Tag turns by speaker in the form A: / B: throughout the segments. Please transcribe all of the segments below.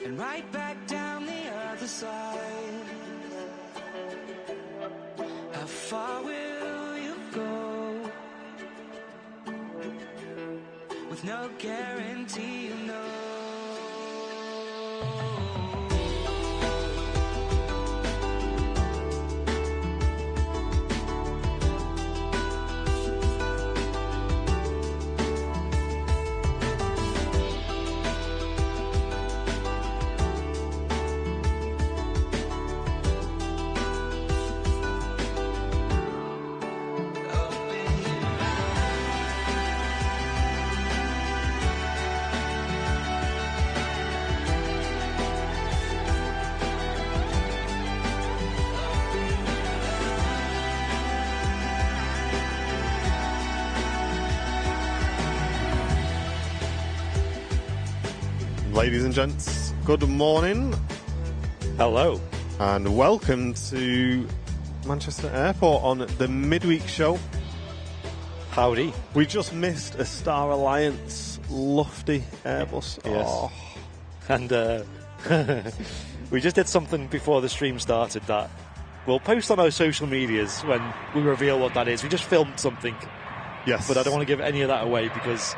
A: and right back down the other side. How far will you go? With no guarantee, you know.
B: Ladies and gents, good morning.
C: Hello.
B: And welcome to Manchester Airport on the Midweek show.
C: Howdy.
B: We just missed a Star Alliance lofty Airbus.
C: Yes.
B: Oh.
C: And we just did something before the stream started that we'll post on our social medias when we reveal what that is. We just filmed something.
B: Yes.
C: But I don't want to give any of that away because,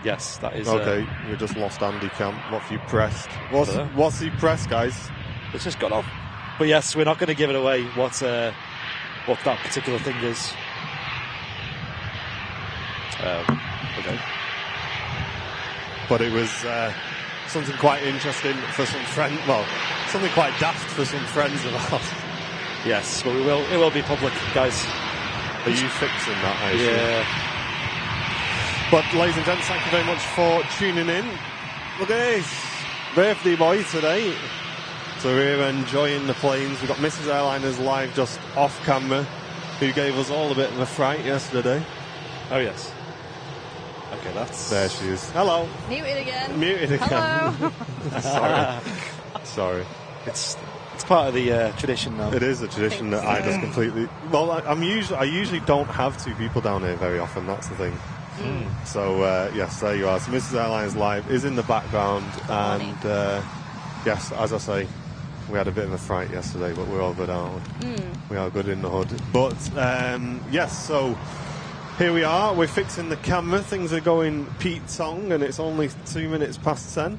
C: yes, that is...
B: Okay, we just lost Andy Camp. What have you pressed? What's he pressed, guys?
C: It's just got off. But yes, we're not going to give it away what that particular thing is. Okay.
B: But it was something quite interesting for some friends. Well, something quite daft for some friends of ours.
C: Yes, but it will be public, guys.
B: Are you fixing that, I assume?
C: Yeah.
B: But ladies and gents, thank you very much for tuning in. Look at this, birthday boy today. So we're enjoying the planes. We've got Mrs. Airliners live just off camera, who gave us all a bit of a fright yesterday.
C: Oh, yes. Okay, that's...
B: There she is. Hello.
D: Muted again.
B: Muted again.
D: Hello.
B: Sorry.
C: It's part of the tradition now.
B: It is a tradition that I just completely... Well, I usually don't have two people down here very often, that's the thing. So, yes, there you are. So Mrs. Airliners live is in the background, and yes, as I say, we had a bit of a fright yesterday, but we're all good, aren't we? We are good in the hood. But, yes, so here we are. We're fixing the camera. Things are going Pete Tong, and it's only 2 minutes past 10.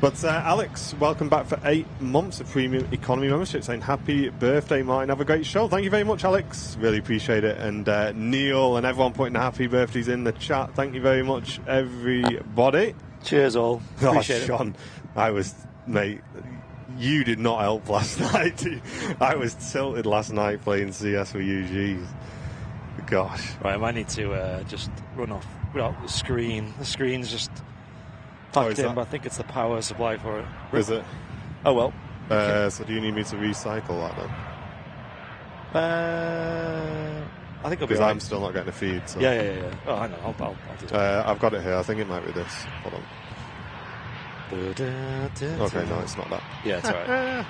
B: But, Alex, welcome back for 8 months of premium economy membership, saying happy birthday, Martin. Have a great show. Thank you very much, Alex. Really appreciate it. And Neil and everyone putting happy birthdays in the chat. Thank you very much, everybody.
C: Cheers, all. Appreciate it.
B: Sean, mate, you did not help last night. I was tilted last night playing CS with you, jeez. Gosh.
C: Right, I might need to just run off without the screen. The screen's just tucked in, but I think it's the power supply for it.
B: Is it?
C: Oh, well.
B: So do you need me to recycle that then?
C: I think it'll be
B: because
C: right.
B: I'm still not getting a feed. So.
C: Yeah. Oh, I know. I'll do it.
B: I've got it here. I think it might be this. Hold on. Okay, no, it's not that.
C: Yeah, it's alright.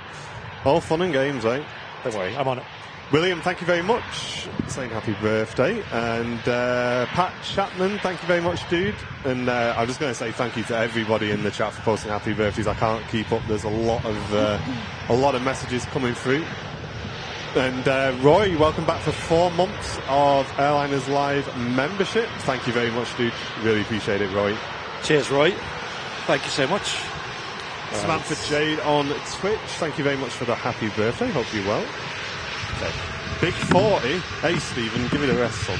B: All fun and games, eh?
C: Don't worry, I'm on it.
B: William, thank you very much, saying happy birthday. And Pat Chapman, thank you very much, dude. And I'm just going to say thank you to everybody in the chat for posting happy birthdays. I can't keep up. There's a lot of messages coming through. And Roy, welcome back for 4 months of Airliners Live membership. Thank you very much, dude. Really appreciate it, Roy.
C: Cheers, Roy. Thank you so much.
B: Samantha Jade on Twitch, thank you very much for the happy birthday. Hope you're well. Okay. Big 40. Hey, Stephen, give it a rest, son.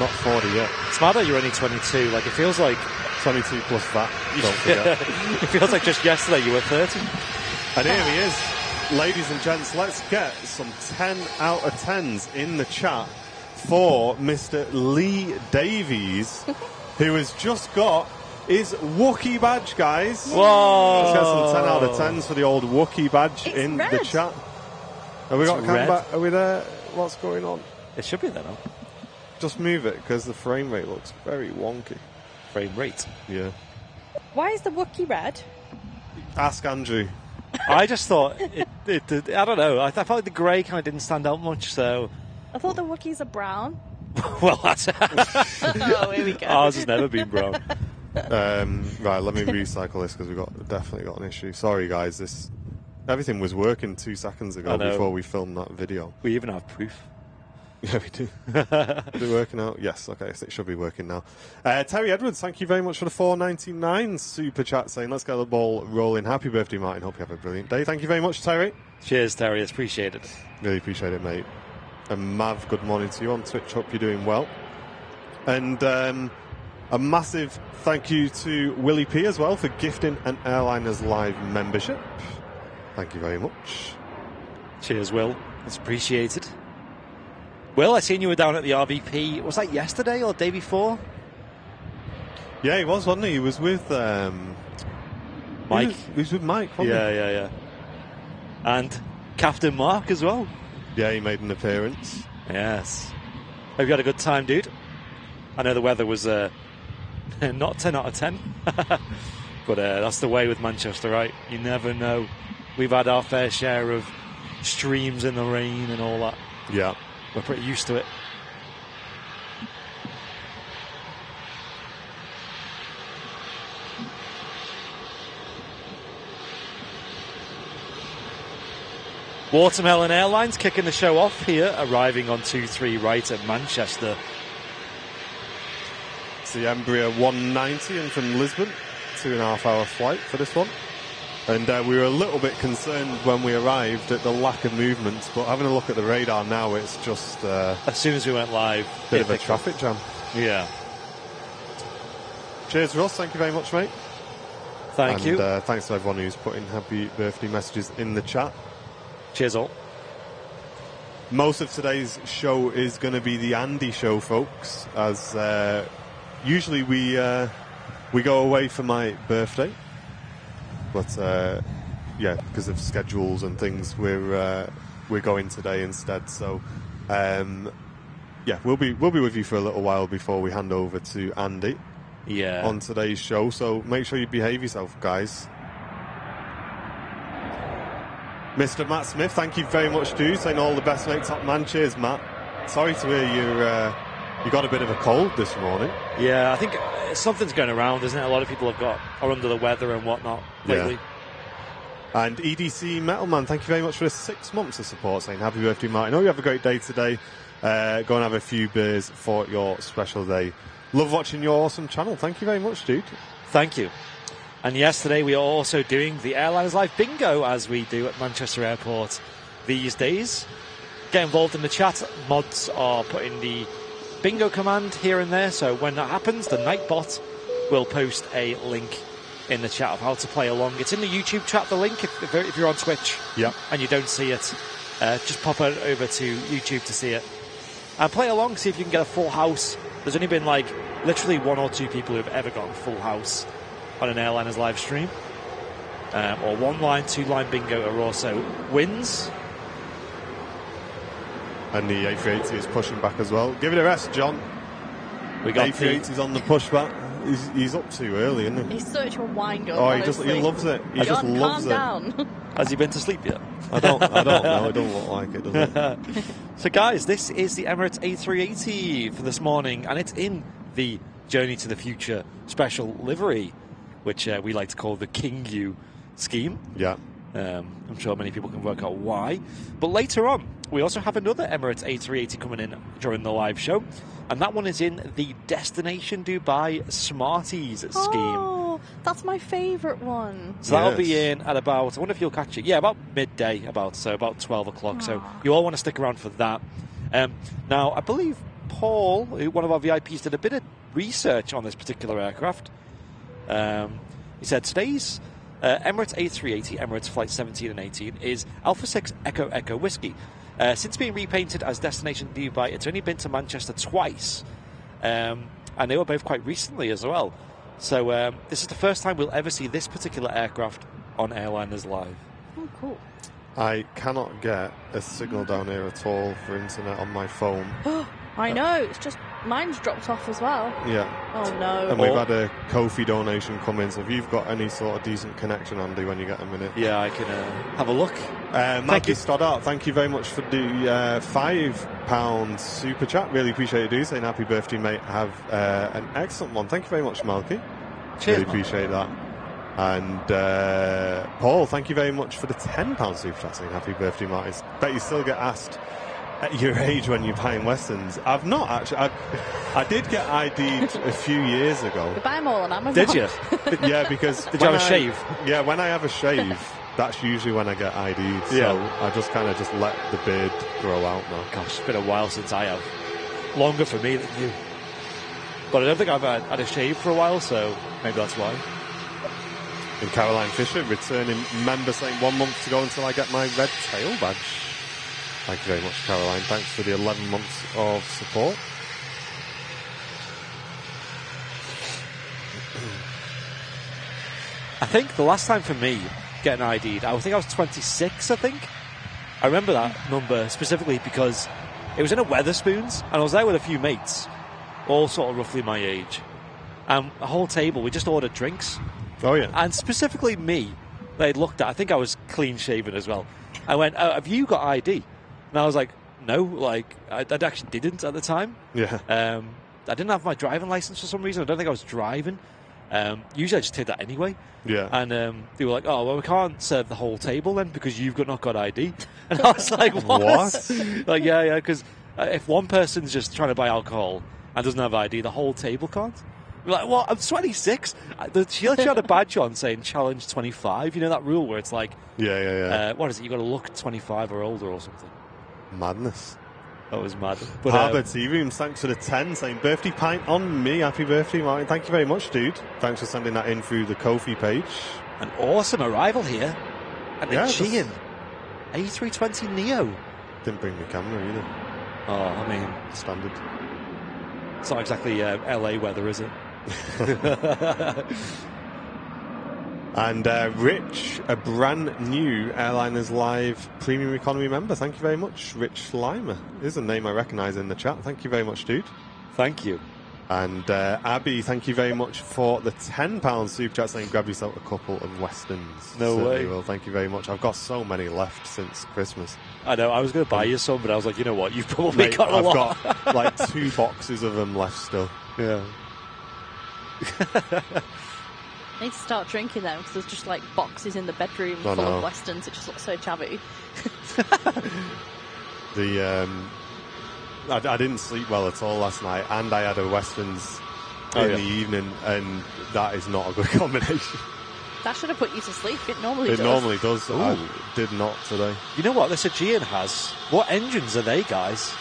B: Not 40 yet.
C: It's mad that you're only 22. Like, it feels like...
B: 22 plus that, don't forget.
C: It feels like just yesterday you were 30.
B: And here he is. Ladies and gents, let's get some 10 out of 10s in the chat for Mr. Lee Davies, who has just got his Wookiee badge, guys.
C: Whoa!
B: Let's get some 10 out of 10s for the old Wookiee badge
D: it's
B: in
D: red.
B: the chat. Have we got camera? Are we there? What's going on?
C: It should be there now.
B: Just move it, because the frame rate looks very wonky.
C: Frame rate?
B: Yeah.
D: Why is the Wookiee red?
B: Ask Andrew.
C: I just thought it I don't know. I felt like the grey kind of didn't stand out much, so...
D: I thought the Wookiees are brown.
C: Well, that's...
D: Oh, here we go.
C: Ours has never been brown.
B: Right, let me recycle this because we've definitely got an issue. Sorry, guys. Everything was working 2 seconds ago before we filmed that video.
C: We even have proof.
B: Yeah, we do. Is it working out? Yes, okay, so it should be working now. Terry Edwards, thank you very much for the $4.99 super chat saying, let's get the ball rolling. Happy birthday, Martin. Hope you have a brilliant day. Thank you very much, Terry.
C: Cheers, Terry. It's appreciated.
B: Really appreciate it, mate. And Mav, good morning to you on Twitch. Hope you're doing well. And a massive thank you to Willie P as well for gifting an Airliners Live membership. Thank you very much.
C: Cheers, Will. It's appreciated. Will, I seen you were down at the RVP. Was that yesterday or the day before?
B: Yeah, he was, wasn't he? He was with
C: Mike.
B: He was with Mike, wasn't he?
C: Yeah. And Captain Mark as well.
B: Yeah, he made an appearance.
C: Yes. Hope you had a good time, dude. I know the weather was not 10 out of 10. But that's the way with Manchester, right? You never know. We've had our fair share of streams in the rain and all that.
B: Yeah.
C: We're pretty used to it. Watermelon Airlines kicking the show off here, arriving on 2-3 right at Manchester.
B: It's the Embraer 190 and from Lisbon, 2.5 hour flight for this one. And we were a little bit concerned when we arrived at the lack of movement, but having a look at the radar now, it's just
C: as soon as we went live,
B: bit of a traffic jam.
C: Yeah.
B: Cheers, Ross. Thank you very much, mate.
C: Thank you.
B: Thanks to everyone who's putting happy birthday messages in the chat.
C: Cheers, all.
B: Most of today's show is going to be the Andy show, folks, as usually we go away for my birthday. But yeah, because of schedules and things, we're going today instead. So yeah, we'll be with you for a little while before we hand over to Andy.
C: Yeah.
B: On today's show. So make sure you behave yourself, guys. Mr. Matt Smith, thank you very much, dude. Saying all the best, mate. Top man. Cheers, Matt. Sorry to hear you got a bit of a cold this morning.
C: Yeah, I think something's going around, isn't it? A lot of people are under the weather and whatnot lately.
B: Yeah. And EDC Metalman, thank you very much for the 6 months of support, saying happy birthday, Martin. I hope you have a great day today. Go and have a few beers for your special day. Love watching your awesome channel. Thank you very much, dude.
C: Thank you. And yesterday we are also doing the Airliners Live Bingo, as we do at Manchester Airport these days. Get involved in the chat. Mods are putting the bingo command here and there, so when that happens, the Nightbot will post a link in the chat of how to play along. It's in the YouTube chat, the link, if you're on Twitch and you don't see it. Just pop it over to YouTube to see it. And play along, see if you can get a full house. There's only been like literally 1 or 2 people who've ever gotten full house on an Airliners live stream. Or 1-line, 2-line bingo are also wins.
B: And the A380 is pushing back as well. Give it a rest, John.
C: We got
B: A380's on the pushback. He's up too early, isn't he?
D: He's such a wind-up.
B: Oh, he loves it. He just loves it.
D: Calm down.
C: Has he been to sleep yet?
B: I don't know. It don't look like it, does it?
C: So, guys, this is the Emirates A380 for this morning, and it's in the Journey to the Future special livery, which we like to call the King U scheme.
B: Yeah.
C: I'm sure many people can work out why. But later on, we also have another Emirates A380 coming in during the live show, and that one is in the Destination Dubai Smarties scheme.
D: Oh, that's my favourite one.
C: So that'll be in at about, I wonder if you'll catch it, about midday, about 12 o'clock. So you all want to stick around for that. Now, I believe Paul, one of our VIPs, did a bit of research on this particular aircraft. He said today's Emirates A380, Emirates Flight 17 and 18, is Alpha 6 Echo Echo Whiskey. Since being repainted as Destination Dubai, it's only been to Manchester twice. And they were both quite recently as well. So this is the first time we'll ever see this particular aircraft on Airliners Live.
D: Oh, cool.
B: I cannot get a signal down here at all for internet on my phone.
D: I know, it's just, mine's dropped off as well.
B: Yeah.
D: Oh, no.
B: And we've had a Ko-fi donation come in, so if you've got any sort of decent connection, Andy, when you get a minute.
C: Yeah, I can have a look.
B: Maggie Stoddart, thank you very much for the £5 super chat. Really appreciate it, dude. Saying happy birthday, mate. Have an excellent one. Thank you very much, Malky.
C: Cheers,
B: Really appreciate that. And Paul, thank you very much for the £10 super chat saying happy birthday, Martin. Bet you still get asked at your age when you're buying Westerns. I've not actually. I did get ID'd a few years ago.
D: You buy them all on Amazon.
C: Did you?
B: Yeah, because
C: Did you have a shave?
B: Yeah, when I have a shave, that's usually when I get ID'd. So
C: Yeah.
B: I just kind of just let the beard grow out now.
C: Gosh, it's been a while since I have. Longer for me than you. But I don't think I've had a shave for a while, so maybe that's why.
B: And Caroline Fisher, returning member, saying 1 month to go until I get my red tail badge. Thank you very much, Caroline. Thanks for the 11 months of support.
C: I think the last time for me getting ID'd, I think I was 26, I think. I remember that number specifically because it was in a Wetherspoons, and I was there with a few mates, all sort of roughly my age. And a whole table, we just ordered drinks.
B: Oh, yeah.
C: And specifically me, they'd looked at, I think I was clean shaven as well. I went, oh, have you got ID? And I was like, no, like, I actually didn't at the time.
B: Yeah.
C: I didn't have my driving license for some reason. I don't think I was driving. Usually I just take that anyway.
B: Yeah.
C: And they were like, oh, well, we can't serve the whole table then because you've not got ID. And I was like, what? Like, yeah, because if one person's just trying to buy alcohol and doesn't have ID, the whole table can't. We're like, well, I'm 26. She actually had a badge on saying challenge 25. You know that rule where it's like,
B: Yeah.
C: what is it? You've got to look 25 or older or something.
B: Madness.
C: That was mad. But,
B: Harbour Tea Rooms, thanks for the 10, saying birthday pint on me. Happy birthday, Martin. Thank you very much, dude. Thanks for sending that in through the Ko-fi page.
C: An awesome arrival here. And
B: Yeah,
C: Aegean A320 Neo.
B: Didn't bring the camera either.
C: Oh, I mean,
B: Standard.
C: it's not exactly LA weather, is it?
B: And Rich, a brand new Airliners Live Premium Economy member. Thank you very much. Rich Slimer is a name I recognise in the chat. Thank you very much, dude.
C: Thank you.
B: And Abby, thank you very much for the £10 super chat saying grab yourself a couple of Westerns.
C: No
B: Certainly
C: way.
B: will. Thank you very much. I've got so many left since Christmas.
C: I know, I was going to buy you some, but I was like, you know what, you've probably
B: Mate,
C: got a
B: I've
C: lot.
B: got like 2 boxes of them left still.
C: Yeah.
D: I need to start drinking them because there's just like boxes in the bedroom full of Westerns. It just looks so chavvy.
B: I didn't sleep well at all last night, and I had a Westerns in the evening, and that is not a good combination.
D: That should have put you to sleep. It normally
B: It
D: does.
B: normally does. I did not today.
C: You know what this Aegean has? What engines are they, guys?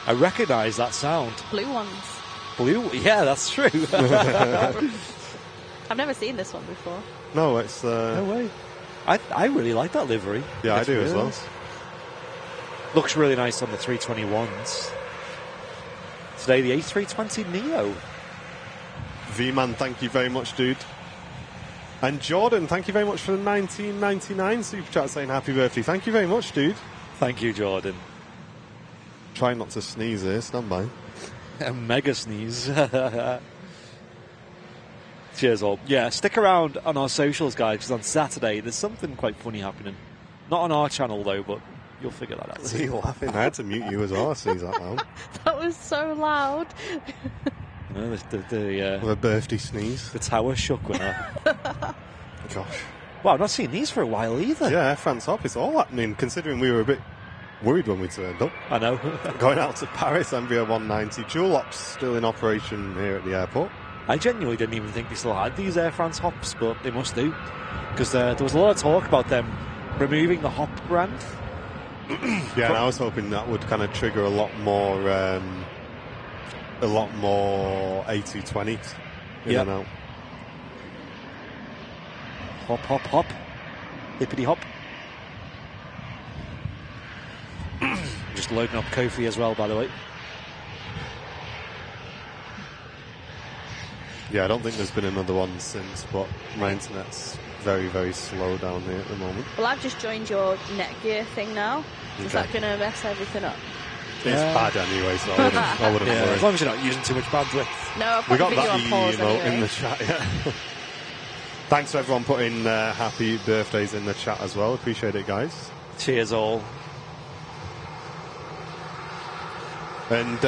C: I recognise that sound.
D: Blue ones.
C: Blue? Yeah, that's true.
D: I've never seen this one before.
B: No, it's...
C: No way. I really like that livery.
B: Yeah,
C: It's
B: I do as
C: really
B: well.
C: nice. Looks really nice on the 321s. Today, the A320 Neo.
B: V-Man, thank you very much, dude. And Jordan, thank you very much for the 1999 super chat saying happy birthday. Thank you very much, dude.
C: Thank you, Jordan.
B: Try not to sneeze here, stand by.
C: A mega sneeze. Cheers all. Yeah, stick around on our socials, guys, because on Saturday there's something quite funny happening. Not on our channel, though, but you'll figure that out.
B: See you laughing. I had to mute you as well. I sneeze that loud.
D: That was so loud.
B: With a birthday sneeze.
C: The tower shook when I...
B: Gosh.
C: Well, I've not seen these for a while either.
B: Yeah, Air France Hop, it's all happening, considering we were a bit worried when we turned up.
C: I know.
B: Going out to Paris, Embraer 190. Dual ops still in operation here at the airport.
C: I genuinely didn't even think they still had these Air France hops, but they must do. Because there was a lot of talk about them removing the hop brand.
B: Yeah, and I was hoping that would kind of trigger a lot more A220s in and out.
C: Hop, hop, hop. Hippity hop. Just loading up Kofi as well, by the way.
B: Yeah, I don't think there's been another one since, but my internet's very, very slow down here at the moment.
D: Well, I've just joined your Netgear thing now. Is that going to mess everything up?
B: It's bad anyway, so I wouldn't worry.
C: As long as you're not using too much bandwidth.
D: No, I've
B: We
D: got
B: got
D: the video
B: that
D: on pause anyway.
B: in the chat, yeah. Thanks to everyone putting happy birthdays in the chat as well. Appreciate it, guys.
C: Cheers all.
B: And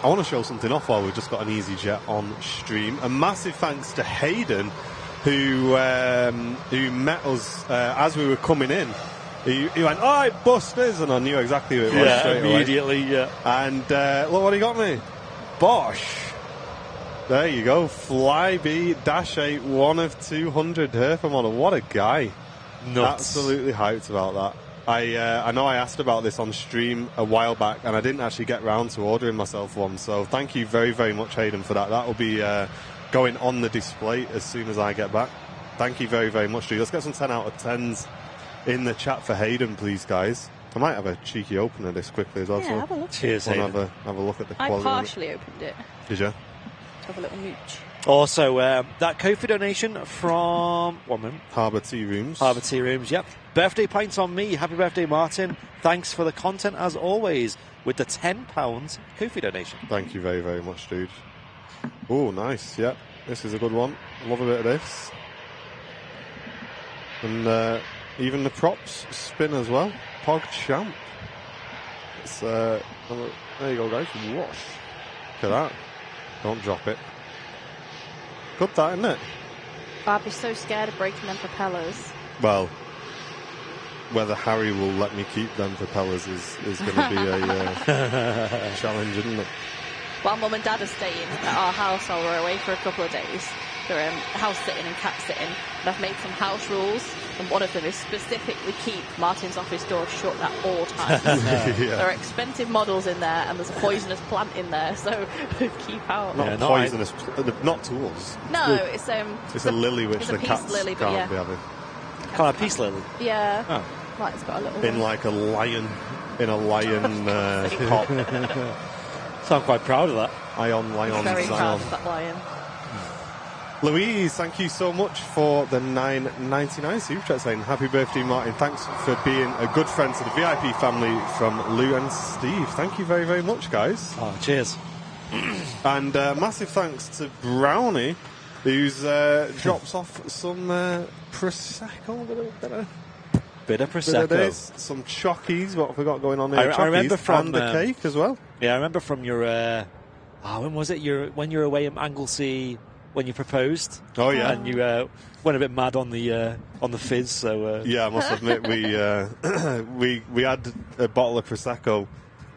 B: I want to show something off while we've just got an EasyJet on stream. A massive thanks to Hayden, who met us as we were coming in. He went, "Oh, Busters," and I knew exactly who it was straight
C: immediately,
B: away.
C: yeah.
B: And look what he got me. Bosch. There you go. Flybe -8, 1 of 200 Hertha model. What a guy.
C: Nuts.
B: Absolutely hyped about that. I know I asked about this on stream a while back, and I didn't actually get round to ordering myself one. So thank you very, very much, Hayden, for that. That will be going on the display as soon as I get back. Thank you very, very much, dude. Let's get some 10 out of 10s in the chat for Hayden, please, guys. I might have a cheeky open of this quickly as well.
D: Yeah,
B: so
D: have a look.
C: Cheers, Hayden.
B: Have a look at the
D: I
B: quality.
D: partially opened it.
B: Did you?
D: Have a little mooch.
C: Also, that Kofi donation from
B: Harbour Tea Rooms.
C: Harbour Tea Rooms, yep. Birthday pints on me. Happy birthday, Martin. Thanks for the content as always with the £10 Kofi donation.
B: Thank you very, very much, dude. Oh, nice. Yep, this is a good one. Love a bit of this. And even the props spin as well. Pog Champ. It's, there you go, guys. Whoosh. Look at that. Don't drop it. Good, that, isn't it?
D: I'd be so scared of breaking them propellers.
B: Well, whether Harry will let me keep them propellers is going to be a challenge, isn't it?
D: While Mum and Dad are staying at our house while we're away for a couple of days, they're house sitting and cat sitting, and I've made some house rules, and one of them is specifically keep Martin's office door shut at all times.
B: Yeah.
D: There are expensive models in there, and there's a poisonous plant in there, so keep out.
B: Not poisonous, not tools.
D: No, it's
B: a lily which
D: it's
B: the
D: a peace
B: cats
D: lily, but
B: can't be having.
C: Kind of peace lily.
D: Yeah.
C: Oh.
D: Right, it's got a little
B: In like a lion pot.
C: So I'm quite proud of that.
B: Ion lion
D: very
B: Zion.
D: proud of that lion.
B: Louise, thank you so much for the $9.99 super chat saying happy birthday, Martin. Thanks for being a good friend to the VIP family from Lou and Steve. Thank you very, very much, guys.
C: Oh, cheers.
B: And massive thanks to Brownie, who's drops off some Prosecco,
C: Bit of Prosecco.
B: some chockies. What have we got going on here?
C: I remember from
B: and the cake as well.
C: Yeah, I remember from your. When was it? When you were away in Anglesey when you proposed.
B: Oh yeah,
C: and you went a bit mad on the fizz. So
B: yeah, I must admit we had a bottle of Prosecco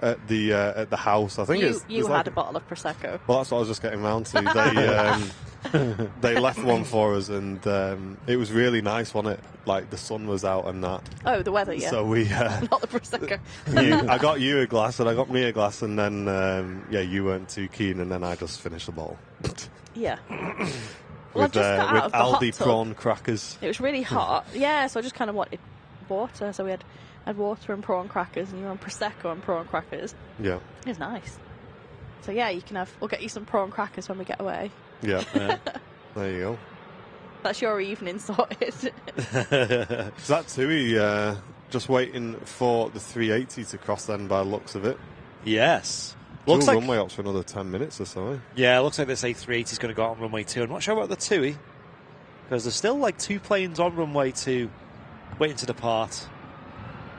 B: at the house. I think
D: you had a bottle of Prosecco.
B: Well, that's what I was just getting round to. They left one for us, and it was really nice, wasn't it? Like the sun was out and that.
D: Oh, the weather, yeah.
B: So we
D: not the Prosecco.
B: I got you a glass, and I got me a glass, and then you weren't too keen, and then I just finished the bottle.
D: Yeah.
B: With Aldi prawn crackers.
D: It was really hot. Yeah, so I just kind of wanted water. So we had water and prawn crackers, and you were on Prosecco and prawn crackers.
B: Yeah.
D: It was nice. So yeah, we'll get you some prawn crackers when we get away.
B: Yeah. There you go.
D: That's your evening sorted.
B: Is that Tui just waiting for the 380 to cross then by the looks of it?
C: Yes.
B: Looks like runway up for another 10 minutes or so.
C: Yeah, it looks like this A380 is going to go out on runway 2. I'm not sure about the Tui, because there's still like 2 planes on runway 2 waiting to depart.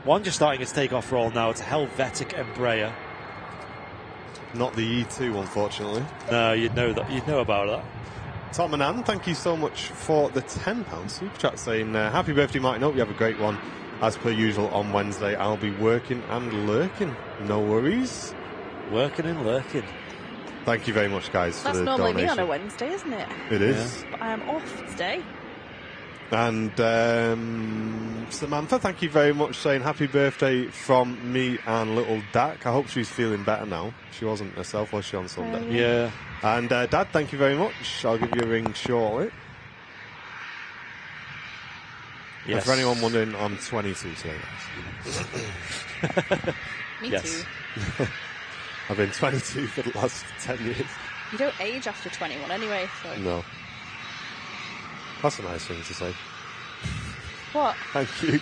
C: One just starting its takeoff roll now. It's a Helvetic Embraer.
B: Not the E2, unfortunately.
C: No, you'd know about that.
B: Tom and Ann, thank you so much for the £10 super chat saying happy birthday, Martin. Hope you have a great one. As per usual on Wednesday, I'll be working and lurking. No worries.
C: Working and lurking.
B: Thank you very much, guys, for the donation.
D: That's normally me on a Wednesday, isn't it?
B: It is.
D: But I am off today.
B: And Samantha, thank you very much, saying happy birthday from me and little Dak. I hope she's feeling better now. She wasn't herself, was she, on Sunday?
C: Yeah.
B: And Dad, thank you very much. I'll give you a ring shortly.
C: Yes.
B: And for anyone wondering, I'm 22 today.
D: Me
C: Yes.
D: too.
B: I've been 22 for the last 10 years.
D: You don't age after 21 anyway, so...
B: No. That's a nice thing to say.
D: What?
B: Thank you.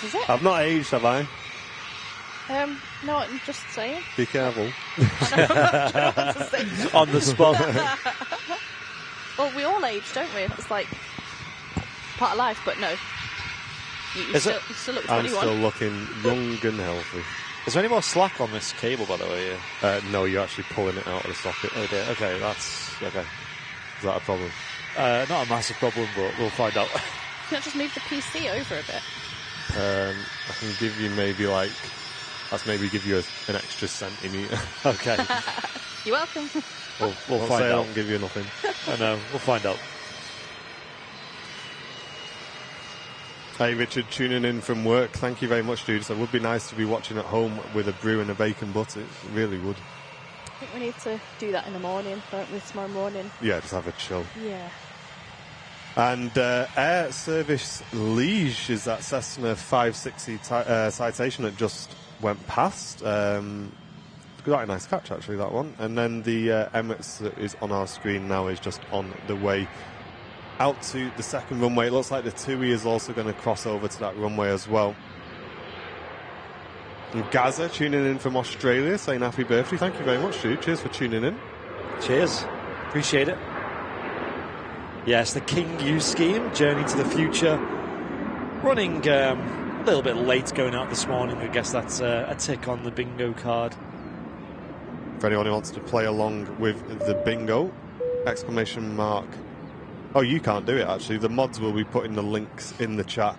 D: Is it?
B: I've not aged, have I?
D: No, I'm just saying.
B: Be careful.
D: I don't want to say that.
C: On the spot.
D: Well, we all age, don't we? It's like part of life, but no. You still look 21.
B: I'm still looking young and healthy.
C: Is there any more slack on this cable, by the way?
B: No, you're actually pulling it out of the socket.
C: Oh dear. Okay, that's okay.
B: Is that a problem?
C: Not a massive problem, but we'll find out.
D: Can I just move the PC over a bit?
B: I can give you maybe like... Let's maybe give you an extra centimetre.
C: Okay.
D: You're welcome.
C: We'll find
B: I
C: out.
B: don't give you nothing.
C: I know. We'll find out.
B: Hey, Richard, tuning in from work. Thank you very much, dude. So it would be nice to be watching at home with a brew and a bacon butter. It really would.
D: I think we need to do that in the morning, don't we, tomorrow morning?
B: Yeah, just have a chill.
D: Yeah.
B: And Air Service Liege is that Cessna 560 citation that just went past. Quite a nice catch, actually, that one. And then the Emirates that is on our screen now is just on the way out to the second runway. It looks like the TUI is also going to cross over to that runway as well. And Gaza tuning in from Australia, saying happy birthday. Thank you very much, dude. Cheers for tuning in.
C: Cheers. Appreciate it. Yes, the King U scheme, Journey to the Future. Running a little bit late going out this morning. I guess that's a tick on the bingo card.
B: For anyone who wants to play along with the bingo, exclamation mark. Oh, you can't do it, actually. The mods will be putting the links in the chat.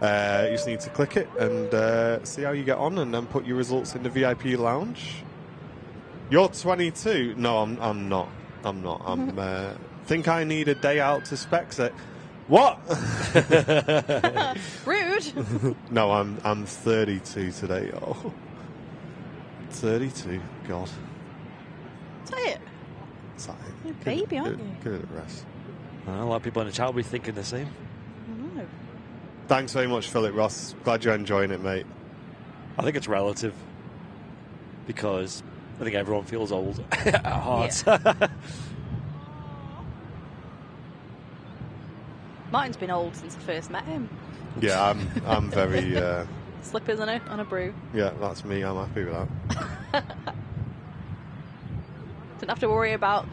B: You just need to click it and see how you get on, and then put your results in the VIP lounge. You're 22? No, I'm not. I'm think I need a day out to specs it. What?
D: Rude.
B: No, I'm 32 today. Oh, 32. God.
D: Say it.
B: Sorry.
D: You're a baby, aren't you?
B: Good at rest.
C: A lot of people in the chat will be thinking the same.
D: I know.
B: Thanks very much, Philip Ross. Glad you're enjoying it, mate.
C: I think it's relative because I think everyone feels old at heart.
D: Yeah. Martin's been old since I first met him.
B: Yeah, I'm very.
D: Slippers on a brew.
B: Yeah, that's me. I'm happy with that.
D: Didn't have to worry about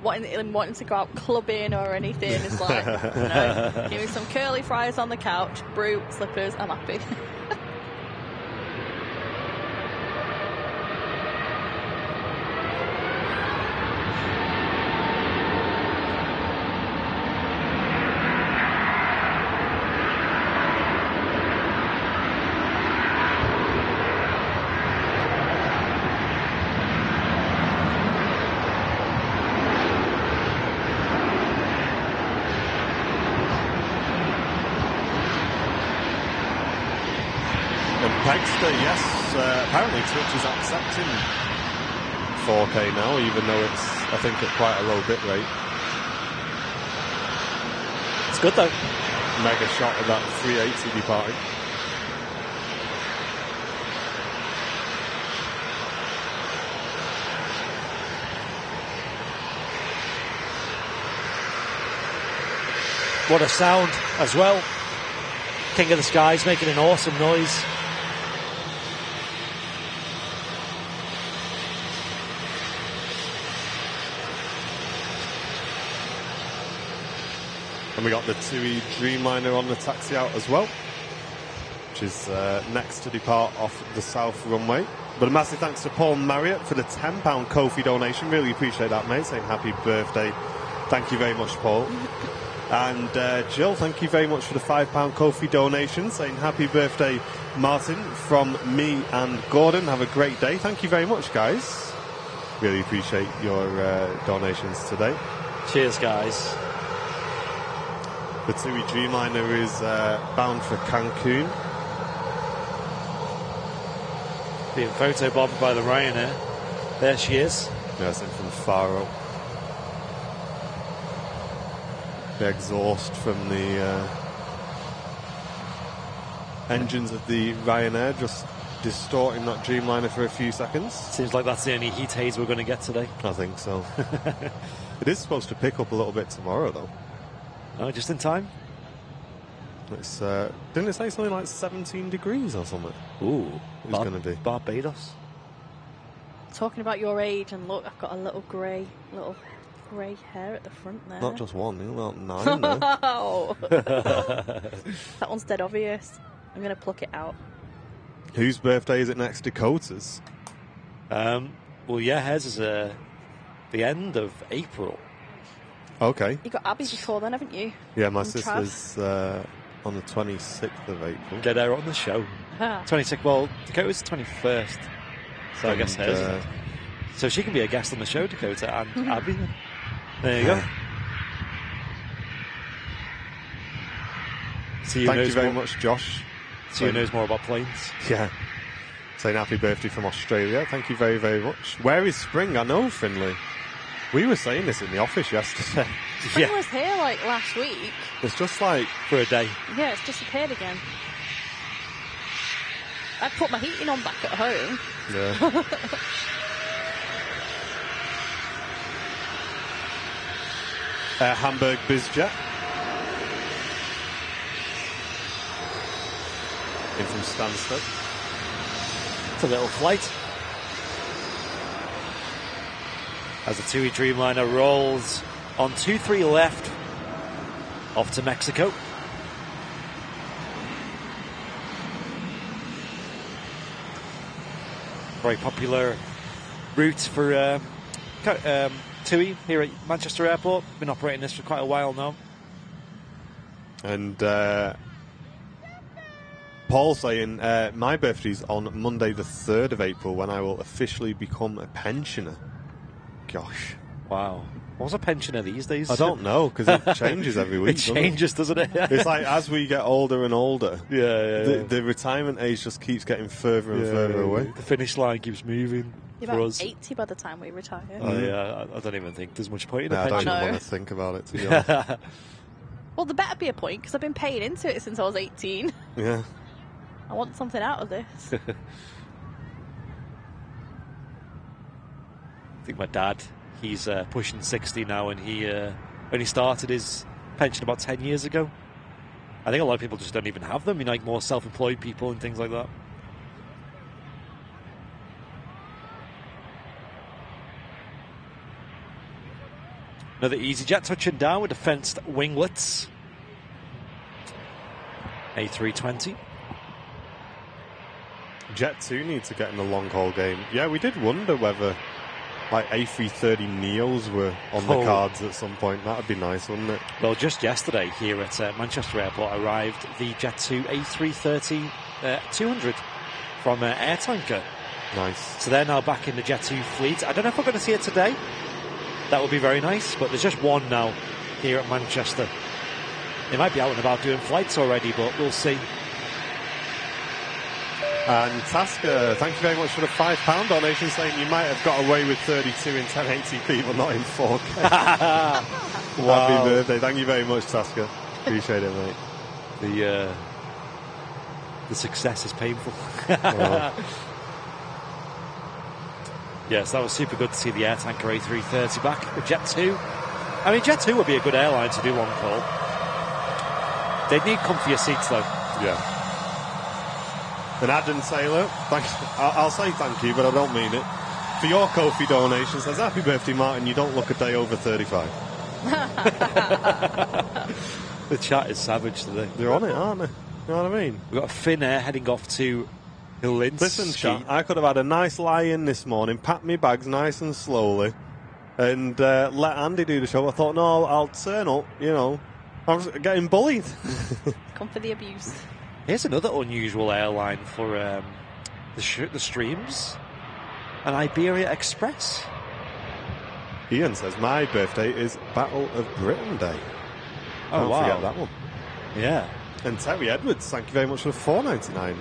D: wanting to go out clubbing or anything. It's like, no, give me some curly fries on the couch, brew, slippers, I'm happy.
B: Apparently Twitch is accepting 4K now, even though it's, I think, at quite a low bit rate.
C: It's good though.
B: Mega shot of that 380 departing.
C: What a sound as well. King of the Skies making an awesome noise.
B: And we got the TUI Dreamliner on the taxi out as well, which is next to depart off the south runway. But a massive thanks to Paul Marriott for the £10 Ko-fi donation. Really appreciate that, mate. Saying happy birthday. Thank you very much, Paul. And Jill, thank you very much for the £5 Ko-fi donation. Saying happy birthday, Martin, from me and Gordon. Have a great day. Thank you very much, guys. Really appreciate your donations today.
C: Cheers, guys.
B: The TUI Dreamliner is bound for Cancun.
C: Being photobombed by the Ryanair. There she is.
B: Yeah, it's in from Faro. The exhaust from the engines of the Ryanair just distorting that Dreamliner for a few seconds.
C: Seems like that's the only heat haze we're going to get today.
B: I think so. It is supposed to pick up a little bit tomorrow, though.
C: Oh, just in time?
B: It's didn't it say something like 17 degrees or something?
C: Ooh.
B: It's going to be.
C: Barbados.
D: Talking about your age, and look, I've got a little grey hair at the front there.
B: Not just one, you've got 9 there.
D: Oh. That one's dead obvious. I'm going to pluck it out.
B: Whose birthday is it next? Dakota's?
C: Well, yeah, hers is the end of April.
B: Okay.
D: You got Abby before then, haven't you?
B: Yeah, my
D: And Trav.
B: sister's on the 26th of April.
C: Get her on the show.
D: Ah.
C: 26th, well, Dakota's 21st. So I guess hers. Isn't it? So she can be a guest on the show, Dakota, and Abby. There you go. So
B: Thank you very much, Josh.
C: So you knows more about planes.
B: Yeah. Saying happy birthday from Australia. Thank you very, very much. Where is Spring? I know, Finley. We were saying this in the office yesterday.
D: Spring was here like last week.
B: It's just like...
C: For a day.
D: Yeah, it's disappeared again. I put my heating on back at home.
B: Yeah. Hamburg BizJet. In from Stansted.
C: It's a little flight. As the TUI Dreamliner rolls on 23 left off to Mexico. Very popular route for TUI here at Manchester Airport. Been operating this for quite a while now.
B: And Paul saying, my birthday's on Monday the 3rd of April when I will officially become a pensioner. Gosh.
C: Wow. What's a pensioner these days?
B: I don't know, because it changes every week.
C: It changes, doesn't it?
B: It's like as we get older and older,
C: yeah.
B: the retirement age just keeps getting further and further away.
C: The finish line keeps moving.
D: You're
C: for
D: about
C: us.
D: 80 by the time we retire.
C: Oh, yeah, I don't even think there's much point in a
B: I don't
C: pension.
B: even want to think about it, to be honest.
D: Well, there better be a point, because I've been paying into it since I was 18.
B: Yeah.
D: I want something out of this.
C: I think my dad, he's pushing 60 now, and he only started his pension about 10 years ago. I think a lot of people just don't even have them, like more self-employed people and things like that. Another EasyJet touching down with the fenced winglets. A320.
B: Jet2 needs to get in the long-haul game. Yeah, we did wonder whether like A330 Neos were on the cards at some point. That would be nice, wouldn't it?
C: Well, just yesterday here at Manchester Airport arrived the Jet2 A330 200 from Air Tanker.
B: Nice.
C: So they're now back in the Jet2 fleet. I don't know if we're going to see it today. That would be very nice, but there's just one now here at Manchester. They might be out and about doing flights already, but we'll see.
B: And Tasker, thank you very much for the £5 donation, saying you might have got away with 32 in 1080p, but not in 4K. Wow. Happy birthday. Thank you very much, Tasker. Appreciate it, mate.
C: The success is painful.
B: Wow.
C: Yes, that was super good to see the Air Tanker A330 back with Jet2. I mean, Jet2 would be a good airline to do long haul. They'd need comfier seats, though.
B: Yeah. And Adam Taylor, thanks. I'll say thank you, but I don't mean it. For your Ko-fi donation, says, happy birthday, Martin. You don't look a day over 35.
C: The chat is savage today.
B: They're on it, aren't they? You know what I mean?
C: We've got a Finnair heading off to Helsinki.
B: Listen, chat, I could have had a nice lie-in this morning, packed my bags nice and slowly, and let Andy do the show. I thought, no, I'll turn up, you know. I was getting bullied.
D: Come for the abuse.
C: Here's another unusual airline for the streams. An Iberia Express.
B: Ian says, my birthday is Battle of Britain Day.
C: Oh,
B: Don't
C: wow.
B: forget that one.
C: Yeah.
B: And Terry Edwards, thank you very much for the $4.99.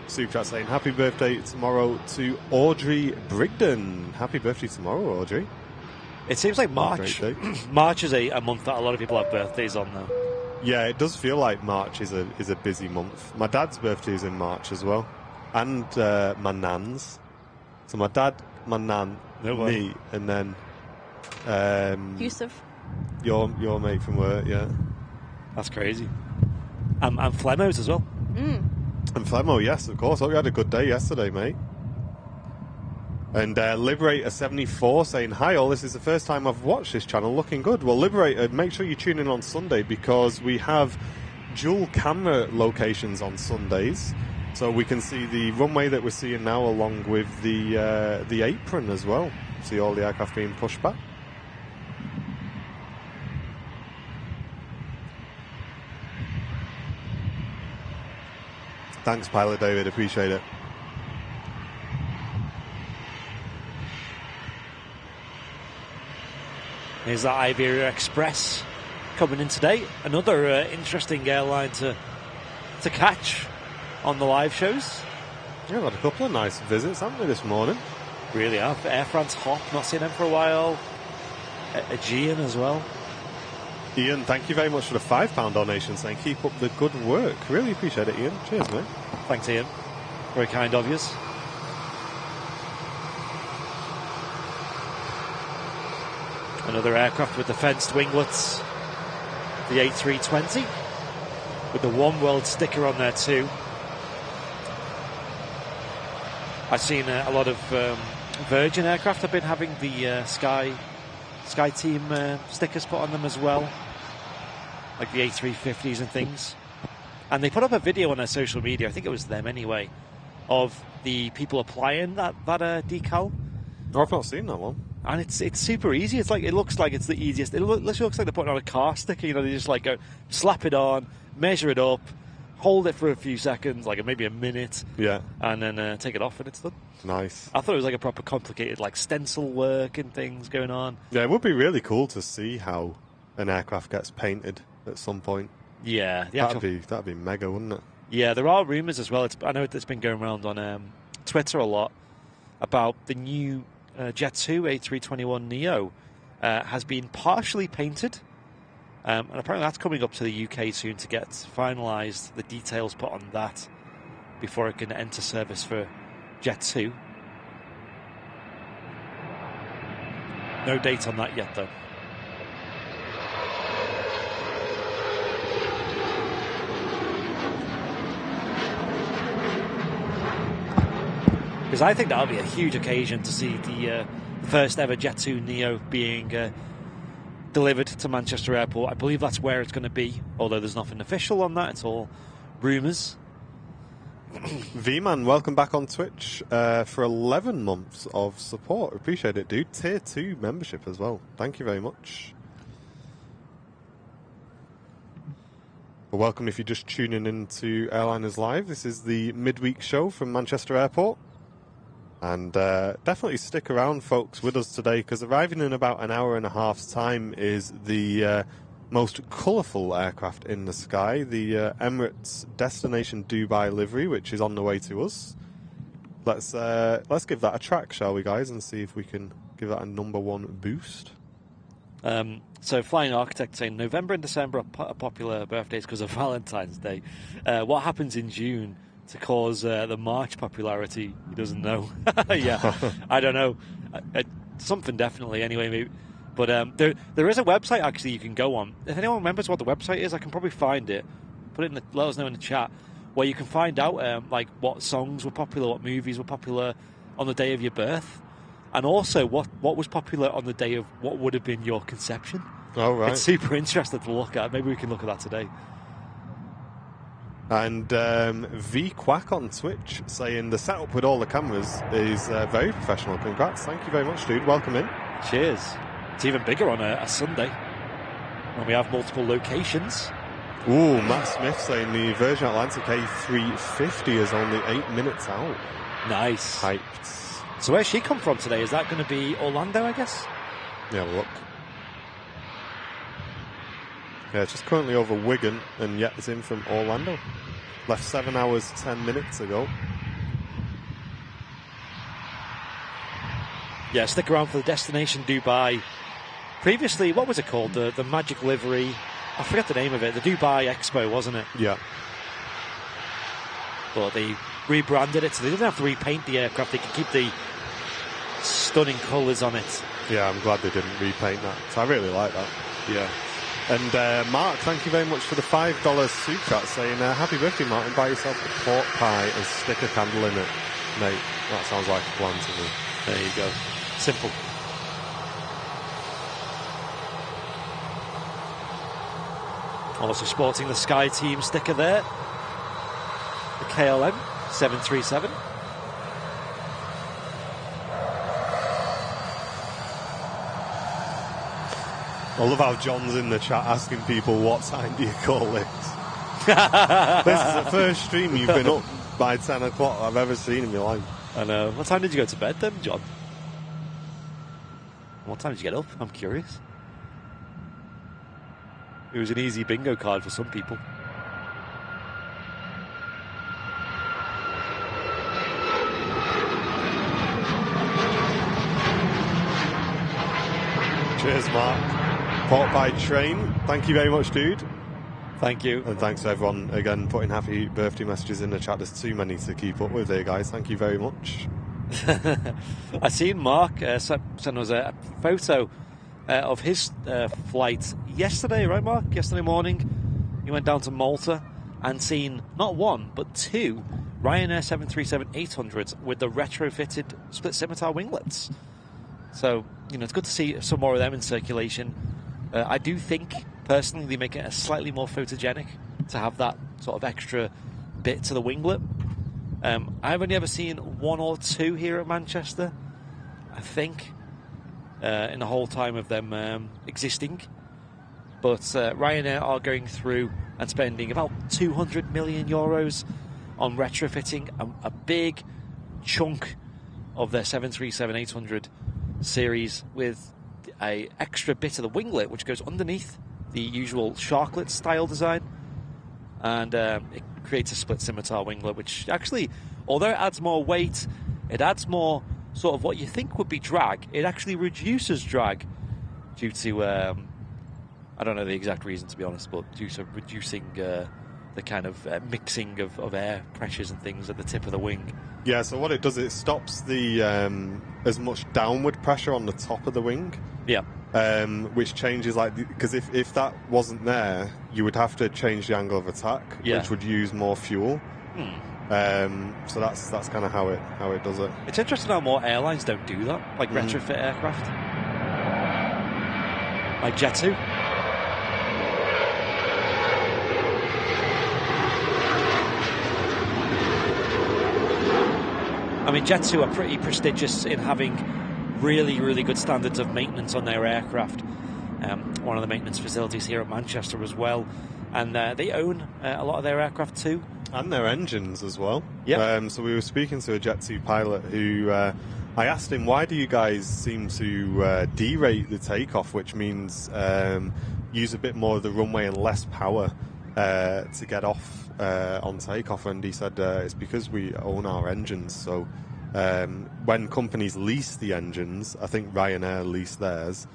B: Super chat saying, happy birthday tomorrow to Audrey Brigden. Happy birthday tomorrow, Audrey.
C: It seems like March. March is a month that a lot of people have birthdays on now.
B: Yeah, it does feel like March is a busy month. My dad's birthday is in March as well. And my nan's. So my dad, my nan, me, and then
D: Yusuf.
B: Your mate from work, yeah.
C: That's crazy. And Flemmo's as well.
D: Mm.
B: And Flemmo, yes, of course. Hope you had a good day yesterday, mate. And Liberator74 saying, hi all, this is the first time I've watched this channel, looking good. Well, Liberator, make sure you tune in on Sunday because we have dual camera locations on Sundays. So we can see the runway that we're seeing now, along with the apron as well. See all the aircraft being pushed back. Thanks, Pilot David. Appreciate it.
C: Here's that Iberia Express coming in today. Another interesting airline to catch on the live shows.
B: Yeah, we've had a couple of nice visits, haven't we, this morning?
C: Really have. Air France Hop, not seen them for a while. Aegean as well.
B: Ian, thank you very much for the £5 donation, saying keep up the good work. Really appreciate it, Ian. Cheers, mate.
C: Thanks, Ian. Very kind of yours. Another aircraft with the fenced winglets. The A320 with the One World sticker on there too. I've seen a lot of Virgin aircraft have been having the Sky Team stickers put on them as well, like the A350s and things. And they put up a video on their social media, I think it was them anyway, of the people applying that decal.
B: Oh, I've not seen that one.
C: And it's super easy. It's like, it looks like it's the easiest. It literally looks like they're putting on a car sticker. You know, they just like go slap it on, measure it up, hold it for a few seconds, like maybe a minute.
B: Yeah.
C: And then take it off and it's done.
B: Nice.
C: I thought it was like a proper complicated like stencil work and things going on.
B: Yeah, it would be really cool to see how an aircraft gets painted at some point.
C: Yeah,
B: that'd be mega, wouldn't it?
C: Yeah, there are rumours as well. I know it's been going around on Twitter a lot about the new Jet2 A321neo has been partially painted, and apparently that's coming up to the UK soon to get finalised. The details put on that before it can enter service for Jet2. No date on that yet, though. Because I think that'll be a huge occasion to see the first ever Jet2 Neo being delivered to Manchester Airport. I believe that's where it's going to be, although there's nothing official on that. It's all rumours.
B: V-Man, welcome back on Twitch for 11 months of support. Appreciate it, dude. Tier 2 membership as well. Thank you very much. Well, welcome if you're just tuning into Airliners Live. This is the midweek show from Manchester Airport. And definitely stick around, folks, with us today, because arriving in about an hour and a half's time is the most colourful aircraft in the sky, the Emirates Destination Dubai livery, which is on the way to us. Let's give that a track, shall we, guys, and see if we can give that a #1 boost.
C: So Flying Architect saying November and December are popular birthdays because of Valentine's Day. What happens in June to cause the March popularity? He doesn't know. Yeah, I don't know. Something definitely anyway, maybe. But there is a website actually you can go on. If anyone remembers what the website is, I can probably find it. Let us know in the chat, where you can find out like what songs were popular, what movies were popular on the day of your birth, and also what was popular on the day of what would have been your conception.
B: Oh, right.
C: It's super interesting to look at. Maybe we can look at that today.
B: And V Quack on Twitch saying the setup with all the cameras is very professional. Congrats. Thank you very much, dude. Welcome in.
C: Cheers. It's even bigger on a Sunday when we have multiple locations.
B: Ooh, Matt Smith saying the Virgin Atlantic A350 is only 8 minutes out.
C: Nice.
B: Hyped.
C: So where's she come from today? Is that going to be Orlando, I guess?
B: Yeah, look. Yeah, it's just currently over Wigan, and yet it's in from Orlando. Left 7 hours, 10 minutes ago.
C: Yeah, stick around for the Destination Dubai. Previously, what was it called? The Magic Livery. I forget the name of it. The Dubai Expo, wasn't it?
B: Yeah.
C: But they rebranded it, so they didn't have to repaint the aircraft. They could keep the stunning colours on it.
B: Yeah, I'm glad they didn't repaint that. So I really like that.
C: Yeah.
B: And Mark, thank you very much for the $5 super chat, saying happy birthday, Martin. Buy yourself a pork pie and stick a candle in it. Mate, that sounds like a plan to me.
C: There you go. Simple. Also sporting the Sky Team sticker there. The KLM. 737.
B: I love how John's in the chat asking people what time do you call this? This is the first stream you've been up by 10 o'clock I've ever seen in my life.
C: I know. What time did you go to bed then, John? What time did you get up? I'm curious. It was an easy bingo card for some people.
B: Cheers, Mark. Port by train. Thank you very much, dude.
C: Thank you.
B: And thanks to everyone, again, putting happy birthday messages in the chat. There's too many to keep up with here, guys. Thank you very much.
C: I seen Mark send us a photo of his flight yesterday, right, Mark? Yesterday morning. He went down to Malta and seen not one, but two Ryanair 737-800s with the retrofitted split scimitar winglets. So, it's good to see some more of them in circulation. I do think, personally, they make it slightly more photogenic to have that sort of extra bit to the winglet. I've only ever seen one or two here at Manchester, I think, in the whole time of them existing. But Ryanair are going through and spending about €200 million on retrofitting a big chunk of their 737-800 series with a extra bit of the winglet which goes underneath the usual sharklet style design, and it creates a split scimitar winglet which actually, although it adds more weight, it adds more sort of what you think would be drag. It actually reduces drag due to I don't know the exact reason, to be honest, but due to reducing the kind of mixing of air pressures and things at the tip of the wing.
B: Yeah, so what it does, it stops the as much downward pressure on the top of the wing.
C: Yeah.
B: Which changes, because if that wasn't there, you would have to change the angle of attack, which would use more fuel. So that's kind of how it does it.
C: It's interesting how more airlines don't do that, like retrofit aircraft, like Jet2. I mean, Jet2 are pretty prestigious in having really, really good standards of maintenance on their aircraft. One of the maintenance facilities here at Manchester as well. And they own a lot of their aircraft too.
B: And their engines as well.
C: Yeah.
B: So we were speaking to a Jet2 pilot who... I asked him, why do you guys seem to derate the takeoff, which means use a bit more of the runway and less power to get off on takeoff? And he said it's because we own our engines. So when companies lease the engines, I think Ryanair lease theirs,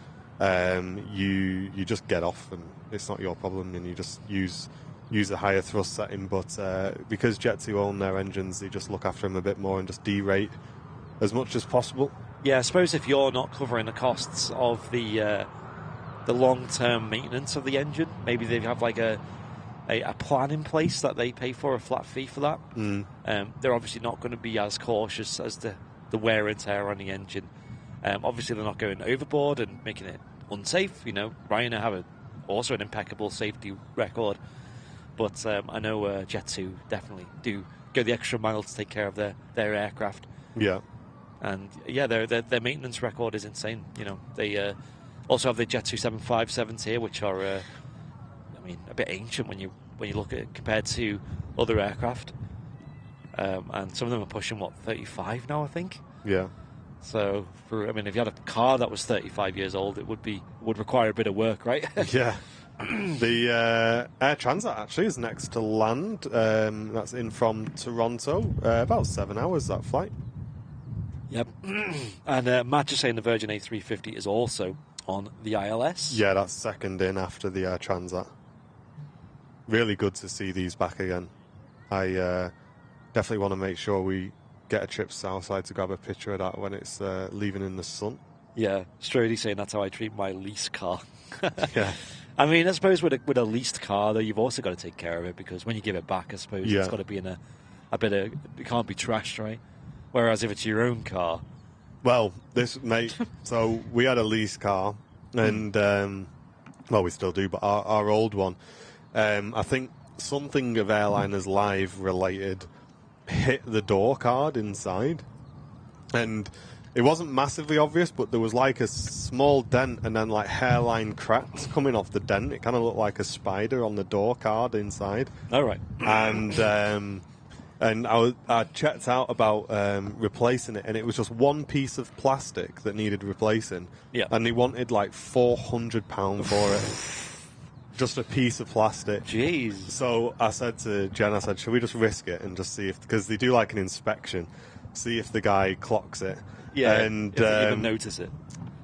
B: you just get off and it's not your problem, and you just use a higher thrust setting. But because Jet2 own their engines, they just look after them a bit more and just derate as much as possible.
C: Yeah, I suppose if you're not covering the costs of the long-term maintenance of the engine, maybe they have like a plan in place that they pay for, a flat fee for that. They're obviously not going to be as cautious as the wear and tear on the engine. Obviously, they're not going overboard and making it unsafe. Ryanair have also an impeccable safety record, but I know Jet2 definitely do go the extra mile to take care of their aircraft.
B: Yeah. And
C: yeah, their maintenance record is insane. They also have the Jet2 757s here, which are, a bit ancient when you look at it compared to other aircraft. And some of them are pushing 35 now, I think.
B: Yeah.
C: So if you had a car that was 35 years old, it would require a bit of work, right?
B: Yeah. The Air Transat actually is next to land. That's in from Toronto. About 7 hours, that flight.
C: Yep. And Matt just saying the Virgin A350 is also on the ILS.
B: Yeah, that's second in after the Air Transat. Really good to see these back again. I definitely want to make sure we get a trip southside to grab a picture of that when it's leaving in the sun.
C: Yeah, Strody saying that's how I treat my lease car.
B: Yeah.
C: I suppose with a leased car, though, you've also got to take care of it, because when you give it back, I suppose it's got to be in a bit of... It can't be trashed, right? Whereas if it's your own car...
B: Well, so we had a lease car, and, we still do, but our old one, I think something of Airliners Live related hit the door card inside, and it wasn't massively obvious, but there was like a small dent and then like hairline cracks coming off the dent. It kind of looked like a spider on the door card inside.
C: All right.
B: And I checked out about replacing it, and it was just one piece of plastic that needed replacing.
C: Yeah.
B: And they wanted like £400 for it. Just a piece of plastic.
C: Jeez.
B: So I said to Jen, should we just risk it and just see if, because they do like an inspection, see if the guy clocks it.
C: Yeah,
B: and
C: if they even notice it.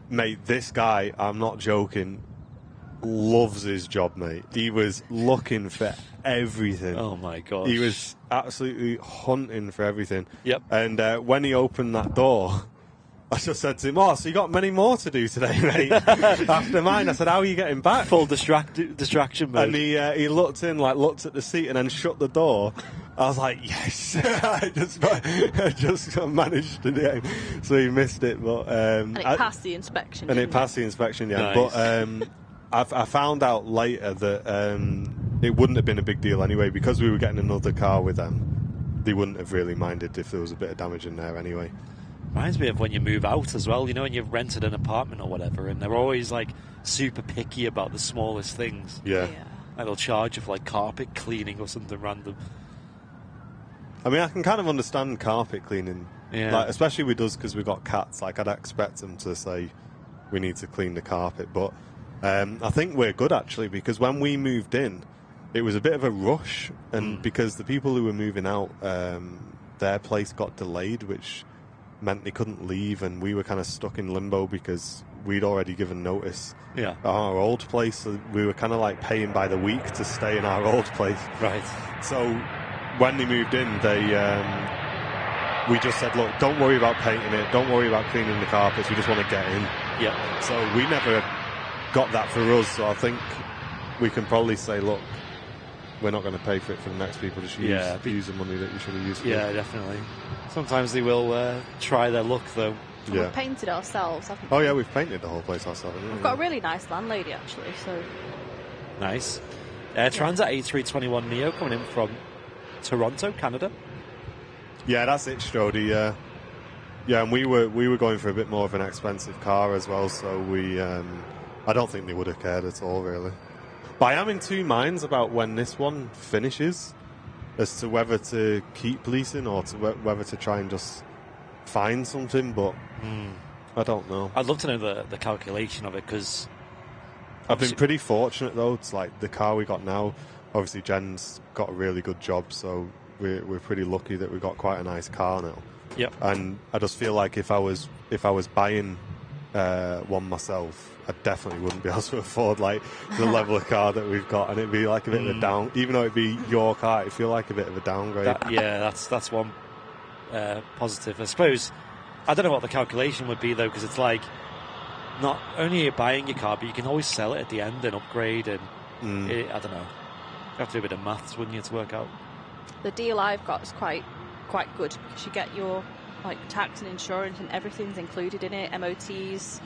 B: Mate, this guy, I'm not joking, loves his job, mate. He was looking for everything.
C: Oh my gosh.
B: He was absolutely hunting for everything.
C: Yep.
B: And when he opened that door, I just said to him, "Oh, so you got many more to do today, mate?" After mine, I said, "How are you getting back?"
C: Full distraction mode.
B: And he looked at the seat and then shut the door. I was like, yes, I just managed to do it. So he missed it, but
D: and it passed the inspection.
B: And it passed the inspection, yeah.
C: Nice.
B: But I found out later that it wouldn't have been a big deal anyway, because we were getting another car with them. They wouldn't have really minded if there was a bit of damage in there anyway.
C: Reminds me of when you move out as well, you know, when you've rented an apartment or whatever, and they're always like super picky about the smallest things.
B: Yeah.
C: And they'll charge you for like carpet cleaning or something random.
B: I mean, I can kind of understand carpet cleaning,
C: Yeah.
B: like, especially with us because we've got cats. Like, I'd expect them to say we need to clean the carpet, but I think we're good actually, because when we moved in, it was a bit of a rush, and because the people who were moving out, their place got delayed, which meant they couldn't leave, and we were kind of stuck in limbo because we'd already given notice.
C: Yeah.
B: At our old place, so we were kind of like paying by the week to stay in our old place.
C: Right.
B: So when they moved in, we just said, look, don't worry about painting it, don't worry about cleaning the carpets, we just want to get in.
C: Yeah.
B: So we never got that for us, so I think we can probably say, look, we're not going to pay for it for the next people, just use the money that you should have used for it.
C: Yeah, definitely. Sometimes they will try their luck, though.
D: And we've painted ourselves, haven't we?
B: Oh yeah, we've painted the whole place ourselves.
D: We've got a really nice landlady, actually, so...
C: Nice. Air Transat A321 Neo coming in from Toronto, Canada.
B: Yeah, that's it, Strody. Yeah, and we were going for a bit more of an expensive car as well, so we I don't think they would have cared at all, really. But I am in two minds about when this one finishes, as to whether to keep leasing or to whether to try and just find something, but I don't know.
C: I'd love to know the calculation of it, because
B: I've been pretty fortunate, though. It's like the car we got now, obviously Jen's got a really good job, so we're pretty lucky that we've got quite a nice car now.
C: Yep.
B: And I just feel like if I was buying one myself, I definitely wouldn't be able to afford like the level of car that we've got, and it'd be like a bit of a down. Even though it'd be your car, it'd feel like a bit of a downgrade.
C: That's one positive, I suppose. I don't know what the calculation would be though, because it's like not only are you buying your car, but you can always sell it at the end and upgrade. And I don't know. You have to do a bit of maths, wouldn't you, to work out?
D: The deal I've got is quite good, because you get your like tax and insurance and everything's included in it, MOTs.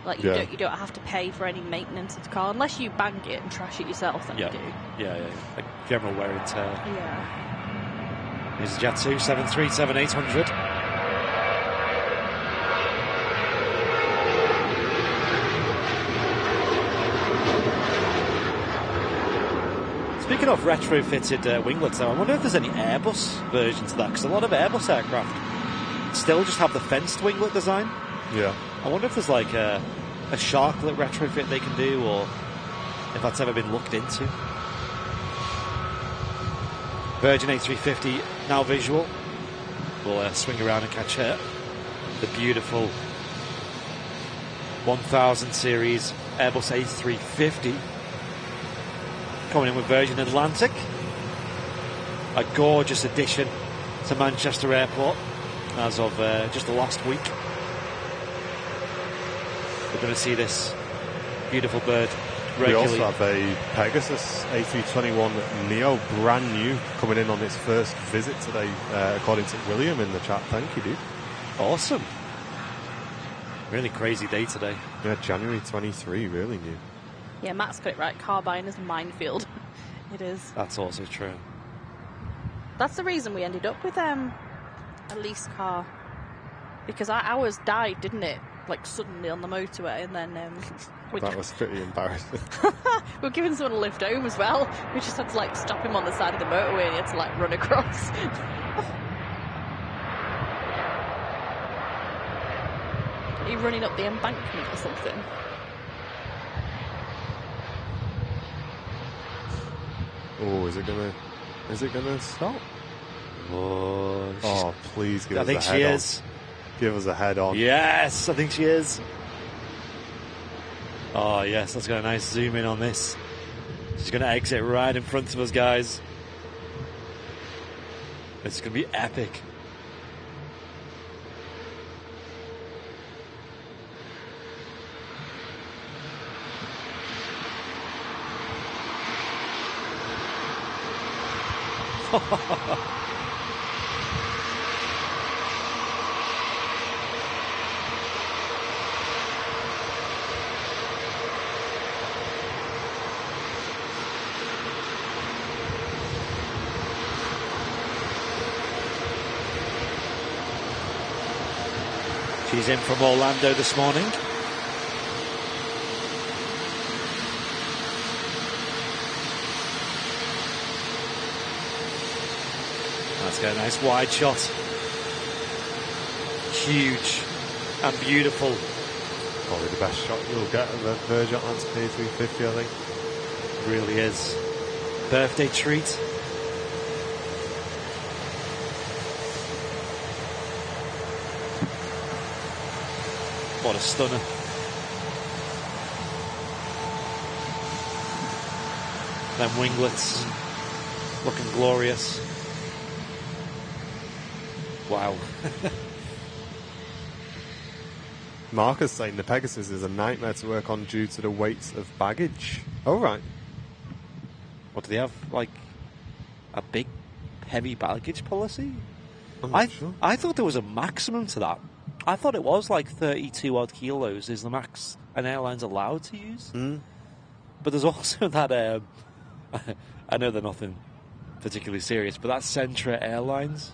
D: Like you don't have to pay for any maintenance of the car unless you bang it and trash it yourself. Then you do.
C: Yeah. Like general wear and tear.
D: Yeah.
C: Here's a Jet2 737-800. Speaking of retrofitted winglets, though, I wonder if there's any Airbus versions of that, because a lot of Airbus aircraft still just have the fenced winglet design.
B: Yeah.
C: I wonder if there's like a sharklet retrofit they can do, or if that's ever been looked into. Virgin A350 now visual. We'll swing around and catch the beautiful 1000 series Airbus A350 coming in with Virgin Atlantic. A gorgeous addition to Manchester Airport as of just the last week. We're going to see this beautiful bird regularly.
B: We also have a Pegasus A321 Neo, brand new, coming in on its first visit today, according to William in the chat. Thank you, dude.
C: Awesome. Really crazy day today.
B: Yeah, January 23, really new.
D: Yeah, Matt's got it right. Car buying is a minefield. It is.
C: That's also true.
D: That's the reason we ended up with a leased car. Because ours died, didn't it? Like suddenly on the motorway, and then
B: That was pretty embarrassing.
D: we were giving someone a lift home as well. We just had to like stop him on the side of the motorway, and he had to like run across. Are you running up the embankment or something?
B: Oh, is it gonna stop? Oh, please give
C: I
B: us
C: think
B: a
C: she
B: head on.
C: is.
B: Give us a head on.
C: Yes, I think she is. Oh, yes, let's get a nice zoom in on this. She's going to exit right in front of us, guys. It's going to be epic. She's in from Orlando this morning. Let's get a nice wide shot. Huge and beautiful.
B: Probably the best shot you'll get of a Virgin Atlantic A350, I think.
C: It really is. Birthday treat. What a stunner. Them winglets looking glorious. Wow.
B: Marcus saying the Pegasus is a nightmare to work on due to the weights of baggage. Oh, right.
C: What, do they have, like, a big, heavy baggage policy?
B: I'm not sure.
C: I thought there was a maximum to that. I thought it was like 32 odd kilos is the max an airline's allowed to use.
B: Mm.
C: But there's also that, I know they're nothing particularly serious, but that Centra Airlines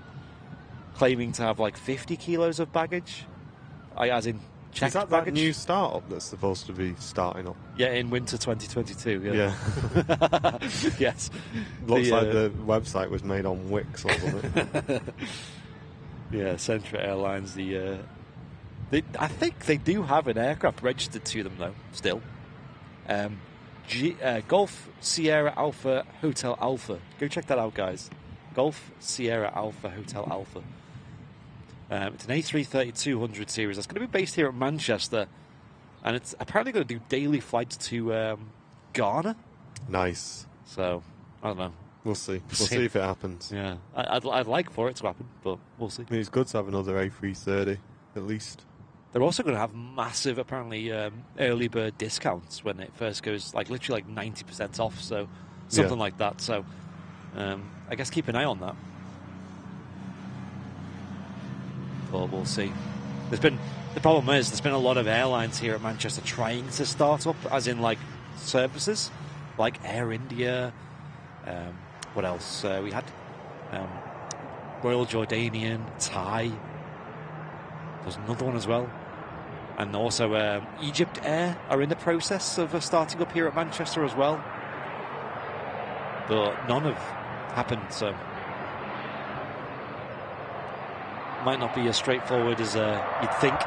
C: claiming to have like 50 kilos of baggage, as in checked
B: Is that
C: baggage.
B: that new startup that's supposed to be starting up?
C: Yeah, in winter 2022.
B: Yeah.
C: Yes.
B: Looks like the website was made on Wix or something.
C: Yeah, Centra Airlines. I think they do have an aircraft registered to them though. Still, Golf Sierra Alpha Hotel Alpha. Go check that out, guys. Golf Sierra Alpha Hotel Alpha. It's an A330-200 series. That's going to be based here at Manchester, and it's apparently going to do daily flights to Ghana.
B: Nice.
C: So I don't know.
B: We'll see. We'll see if it happens.
C: Yeah, I'd like for it to happen, but we'll see.
B: I mean, it's good to have another A330 at least.
C: They're also going to have massive, apparently, early bird discounts when it first goes, like literally like 90% off, so something like that. So I guess keep an eye on that. But we'll see. The problem is there's been a lot of airlines here at Manchester trying to start up, as in like services, like Air India. What else? We had Royal Jordanian, Thai. There's another one as well. And also Egypt Air are in the process of starting up here at Manchester as well. But none have happened, so might not be as straightforward as you'd think.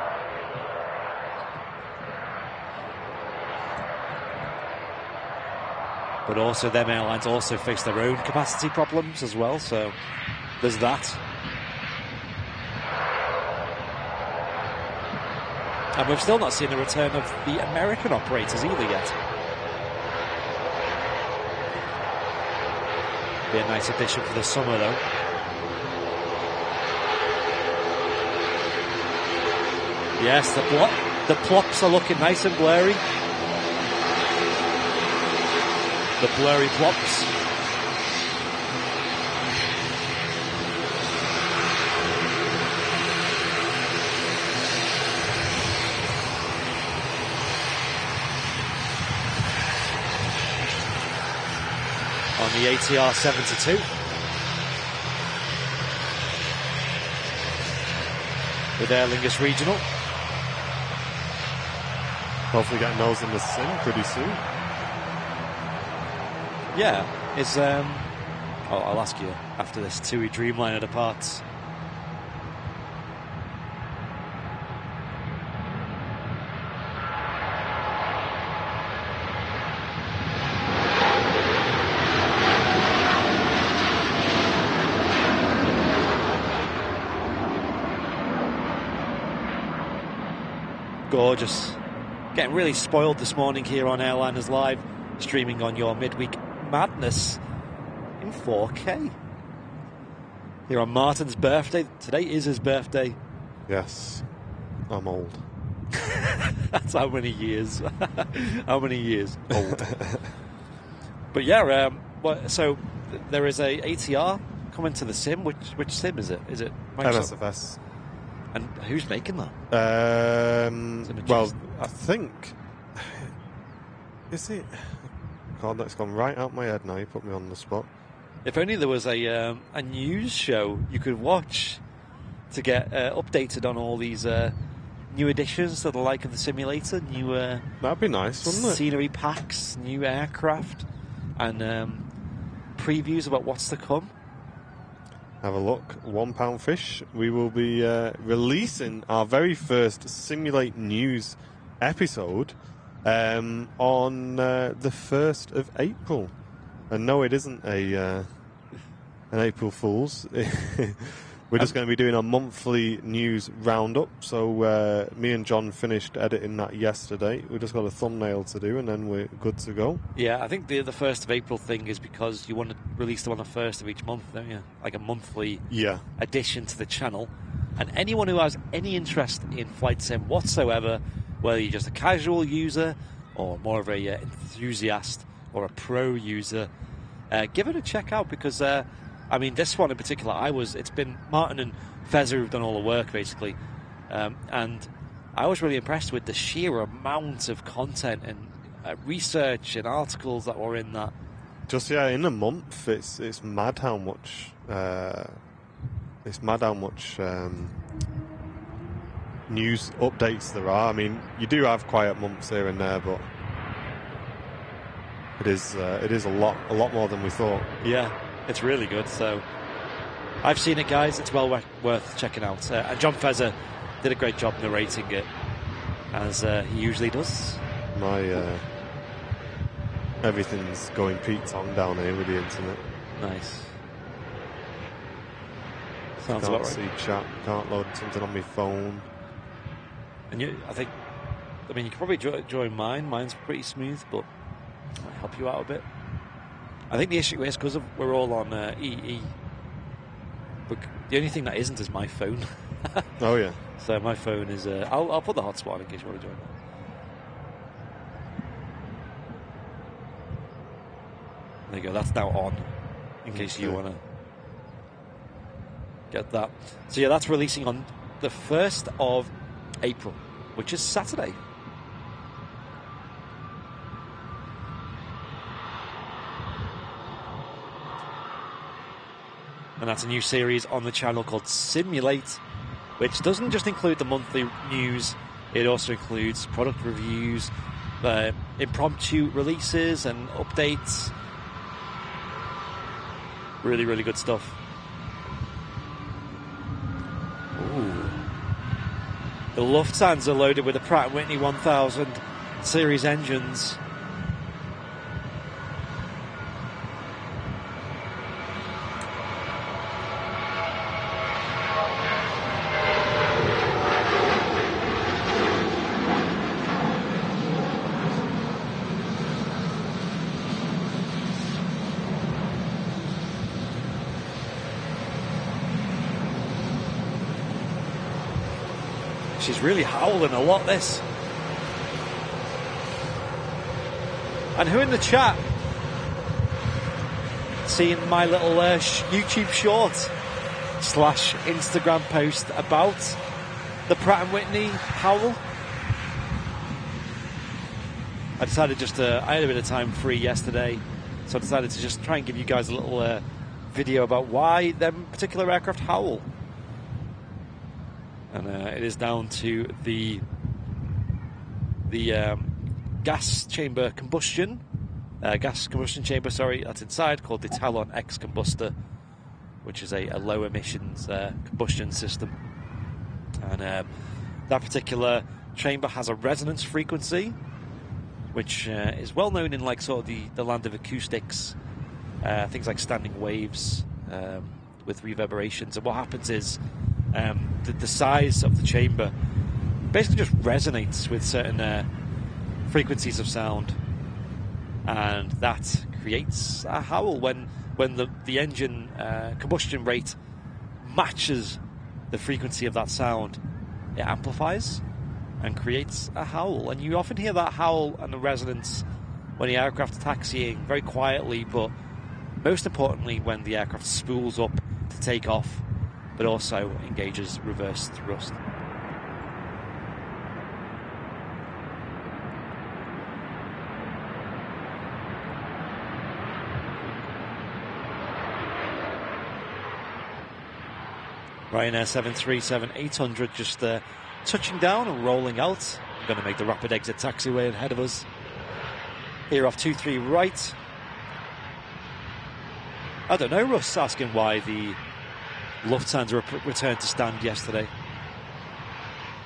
C: But also them airlines also face their own capacity problems as well, so there's that. And we've still not seen a return of the American operators either yet. Be a nice addition for the summer though. Yes, the plops are looking nice and blurry. The blurry plops. On the ATR 72. with Aer Lingus Regional.
B: Hopefully getting those in the sim pretty soon.
C: Yeah, I'll ask you after this. TUI Dreamliner departs. Gorgeous. Getting really spoiled this morning here on Airliners Live, streaming on your midweek madness in 4K. Here on Martin's birthday. Today is his birthday.
B: Yes, I'm old.
C: That's how many years. How many years old. But yeah, so there is a ATR coming to the sim. Which sim is it? Is it Microsoft?
B: MSFS.
C: And who's making that?
B: Well, I think... Is it? God, that's gone right out my head now. You put me on the spot.
C: If only there was a news show you could watch to get updated on all these new additions to the like of the simulator, new
B: that'd be nice, wouldn't it?
C: Scenery packs, new aircraft, and previews about what's to come.
B: Have a look. £1 fish. We will be releasing our very first Simulate News episode on the 1st of April. And no, it isn't an April Fool's. We're just going to be doing a monthly news roundup. So me and John finished editing that yesterday. We just got a thumbnail to do, and then we're good to go.
C: Yeah, I think the 1st of April thing is because you want to release them on the 1st of each month, don't you? Like a monthly addition to the channel. And anyone who has any interest in flight sim whatsoever, whether you're just a casual user or more of a enthusiast or a pro user, give it a check out because... I mean, this one in particular, it's been Martin and Fezzer who've done all the work, basically. And I was really impressed with the sheer amount of content and research and articles that were in that.
B: Just, in a month, it's mad how much... news updates there are. I mean, you do have quiet months here and there, but it is a lot more than we thought.
C: Yeah. It's really good, so I've seen it, guys. It's well worth checking out. And John Fezzer did a great job narrating it, as he usually does.
B: Everything's going Pete Tong down here with the internet.
C: Nice. Sounds
B: Can't
C: about right.
B: see chat, can't load something on my phone.
C: And you can probably join mine. Mine's pretty smooth, but I'll help you out a bit. I think the issue is because we're all on EE. But the only thing that isn't is my phone.
B: Oh yeah.
C: So my phone is. I'll put the hotspot on in case you want to join. There you go. That's now on. In case you want to get that. So yeah, that's releasing on the 1st of April, which is Saturday. And that's a new series on the channel called Simulate, which doesn't just include the monthly news, it also includes product reviews, impromptu releases and updates. Really, really good stuff. Ooh. The Lufthansa loaded with the Pratt & Whitney 1000 series engines. She's really howling a lot, this. And who in the chat seen my little YouTube short / Instagram post about the Pratt & Whitney howl? I decided I had a bit of time free yesterday, so I decided to just try and give you guys a little video about why them particular aircraft howl. And it is down to the gas combustion chamber, sorry, that's inside, called the Talon X combustor, which is a low emissions combustion system. And that particular chamber has a resonance frequency, which is well known in like sort of the land of acoustics, things like standing waves with reverberations. And what happens is the size of the chamber basically just resonates with certain frequencies of sound, and that creates a howl when the engine combustion rate matches the frequency of that sound. It amplifies and creates a howl, and you often hear that howl and the resonance when the aircraft is taxiing very quietly, but most importantly when the aircraft spools up to take off, but also engages reverse thrust. Ryanair 737-800 just touching down and rolling out. I'm going to make the rapid exit taxiway ahead of us. Here off 23 right. I don't know, Russ asking why the Lufthansa returned to stand yesterday.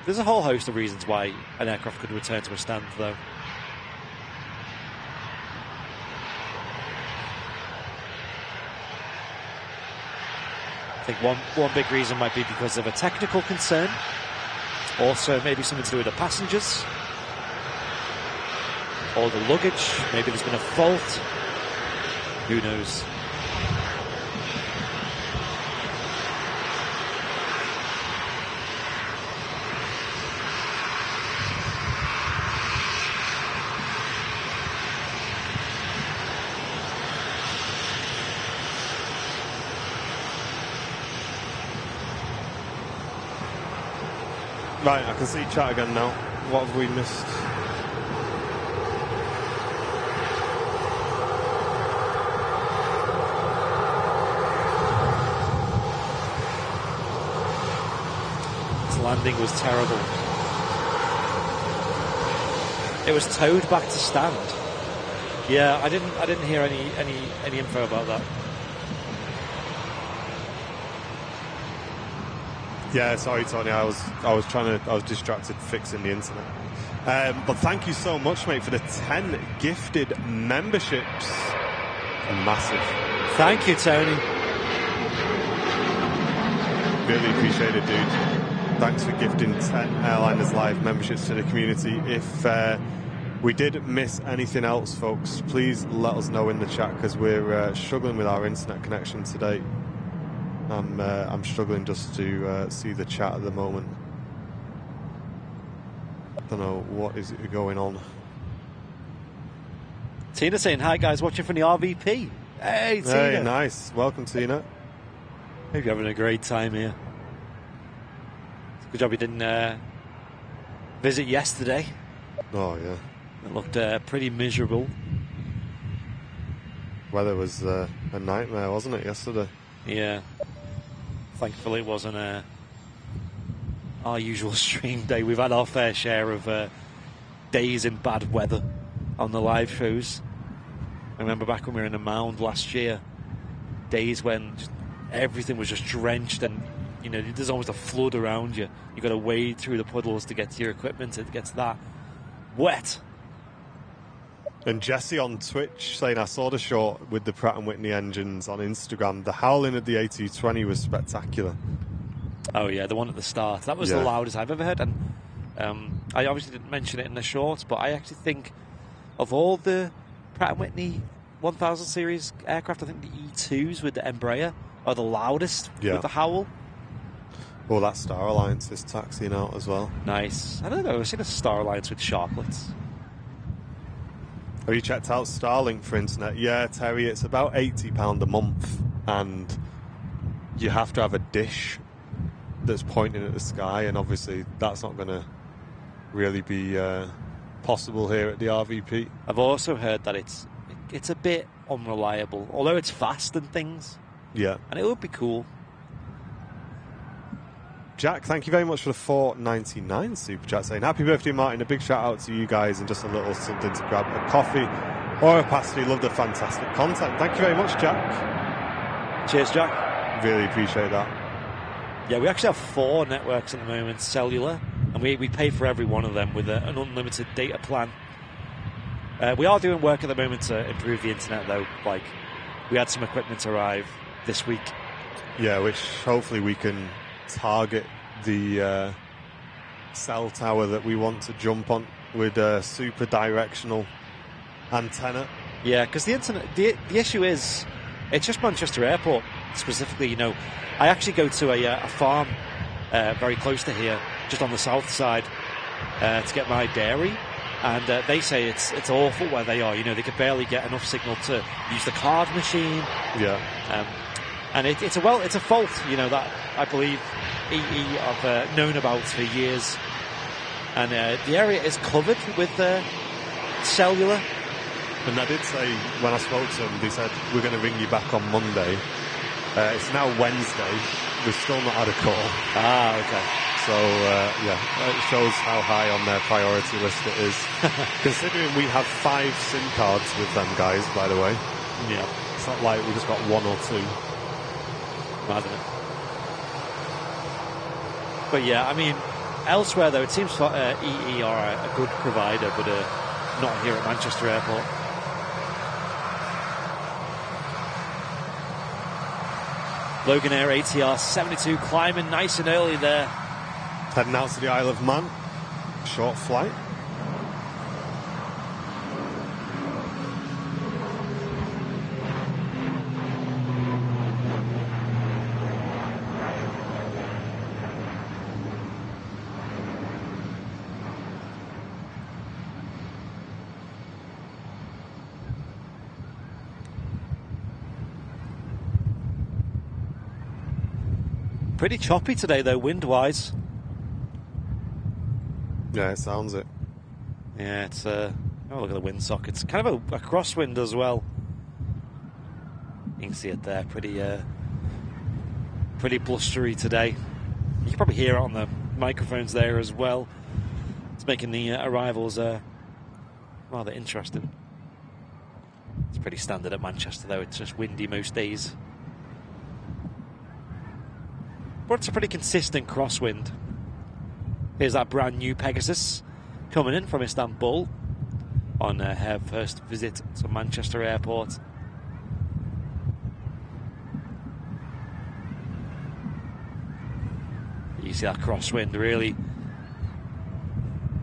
C: There's a whole host of reasons why an aircraft could return to a stand, though. I think one big reason might be because of a technical concern. Also, maybe something to do with the passengers or the luggage. Maybe there's been a fault. Who knows?
B: Right, I can see chat again now. What have we missed?
C: This landing was terrible. It was towed back to stand. Yeah, I didn't hear any info about that.
B: Yeah, sorry, Tony. I was distracted fixing the internet. But thank you so much, mate, for the 10 gifted memberships. Massive.
C: Thank you, Tony.
B: Really appreciate it, dude. Thanks for gifting 10 Airliners Live memberships to the community. If we did miss anything else, folks, please let us know in the chat, because we're struggling with our internet connection today. I'm struggling just to see the chat at the moment. Don't know what is going on.
C: Tina saying, hi guys, watching from the RVP. Hey, Tina.
B: Hey, nice. Welcome, Tina.
C: Hope you're having a great time here. Good job you didn't visit yesterday.
B: Oh, yeah.
C: It looked pretty miserable.
B: Weather was a nightmare, wasn't it, yesterday?
C: Yeah. Thankfully it wasn't our usual stream day. We've had our fair share of days in bad weather on the live shows. I remember back when we were in the Mound last year, days when everything was just drenched and, you know, there's almost a flood around you. You've got to wade through the puddles to get to your equipment. It gets that wet.
B: And Jesse on Twitch saying, I saw the short with the Pratt & Whitney engines on Instagram. The howling at the A220 was spectacular.
C: Oh, yeah, the one at the start. That was the loudest I've ever heard. And I obviously didn't mention it in the shorts, but I actually think of all the Pratt & Whitney 1000 series aircraft, I think the E2s with the Embraer are the loudest with the howl.
B: Well, that Star Alliance is taxiing out as well.
C: Nice. I don't know, I've seen a Star Alliance with sharklets.
B: Have you checked out Starlink for internet? Yeah, Terry, it's about £80 a month, and you have to have a dish that's pointing at the sky, and obviously that's not going to really be possible here at the RVP.
C: I've also heard that it's a bit unreliable, although it's fast and things.
B: Yeah.
C: And it would be cool.
B: Jack, thank you very much for the $4.99 super chat saying, happy birthday, Martin. A big shout out to you guys and just a little something to grab a coffee or a pasty. Love the fantastic content. Thank you very much, Jack.
C: Cheers, Jack.
B: Really appreciate that.
C: Yeah, we actually have 4 networks at the moment, cellular, and we pay for every one of them with an unlimited data plan. We are doing work at the moment to improve the internet, though. Like, we had some equipment arrive this week.
B: Yeah, which hopefully we can target the cell tower that we want to jump on with a super directional antenna.
C: Yeah, because the internet, the issue is, it's just Manchester Airport specifically. You know, I actually go to a farm very close to here, just on the south side, to get my dairy, and they say it's awful where they are. You know, they could barely get enough signal to use the card machine.
B: Yeah.
C: And it's a fault, you know, that I believe EE have known about for years. And the area is covered with cellular.
B: And I did say, when I spoke to them, they said, we're going to ring you back on Monday. It's now Wednesday. We've still not had a call.
C: Ah, okay.
B: So, yeah, it shows how high on their priority list it is. Considering we have 5 SIM cards with them guys, by the way.
C: Yeah.
B: It's not like we just got 1 or 2.
C: Imagine it. But yeah, I mean, elsewhere though, it seems EE are a good provider, but not here at Manchester Airport. Logan Air ATR 72 climbing nice and early there.
B: Heading out to the Isle of Man. Short flight.
C: Pretty choppy today, though, wind-wise.
B: Yeah, it sounds it.
C: Yeah, it's oh, look at the windsock. It's kind of a crosswind as well. You can see it there. Pretty blustery today. You can probably hear it on the microphones there as well. It's making the arrivals rather interesting. It's pretty standard at Manchester, though. It's just windy most days. But it's a pretty consistent crosswind. Here's that brand new Pegasus coming in from Istanbul on her first visit to Manchester Airport. You see that crosswind really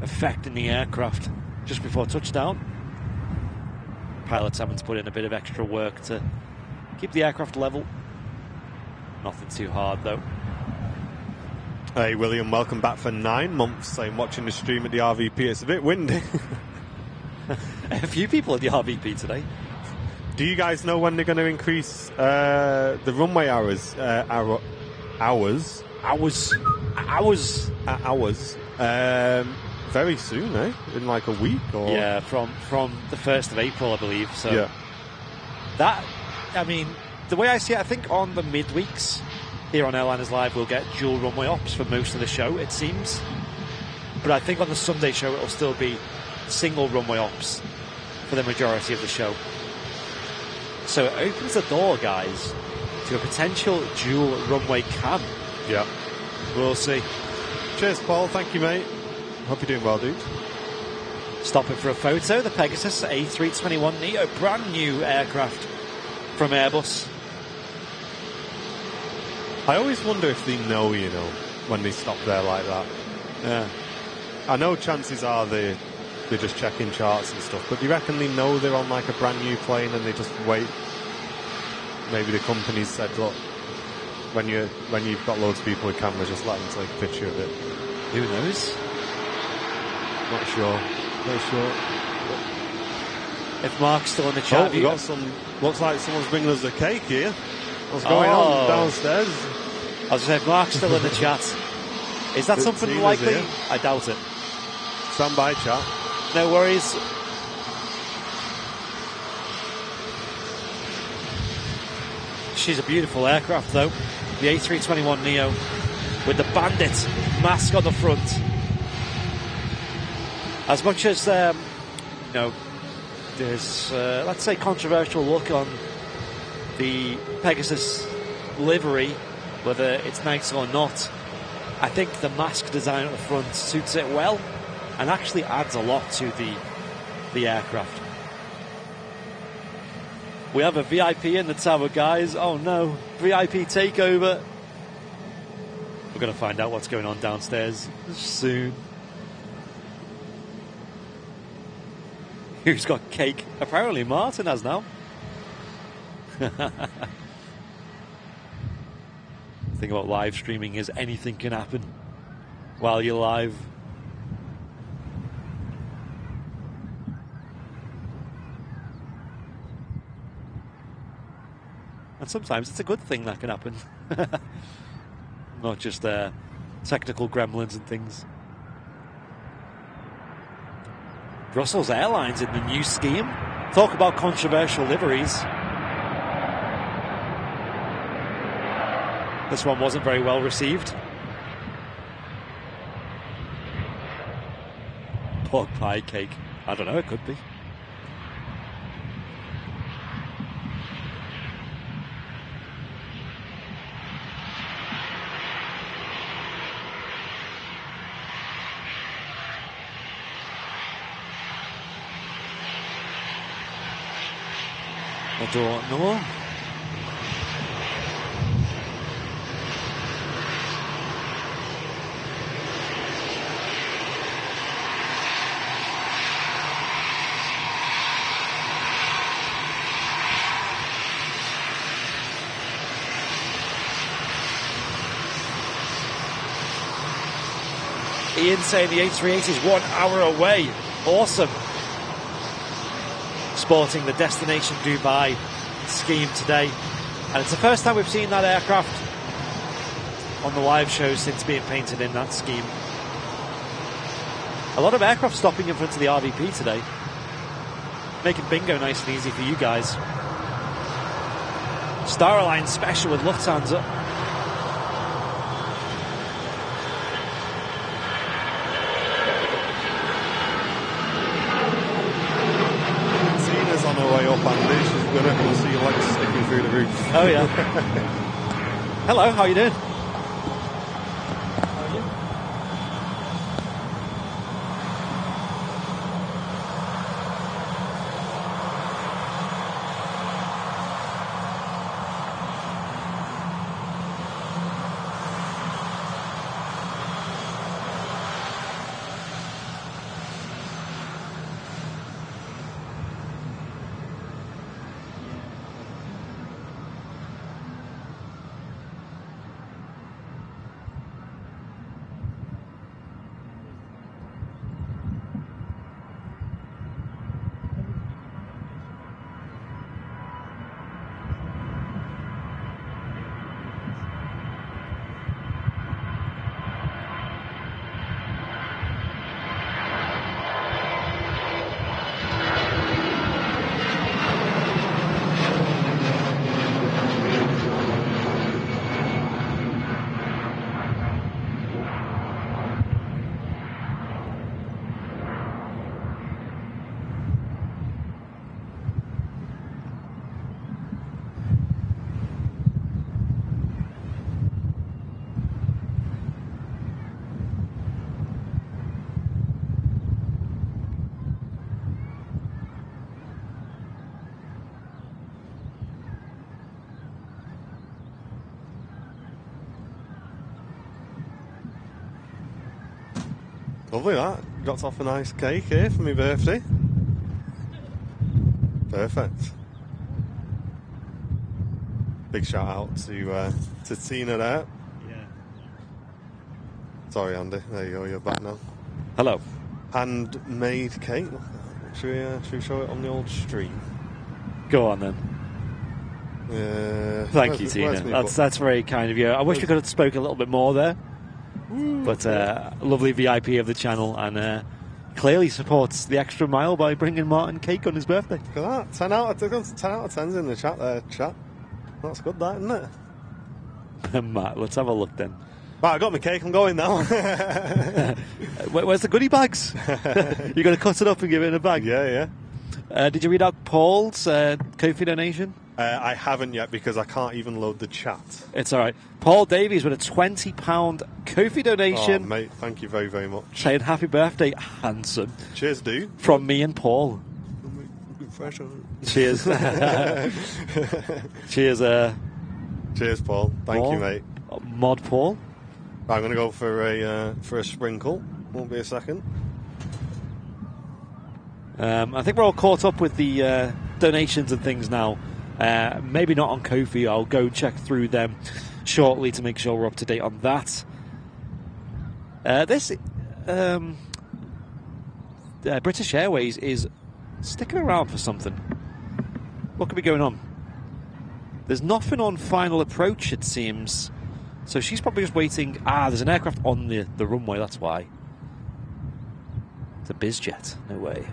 C: affecting the aircraft just before touchdown. Pilots having to put in a bit of extra work to keep the aircraft level. Nothing too hard though.
B: Hey William, welcome back for 9 months. Saying watching the stream at the RVP, it's a bit windy.
C: A few people at the RVP today.
B: Do you guys know when they're going to increase the runway hours? Very soon, eh? In like a week or
C: yeah, from the 1st of April, I believe. So
B: yeah.
C: That, I mean, the way I see it, I think on the midweeks here on Airliners Live, we'll get dual runway ops for most of the show, it seems. But I think on the Sunday show, it'll still be single runway ops for the majority of the show. So it opens the door, guys, to a potential dual runway cam.
B: Yeah.
C: We'll see.
B: Cheers, Paul. Thank you, mate. Hope you're doing well, dude.
C: Stopping for a photo, the Pegasus A321neo, brand new aircraft from Airbus.
B: I always wonder if they know, you know, when they stop there like that. Yeah. I know chances are they're just checking charts and stuff, but do you reckon they know they're on like a brand new plane and they just wait? Maybe the company said, look, when you've got loads of people with cameras, just let them take a picture of it.
C: Who knows?
B: Not sure.
C: If Mark's still in the chat,
B: we got some. Looks like someone's bringing us a cake here. What's going on downstairs?
C: I was going to say, Mark's still in the chat. Is that something likely?
B: Here.
C: I doubt it.
B: Stand by, chat.
C: No worries. She's a beautiful aircraft, though. The A321neo. with the bandit mask on the front. As much as, you know, there's, let's say, controversial look on the Pegasus livery, whether it's nice or not, I think the mask design at the front suits it well and actually adds a lot to the aircraft. We have a VIP in the tower, guys. Oh no, VIP takeover. We're going to find out what's going on downstairs soon. Who's got cake? Apparently Martin has now. The thing about live streaming is anything can happen while you're live. And sometimes it's a good thing that can happen. Not just technical gremlins and things. Brussels Airlines in the new scheme. Talk about controversial liveries. This one wasn't very well received. Pork pie cake. I don't know, it could be. I don't know. Ian saying the A380 is 1 hour away. Awesome. Sporting the Destination Dubai scheme today. And it's the first time we've seen that aircraft on the live show since being painted in that scheme. A lot of aircraft stopping in front of the RVP today. Making bingo nice and easy for you guys. Star Alliance special with Lufthansa.
B: We're going to see your legs sticking through the roof.
C: Oh yeah. Hello, how are you doing?
B: How are you? Lovely that. Got off a nice cake here for my birthday. Perfect. Big shout out to Tina there.
C: Yeah.
B: Sorry, Andy. There you go. You're back now.
C: Hello.
B: Handmade cake. Should we show it on the old stream?
C: Go on then. Thank you, Tina. That's very kind of you. I wish we could have spoke a little bit more there. But lovely VIP of the channel, and clearly supports the extra mile by bringing Martin cake on his birthday.
B: Look at that. 10 out of 10's in the chat there, chat. That's good, that, isn't it?
C: Matt, let's have a look then.
B: Right, I got my cake. I'm going now.
C: Where's the goodie bags? You're going to cut it up and give it in a bag?
B: Yeah.
C: Did you read out Paul's Ko-fi donation?
B: I haven't yet because I can't even load the chat.
C: It's all right. Paul Davies with a £20 Ko-fi donation.
B: Oh, mate, thank you very, very much.
C: Saying happy birthday, handsome.
B: Cheers, dude.
C: From me and Paul. Cheers. Cheers.
B: Cheers, Paul. Thank you, mate.
C: Mod Paul.
B: I'm going to go for a sprinkle. Won't be a second.
C: I think we're all caught up with the donations and things now. Maybe not on Ko-fi. I'll go check through them shortly to make sure we're up to date on that. This British Airways is sticking around for something. What could be going on? There's nothing on final approach, it seems. So she's probably just waiting. There's an aircraft on the runway, that's why. It's a bizjet. No way.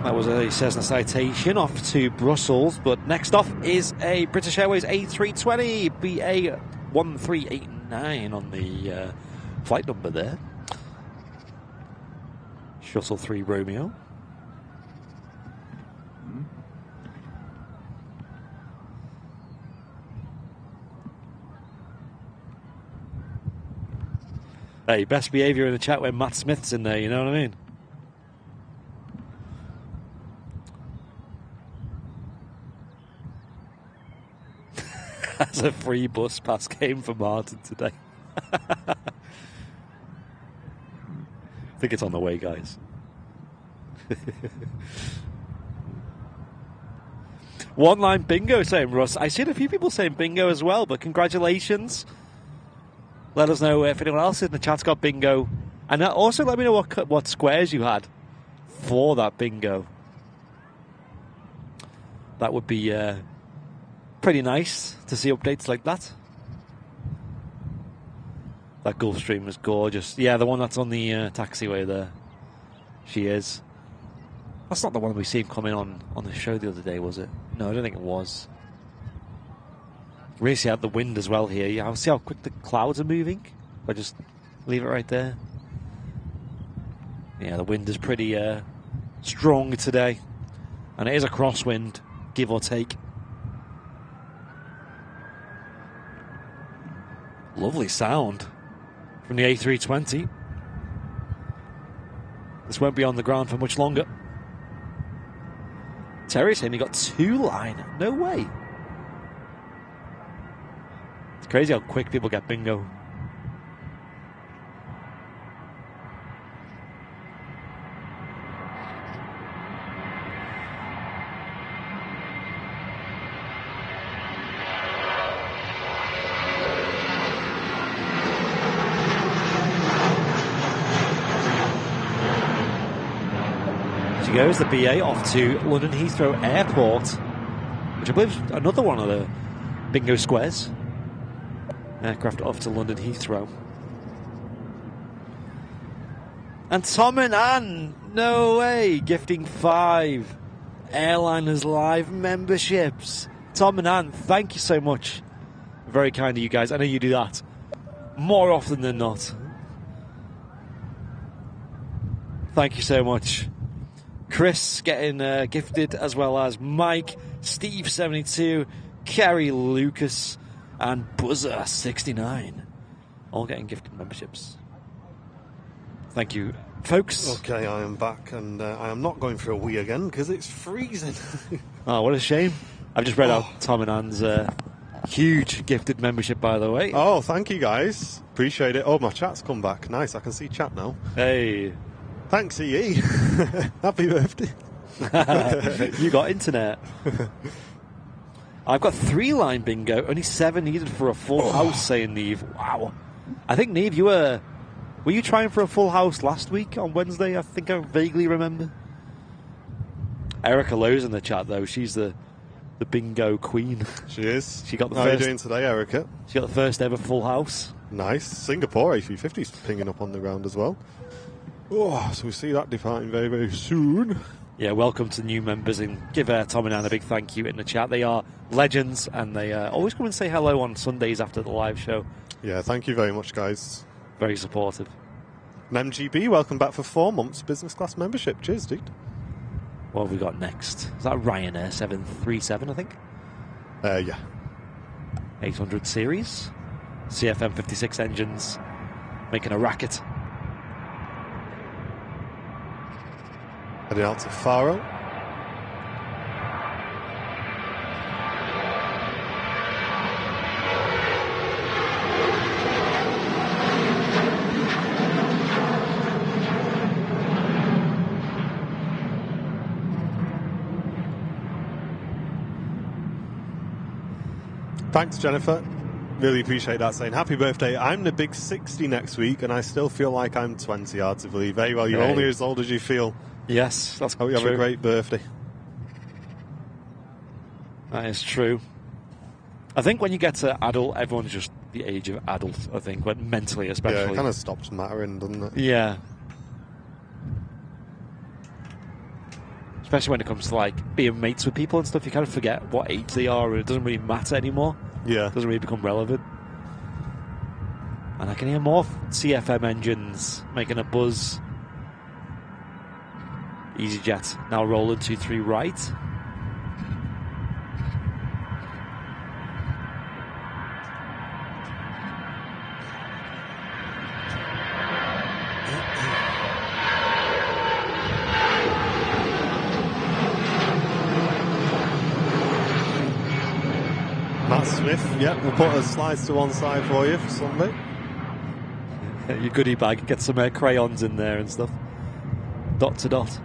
C: That was a Cessna Citation off to Brussels, but next off is a British Airways A320 BA1389 on the flight number there. Shuttle 3 Romeo. Hey, best behaviour in the chat when Matt Smith's in there, you know what I mean? As a free bus pass came for Martin today. I think it's on the way, guys. One line bingo, saying Russ. I've seen a few people saying bingo as well, but congratulations. Let us know if anyone else in the chat's got bingo. And also let me know what squares you had for that bingo. That would be pretty nice to see updates like that. That Gulfstream was gorgeous. Yeah, the one that's on the taxiway there. She is. That's not the one we seen coming on the show the other day, was it? No, I don't think it was. You really see out the wind as well here. Yeah, I'll see how quick the clouds are moving. If I just leave it right there. Yeah, the wind is pretty strong today. And it is a crosswind, give or take. Lovely sound from the A320. This won't be on the ground for much longer. Terry's saying he got 2 line. No way. It's crazy how quick people get bingo. Goes the BA off to London Heathrow Airport, which I believe is another one of the bingo squares. Aircraft off to London Heathrow. And Tom and Anne, no way, gifting 5 Airliners Live memberships. Tom and Anne, thank you so much. Very kind of you guys. I know you do that more often than not. Thank you so much. Chris getting gifted, as well as Mike, Steve72, Kerry Lucas, and Buzzer69. All getting gifted memberships. Thank you, folks.
B: Okay, I am back, and I am not going for a wee again because it's freezing.
C: Oh, what a shame. I've just read out Tom and Anne's huge gifted membership, by the way.
B: Oh, thank you, guys. Appreciate it. Oh, my chat's come back. Nice, I can see chat now.
C: Hey.
B: Thanks, EE. Happy birthday.
C: You got internet. I've got 3 line bingo, only 7 needed for a full house, saying Neve. Wow. I think, Neve, were you trying for a full house last week on Wednesday? I think I vaguely remember. Erica Lowe's in the chat, though. She's the the bingo queen.
B: She is.
C: She got the
B: How are you
C: first.
B: doing today, Erica?
C: She got the first ever full house.
B: Nice. Singapore A350's pinging up on the ground as well. Oh, so we see that departing very, very soon.
C: Yeah, welcome to new members, and give Tom and Anne a big thank you in the chat. They are legends, and they always come and say hello on Sundays after the live show.
B: Yeah, thank you very much, guys.
C: Very supportive.
B: And MGB, welcome back for 4 months business class membership. Cheers, dude.
C: What have we got next? Is that Ryanair 737, I think?
B: Yeah.
C: 800 series. CFM 56 engines making a racket.
B: Heading out to Faro. Thanks, Jennifer. Really appreciate that, saying happy birthday. I'm the big 60 next week, and I still feel like I'm 20, hard to believe. Very well, you're only as old as you feel.
C: Yes, that's
B: Hope you have a great birthday.
C: That is true. I think when you get to adult, everyone's just the age of adult, I think, when mentally especially.
B: Yeah, it kind of stops mattering, doesn't it?
C: Yeah. Especially when it comes to like being mates with people and stuff, you kind of forget what age they are, and it doesn't really matter anymore.
B: Yeah.
C: It doesn't really become relevant. And I can hear more CFM engines making a buzz. EasyJet now rolling 2-3 right.
B: Matt Smith, yeah, we'll put a slides to one side for you for Sunday.
C: Your goodie bag, get some crayons in there and stuff. Dot to dot.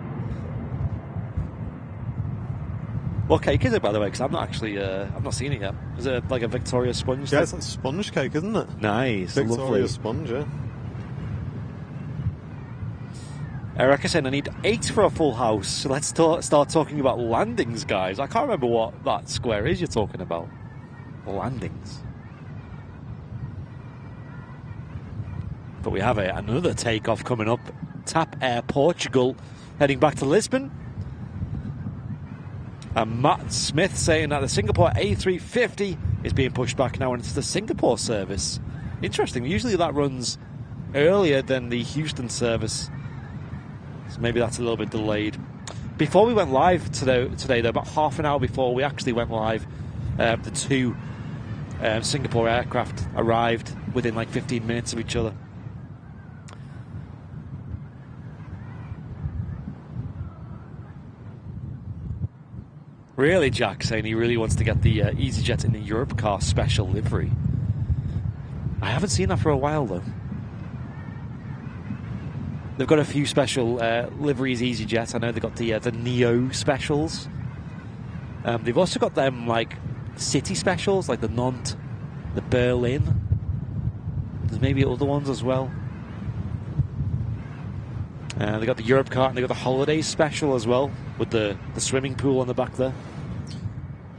C: What cake is it, by the way? Because I'm not actually, I've not seen it yet. Is it like a Victoria sponge?
B: Yeah, it's like sponge cake, isn't it?
C: Nice,
B: Victoria
C: lovely.
B: sponge, yeah.
C: Erica saying I need 8 for a full house. So let's start talking about landings, guys. I can't remember what that square is you're talking about. Landings. But we have another takeoff coming up. TAP Air Portugal heading back to Lisbon. And Matt Smith saying that the Singapore A350 is being pushed back now into the Singapore service. Interesting. Usually that runs earlier than the Houston service. So maybe that's a little bit delayed. Before we went live today though, about half an hour before we actually went live, the two Singapore aircraft arrived within like 15 minutes of each other. Really, Jack saying he really wants to get the EasyJet in the Europe car special livery. I haven't seen that for a while though. They've got a few special liveries, EasyJet. I know they've got the Neo specials. They've also got them like city specials, like the Nantes, the Berlin. There's maybe other ones as well. They got the Europe car and they got the holidays special as well, with the swimming pool on the back there.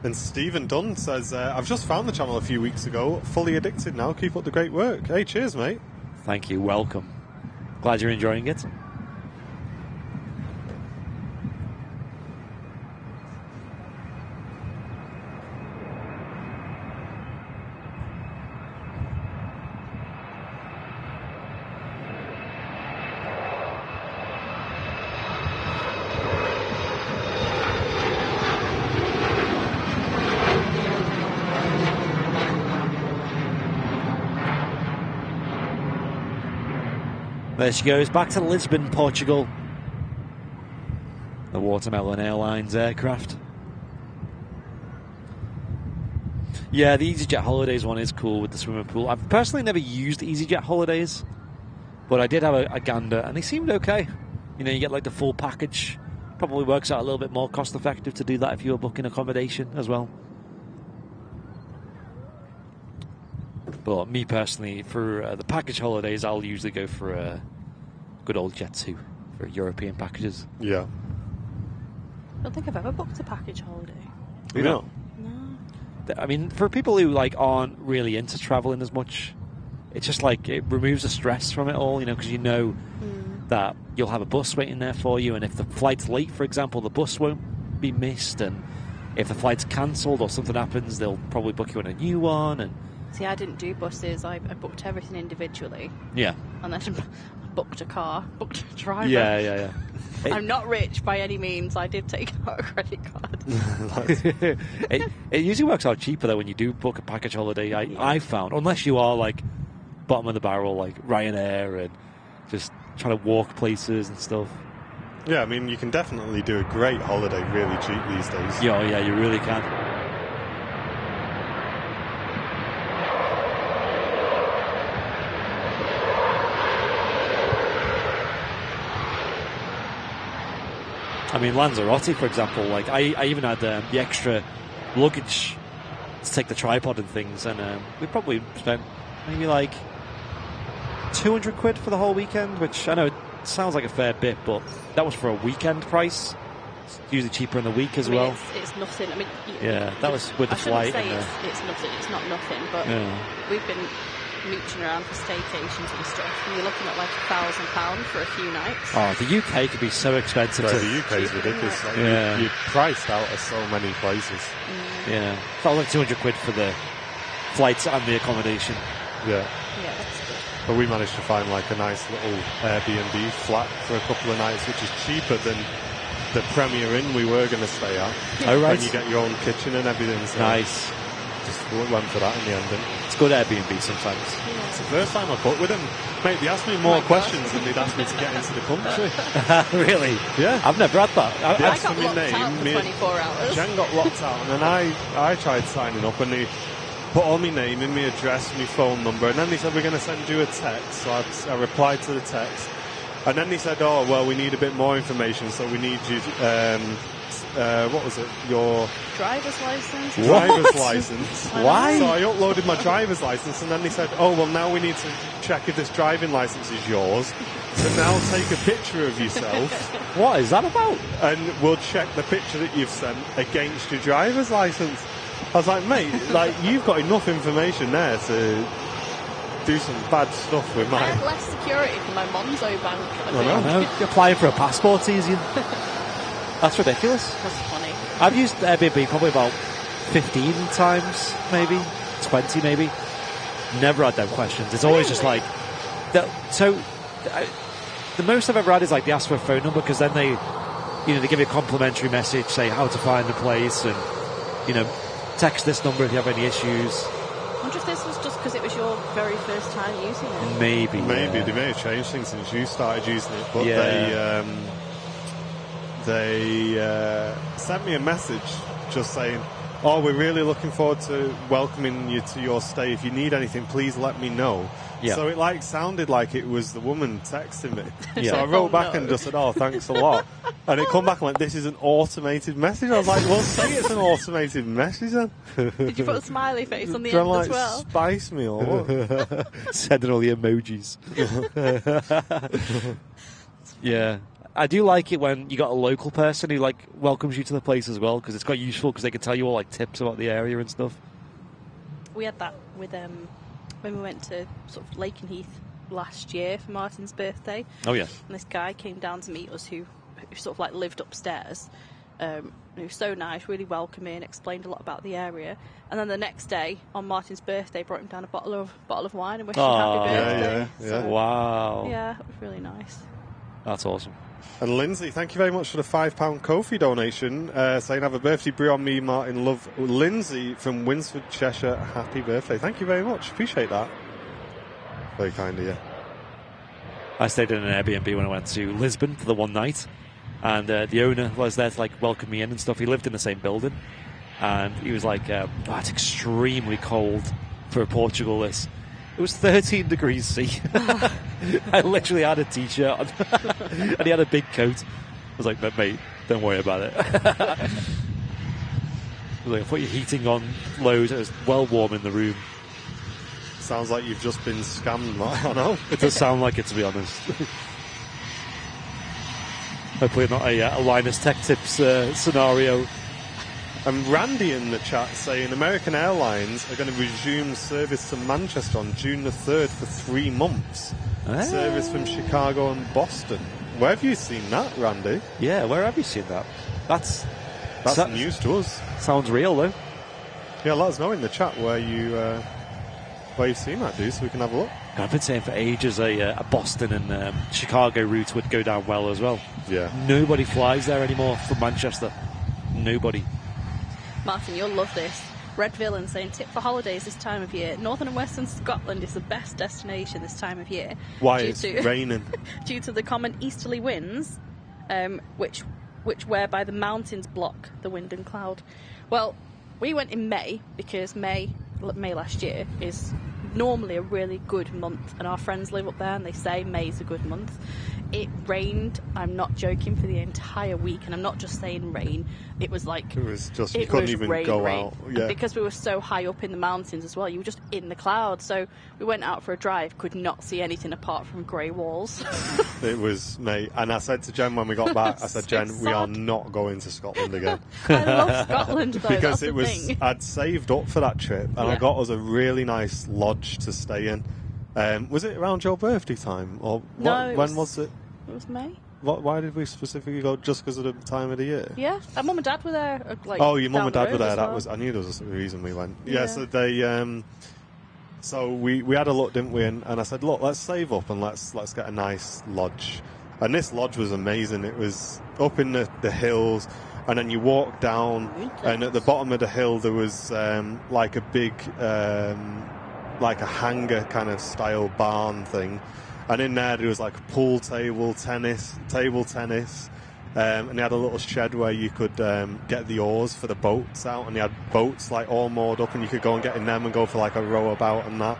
B: And Stephen Dunn says, I've just found the channel a few weeks ago, fully addicted now, keep up the great work. Hey, cheers, mate.
C: Thank you, welcome. Glad you're enjoying it. There she goes, back to Lisbon, Portugal. The Watermelon Airlines aircraft. Yeah, the EasyJet Holidays one is cool with the swimming pool. I've personally never used EasyJet Holidays, but I did have a gander, and they seemed okay. You know, you get like the full package. Probably works out a little bit more cost effective to do that if you were booking accommodation as well. But me personally, for the package holidays, I'll usually go for a good old Jet2 for European packages.
B: Yeah.
D: I don't think I've ever booked a package holiday.
B: You know?
C: I mean, for people who like aren't really into traveling as much, it's just like it removes the stress from it all, because you know that you'll have a bus waiting there for you, and if the flight's late, for example, the bus won't be missed, and if the flight's cancelled or something happens, they'll probably book you on a new one. And
D: see, I didn't do buses. I booked everything individually.
C: Yeah.
D: And then booked a car, booked a driver.
C: Yeah.
D: I'm not rich by any means. I did take out a credit card.
C: it usually works out cheaper though when you do book a package holiday. I found, unless you are like bottom of the barrel like Ryanair and just trying to walk places and stuff.
B: Yeah, I mean, you can definitely do a great holiday really cheap these days.
C: Yeah, you really can. I mean, Lanzarote, for example, like I even had the extra luggage to take the tripod and things, and we probably spent maybe like 200 quid for the whole weekend, which I know it sounds like a fair bit, but that was for a weekend price. It's usually cheaper in the week as well.
D: It's nothing. I mean,
C: that was with the flight.
D: I shouldn't say it's nothing. It's not nothing, but we've been mooching around for staycations and stuff, and you're looking at like £1,000 for a few nights.
C: Oh, the UK could be so expensive.
B: The UK is ridiculous. Like, you're priced out of so many places.
C: Yeah, felt like 200 quid for the flights and the accommodation.
B: Yeah,
D: that's good.
B: but we managed to find like a nice little Airbnb flat for a couple of nights, which is cheaper than the Premier Inn we were going to stay at.
C: Oh, right.
B: And you get your own kitchen and everything. So
C: Nice.
B: Just went for that in the end.
C: It's good Airbnb sometimes.
B: It's the first time I booked with them. Mate, they asked me more questions than they'd asked me to get into the country.
C: Really?
B: Yeah.
C: I've never had that.
B: They
D: I
B: asked
D: got
B: for my
D: locked out
B: name.
D: for 24 hours.
B: Jen got locked out, and then I tried signing up, and they put all my name in, my address, my phone number, and then they said, we're going to send you a text. So I replied to the text. And then they said, oh, well, we need a bit more information, so we need you, what was it, your
D: Driver's license.
B: driver's license.
C: Why?
B: So I uploaded my driver's license, and then they said, oh, well, now we need to check if this driving license is yours. So now take a picture of yourself,
C: What is that about?
B: and we'll check the picture that you've sent against your driver's license. I was like, mate, like, you've got enough information there to do some bad stuff with
D: I
B: mine.
D: had less security for my Monzo bank.
B: I know.
C: I know. Applying for a passport's easier. That's ridiculous.
D: That's funny.
C: I've used Airbnb probably about 15 times, maybe 20, maybe. Never had them questions. It's always just like the most I've ever had is like they ask for a phone number, because then they give you a complimentary message, say how to find the place, and text this number if you have any issues.
D: I wonder if this was just because it was your very first time using it.
C: Maybe
B: They may have changed things since you started using it, but they sent me a message just saying, oh, we're really looking forward to welcoming you to your stay. If you need anything, please let me know.
C: Yeah.
B: So it sounded like it was the woman texting me.
C: Yeah.
B: So I wrote back and just said, oh, thanks a lot. And it come back like, this is an automated message. I was like, well, say it's an automated message then.
D: Did you put a smiley face on the
B: Do you
D: end
B: want
D: as
B: to
D: well?
B: spice me or what?
C: Sending all the emojis. Yeah. I do like it when you got a local person who welcomes you to the place as well, because it's quite useful, because they can tell you all tips about the area and stuff.
D: We had that with when we went to sort of Lakenheath last year for Martin's birthday.
C: Oh yeah.
D: And this guy came down to meet us who sort of lived upstairs. He was so nice, really welcoming, explained a lot about the area. And then the next day, on Martin's birthday, brought him down a bottle of wine and wished him happy birthday.
B: Yeah.
C: Wow.
D: Yeah, it was really nice.
C: That's awesome.
B: And Lindsay, thank you very much for the £5 Ko-fi donation, saying have a birthday brew on me, Martin. Love, Lindsay from Winsford, Cheshire. Happy birthday. Thank you very much. Appreciate that. Very kind of you.
C: I stayed in an Airbnb when I went to Lisbon for the one night, and the owner was there to welcome me in and stuff. He lived in the same building, and he was like, it's extremely cold for Portugal, this. It was 13 degrees C. I literally had a t-shirt on, and he had a big coat. I was like, mate, don't worry about it. I was like, put your heating on lows. It was well warm in the room.
B: Sounds like you've just been scammed, I know.
C: It does sound like it, to be honest. Hopefully not a Linus Tech Tips scenario.
B: And Randy in the chat saying American Airlines are going to resume service to Manchester on June the 3rd for 3 months. Service from Chicago and Boston. Where have you seen that, Randy?
C: Yeah, where have you seen that? That's
B: news to us.
C: Sounds real, though.
B: Yeah, let us know in the chat where you've seen that, dude, so we can have a look.
C: I've been saying for ages a Boston and Chicago route would go down well as well.
B: Yeah.
C: Nobody flies there anymore from Manchester. Nobody.
D: Martin, you'll love this. Red Villain saying, tip for holidays this time of year. Northern and Western Scotland is the best destination this time of year.
B: Why? It's raining.
D: Due to the common easterly winds, which whereby the mountains block the wind and cloud. Well, we went in May because May last year is normally a really good month, and our friends live up there and they say May's a good month. It rained, I'm not joking, for the entire week, and I'm not just saying rain. It was like...
B: It was just... You couldn't even go out. Yeah.
D: And because we were so high up in the mountains as well, you were just in the clouds. So we went out for a drive, could not see anything apart from grey walls.
B: It was, mate. And I said to Jen when we got back, I said, Jen,
D: sad.
B: We are not going to Scotland again.
D: I love Scotland, though.
B: Because
D: that's
B: it was...
D: thing.
B: I'd saved up for that trip, and I got us a really nice lodge to stay in. Was it around your birthday time? Or
D: No,
B: when was it?
D: It was May.
B: Why did we specifically go? Just because of the time of the year?
D: Yeah, our mum and dad were there.
B: Your mum and dad were there.
D: Well.
B: That was. I knew there was a reason we went. Yeah.
D: Yeah.
B: So they. So we had a look, didn't we? And I said, look, let's save up and let's get a nice lodge. And this lodge was amazing. It was up in the hills, and then you walk down, and at the bottom of the hill there was like a big, like a hangar kind of style barn thing. And in there was like a pool table tennis, and they had a little shed where you could get the oars for the boats out, and they had boats like all moored up, and you could go and get in them and go for like a row about and that.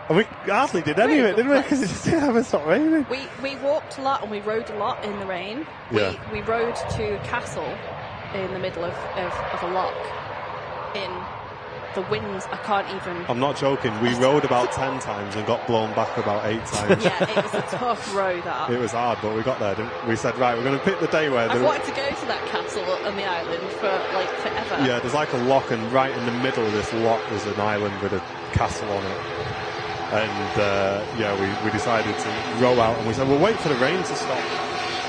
B: And we hardly did any of it, didn't we? Because it just didn't have stop raining.
D: We walked a lot and we rode a lot in the rain.
B: Yeah.
D: We rode to a castle in the middle of a loch in the winds. I can't even...
B: I'm not joking. We rode about 10 times and got blown back about 8 times.
D: Yeah, it was a tough row, that.
B: It was hard, but we got there, didn't we? We said, right, we're going to pick the day where...
D: I've wanted to go to that castle on the island for, like, forever.
B: Yeah, there's like a loch, and right in the middle of this loch there's an island with a castle on it. And, we decided to row out, and we said, we'll wait for the rain to stop.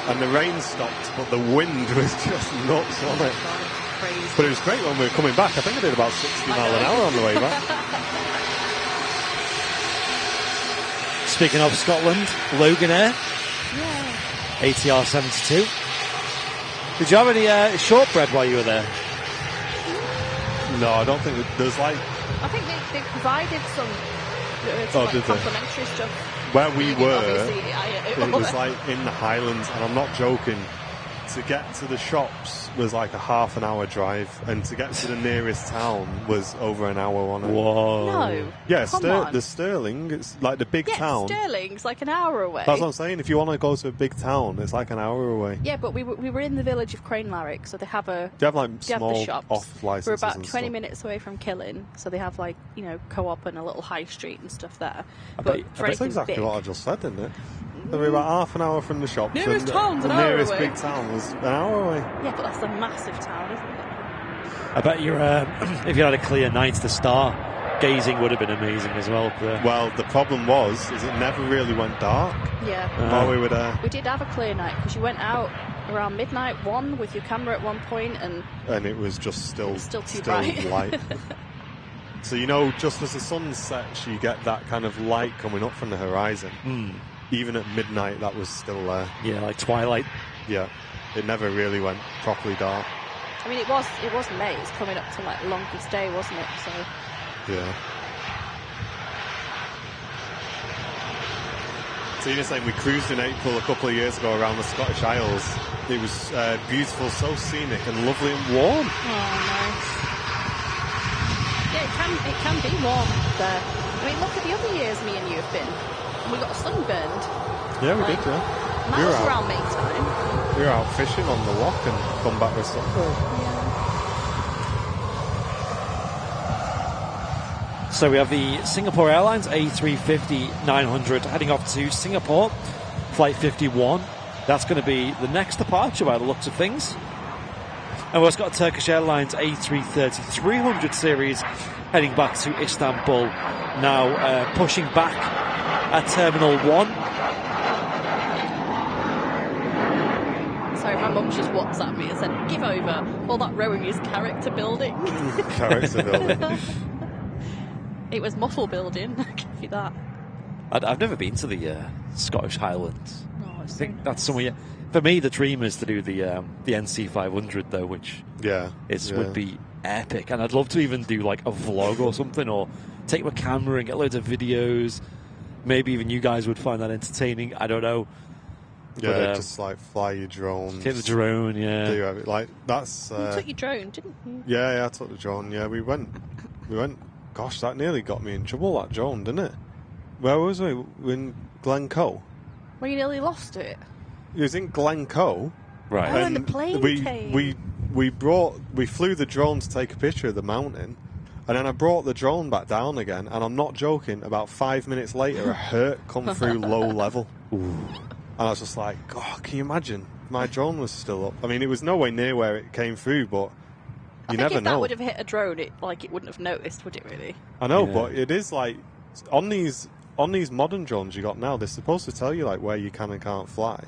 B: And the rain stopped, but the wind was just nuts, wasn't it?
D: Crazy.
B: But it was great when we were coming back. I think I did about 60 mile an hour on the way back.
C: Speaking of Scotland, Logan Air,
D: Yeah.
C: ATR 72. Did you have any shortbread while you were there?
B: No, I don't think there's like...
D: I think they provided some
B: did they?
D: complimentary stuff.
B: Where we were,
D: Obviously,
B: it was like in the Highlands, and I'm not joking. To get to the shops was like a half an hour drive, and to get to the nearest town was over an hour on it.
C: Whoa.
D: No.
B: Yeah,
D: Come on.
B: the Stirling, it's like the big town.
D: Stirling's like an hour away.
B: That's what I'm saying. If you want to go to a big town, it's like an hour away.
D: Yeah, but we were in the village of Cranelarrick, so they have
B: They have like
D: the
B: small
D: shops.
B: off licenses.
D: We're about
B: and
D: 20
B: stuff.
D: minutes away from Killin, so they have like, co-op and a little high street and stuff there.
B: That's exactly what I just said, isn't it? So we're about half an hour from the shops.
D: Nearest
B: and
D: town's
B: the
D: an hour
B: nearest
D: away.
B: big town was an hour away.
D: Yeah, but that's a massive town, isn't it?
C: I bet if you had a clear night, the stargazing would have been amazing as well.
B: Well, the problem is it never really went dark
D: Yeah.
B: while we were there.
D: We did have a clear night because you went out around midnight, 1 with your camera at one point, and
B: And it was just still
D: too bright.
B: light. So, just as the sun sets, you get that kind of light coming up from the horizon. Even at midnight, that was still there.
C: Yeah, like twilight.
B: Yeah, it never really went properly dark.
D: I mean, it was May. It's coming up to like the longest day, wasn't it? So
B: Yeah. So you're saying we cruised in April a couple of years ago around the Scottish Isles. It was beautiful, so scenic and lovely and warm.
D: Oh, nice. Yeah, it can be warm there. I mean, look at the other years me and you have been. We got sunburned.
B: Yeah, we did, yeah.
D: Miles around May time.
B: We were out fishing on the loch and come back with sunburn.
C: So we have the Singapore Airlines A350-900 heading off to Singapore, flight 51. That's going to be the next departure by the looks of things. And we've also got Turkish Airlines A330-300 series heading back to Istanbul, now pushing back at Terminal 1.
D: Sorry, my mum's just WhatsApped me and said, give over. All that rowing is character building.
B: Character building.
D: It was muscle building, I'll give you that.
C: I've never been to the Scottish Highlands.
D: No,
C: I think that's somewhere. For me, the dream is to do the NC 500 though, which would be epic. And I'd love to even do like a vlog or something, or take my camera and get loads of videos. Maybe even you guys would find that entertaining. I don't know.
B: Yeah,
C: but,
B: just like fly your drone.
C: Take the drone, yeah.
B: Do everything. Like that's.
D: You took your drone, didn't you?
B: Yeah, I took the drone. Yeah, we went. Gosh, that nearly got me in trouble. That drone, didn't it? Where was we? In Glencoe.
D: Well, you nearly lost it.
B: It was in Glencoe.
C: Right.
D: Oh, and the plane came.
B: We flew the drone to take a picture of the mountain, and then I brought the drone back down again, and I'm not joking, about 5 minutes later a hurt come through low level. Ooh. And I was just like, God, can you imagine? My drone was still up. I mean, it was nowhere near where it came through, but you never know.
D: If that would have hit a drone, it wouldn't have noticed, would it really?
B: I know, but it is like, on these modern drones you got now, they're supposed to tell you like where you can and can't fly.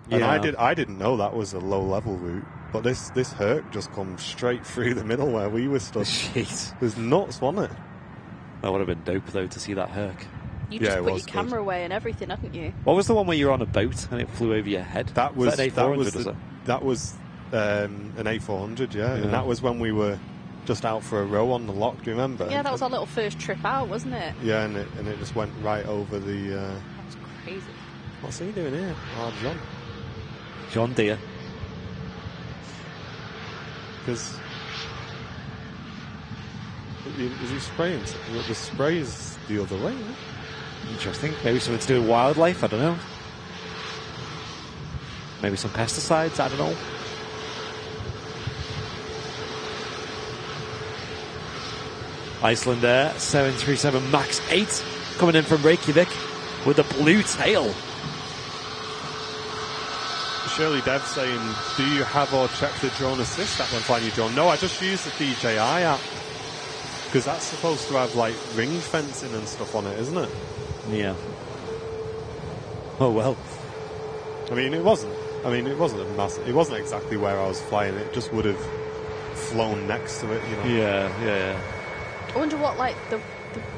B: And I didn't know that was a low level route, but this Herc just comes straight through the middle where we were stood.
C: Jeez.
B: It was nuts, wasn't it?
C: That would have been dope though to see that Herc.
D: You just put your camera away and everything, hadn't you?
C: What was the one where you were on a boat and it flew over your head?
B: That was
C: an A400,
B: that was an A400, yeah. And that was when we were just out for a row on the lock. Do you remember?
D: Yeah, that was our little first trip out, wasn't it?
B: Yeah, and it just went right over the.
D: That's crazy.
B: What's he doing here? Oh, John.
C: John Deere.
B: Because is he spraying? The spray is the other way. Isn't it?
C: Interesting. Maybe something to do with wildlife. I don't know. Maybe some pesticides. I don't know. Iceland Air 737 MAX 8 coming in from Reykjavik with a blue tail.
B: Shirley Dev saying, do you have or check the drone assist app when flying your drone? No, I just use the DJI app. Because that's supposed to have like ring fencing and stuff on it, isn't it?
C: Yeah. Oh well.
B: I mean, it wasn't a massive. It wasn't exactly where I was flying. It just would have flown next to it, you know.
C: Yeah.
D: I wonder what like the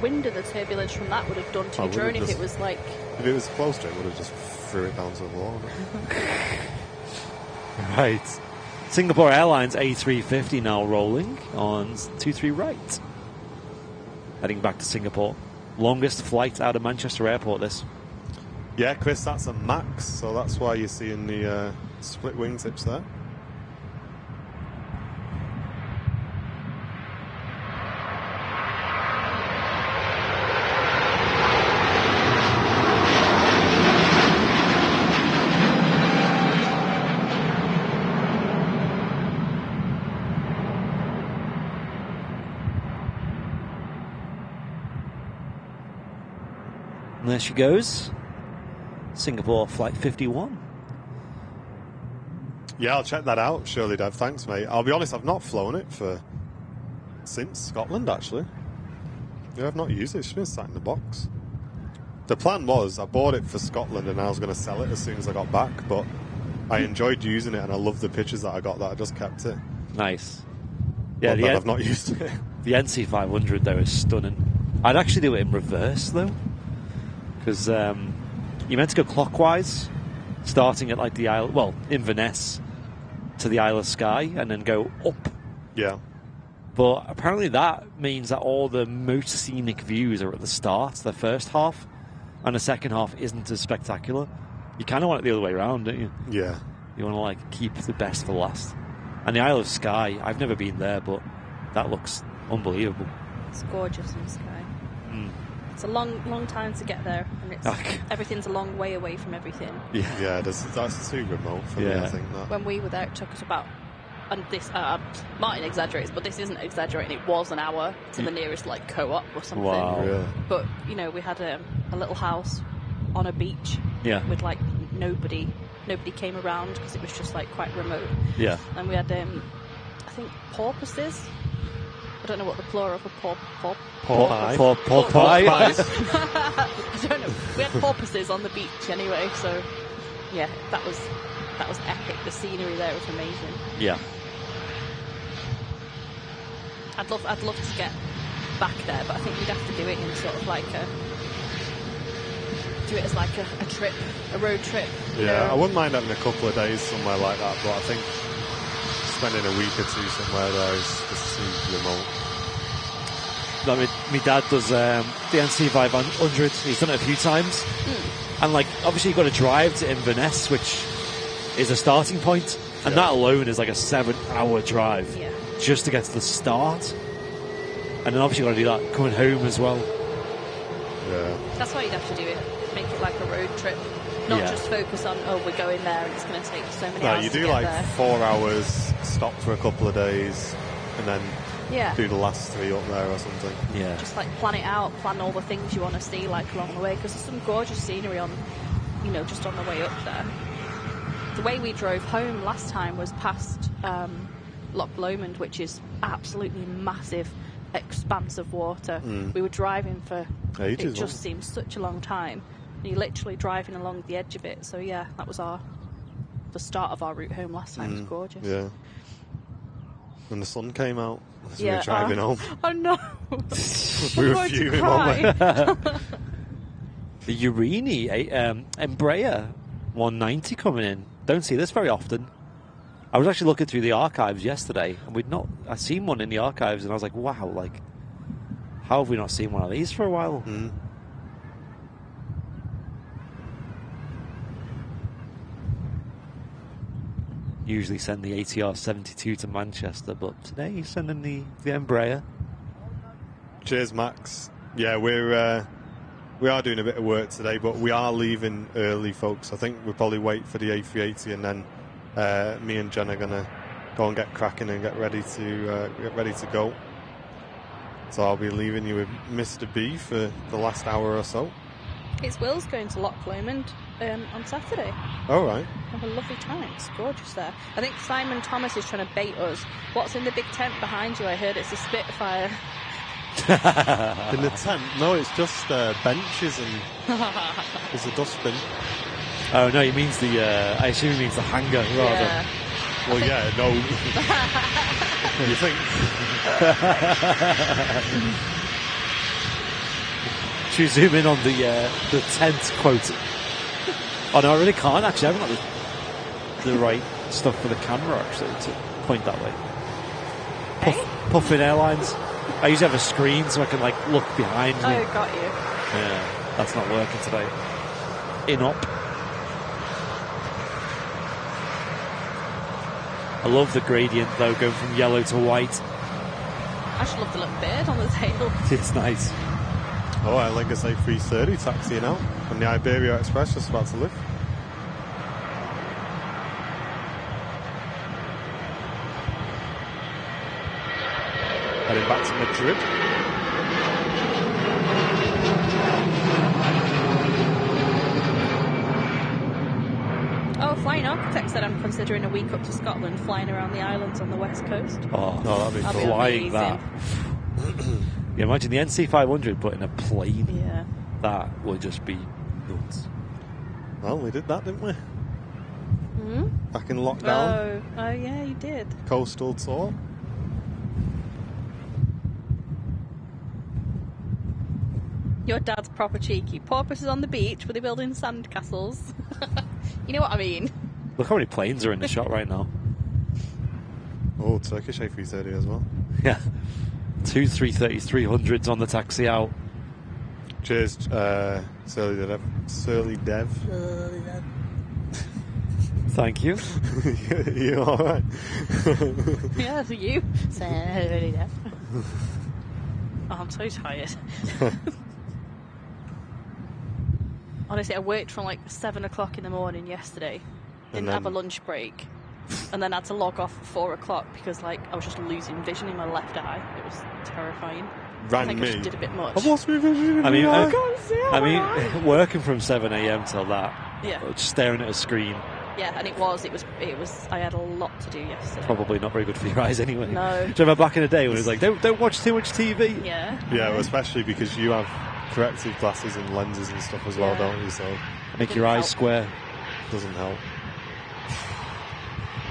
D: wind and the turbulence from that would have done to your drone if it was like.
B: If it was close to it, would have just threw it down to the wall.
C: Right. Singapore Airlines A350 now rolling on 23 right. Heading back to Singapore. Longest flight out of Manchester Airport, this.
B: Yeah, Chris, that's a MAX, so that's why you're seeing the split wingtips there.
C: And there she goes. Singapore Flight 51.
B: Yeah, I'll check that out, Shirley Dev. Thanks, mate. I'll be honest, I've not flown it since Scotland, actually. Yeah, I've not used it. It's been sat in the box. The plan was, I bought it for Scotland and I was going to sell it as soon as I got back, but I enjoyed using it and I love the pictures that I got that I just kept it.
C: Nice. Yeah,
B: I've not used it.
C: The NC 500 though is stunning. I'd actually do it in reverse though, because you're meant to go clockwise, starting at like the Isle, well, Inverness to the Isle of Skye, and then go up.
B: Yeah.
C: But apparently that means that all the most scenic views are at the start, the first half, and the second half isn't as spectacular. You kind of want it the other way around, don't you?
B: Yeah.
C: You want to like keep the best for last. And the Isle of Skye, I've never been there, but that looks unbelievable.
D: It's gorgeous in Skye. It's a long time to get there, and everything's a long way away from everything.
B: Yeah, that's too remote for me, I think. That.
D: When we were there, it took us about, and this, Martin exaggerates, but this isn't exaggerating, it was an hour to the nearest like co-op or something.
C: Wow.
B: Really?
D: But, you know, we had a little house on a beach with like nobody came around because it was just like quite remote.
C: Yeah.
D: And we had I think porpoises. I don't know what the plural for
B: Pork pie.
C: Pork pie.
D: I don't know. We had porpoises on the beach anyway, so yeah, that was epic. The scenery there was amazing.
C: Yeah.
D: I'd love to get back there, but I think we'd have to do it in sort of like a trip, a road trip.
B: Yeah, I wouldn't mind having a couple of days somewhere like that, but I think spending a week or two somewhere there is just too remote.
C: I mean, my dad does the NC 500. He's done it a few times. And, like, obviously you've got to drive to Inverness, which is a starting point. And that alone is like a 7-hour drive just to get to the start. And then obviously you've got to do that coming home as well.
B: Yeah.
D: That's why you'd have to do it. Make it like a road trip. Not just focus on, we're going there and it's going to take so many hours
B: you
D: to
B: do
D: get
B: like
D: there.
B: 4 hours, stop for a couple of days, and then do the last 3 up there or something.
C: Yeah.
D: Just like plan it out, plan all the things you want to see like along the way, because there's some gorgeous scenery on, just on the way up there. The way we drove home last time was past Loch Lomond, which is absolutely massive expanse of water. We were driving for
B: ages.
D: It just seems such a long time. You're literally driving along the edge of it. So yeah, that was the start of our route home last time. It was gorgeous.
B: Yeah. And the sun came out as we were driving home.
D: Oh no.
B: We were fuming, weren't we?
C: The Urini Embraer 190 coming in. Don't see this very often. I was actually looking through the archives yesterday, and I'd seen one in the archives, and I was like, wow, like, how have we not seen one of these for a while? Usually send the ATR 72 to Manchester, but today he's sending the Embraer.
B: Cheers, Max. Yeah, we are doing a bit of work today, but we are leaving early, folks. I think we'll probably wait for the A380, and then me and Jen are gonna go and get cracking and get ready to go. So I'll be leaving you with Mr. B for the last hour or so.
D: It's Will's going to Loch Lomond on Saturday.
B: All right.
D: Have a lovely time. It's gorgeous there. I think Simon Thomas is trying to bait us. What's in the big tent behind you? I heard it's a Spitfire.
B: In the tent? No, it's just benches and there's a dustbin.
C: Oh no, he means I assume he means the hangar rather.
B: Well, yeah, no. You think?
C: Should we zoom in on the tent quote? Oh no, I really can't actually. I haven't got the right stuff for the camera actually to point that way. Puffin Airlines. I usually have a screen so I can like look behind me.
D: Oh, got you.
C: Yeah, that's not working today. Up. I love the gradient though, going from yellow to white.
D: I just love the little bird on the tail.
C: It's nice.
B: Oh, I like a A380 taxi now, and the Iberia Express just about to lift. Heading back to Madrid.
D: Oh, Flying Architect said I'm considering a week up to Scotland, flying around the islands on the west coast.
C: Oh,
B: that'd be cool.
C: Flying that. Yeah, imagine the NC 500 but in a plane.
D: Yeah.
C: That would just be nuts.
B: Well, we did that, didn't we? Back in lockdown.
D: Oh, yeah, you did.
B: Coastal tour.
D: Your dad's proper cheeky. Porpoises on the beach, were they building sand castles? You know what I mean?
C: Look how many planes are in the shot right now.
B: Oh, Turkish A330 as well.
C: Yeah. 2 330-300s on the taxi out.
B: Cheers, Surly Dev.
C: Thank you.
B: You alright?
D: Yeah, for you. Oh, I'm so tired. Honestly, I worked from like 7 o'clock in the morning yesterday. Didn't have a lunch break. And then had to log off at 4 o'clock because like I was just losing vision in my left eye. It was terrifying. I think I just did a bit much.
B: I've lost my vision.
C: I
D: can't see
C: mean, working from 7 a.m. till that,
D: yeah,
C: just staring at a screen,
D: Yeah, and it was. I had a lot to do yesterday.
C: Probably not very good for your eyes anyway.
D: No.
C: Do you remember back in the day when it was like, don't watch too much TV?
D: Yeah.
B: Yeah, well, especially because you have corrective glasses and lenses and stuff as well,
D: Yeah.
B: don't you? So
C: Make your eyes square.
B: doesn't help.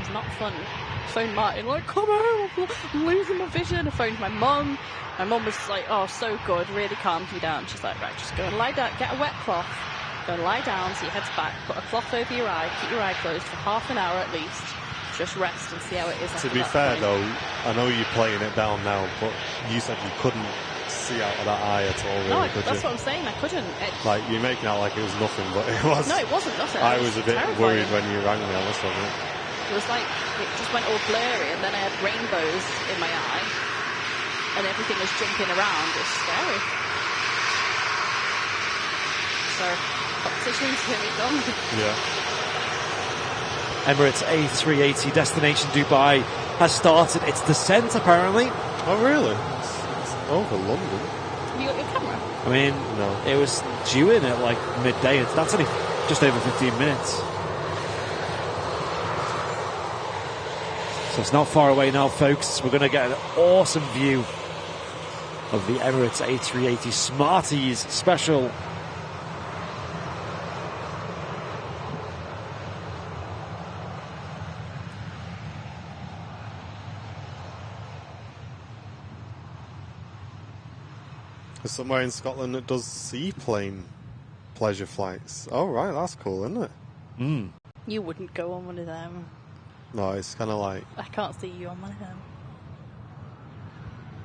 D: It's not fun. I phoned Martin, like, come on, I'm losing my vision. I phoned my mum. My mum was like, oh, so good, really calmed you down. She's like, right, just go and lie down, get a wet cloth, go and lie down so your head's back, put a cloth over your eye, keep your eye closed for half an hour at least, just rest and see how it is.
B: To be fair though, I know you're playing it down now, but you said you couldn't see out of that eye at all, really,
D: No,
B: could
D: that's
B: you?
D: what I'm saying, I couldn't.
B: Like, you're making out like it was nothing, but it was.
D: No, it wasn't nothing.
B: I
D: It
B: was a bit
D: terrifying.
B: worried when you rang me, I must admit.
D: It was like, it just went all blurry, and then I had rainbows in my eye, and everything was jumping around. It was scary. So, competitions, here we come.
B: Yeah.
C: Emirates A380 destination Dubai has started its descent, apparently.
B: Oh, really? It's over London.
D: Have you got your camera?
C: I mean,
B: No.
C: it was due in at like midday. That's only just over 15 minutes. So it's not far away now, folks. We're going to get an awesome view of the Emirates A380 Smarties special.
B: There's somewhere in Scotland that does seaplane pleasure flights. Oh, right, that's cool, isn't it?
D: You wouldn't go on one of them.
B: No, it's kind of like...
D: I can't see you on one of them.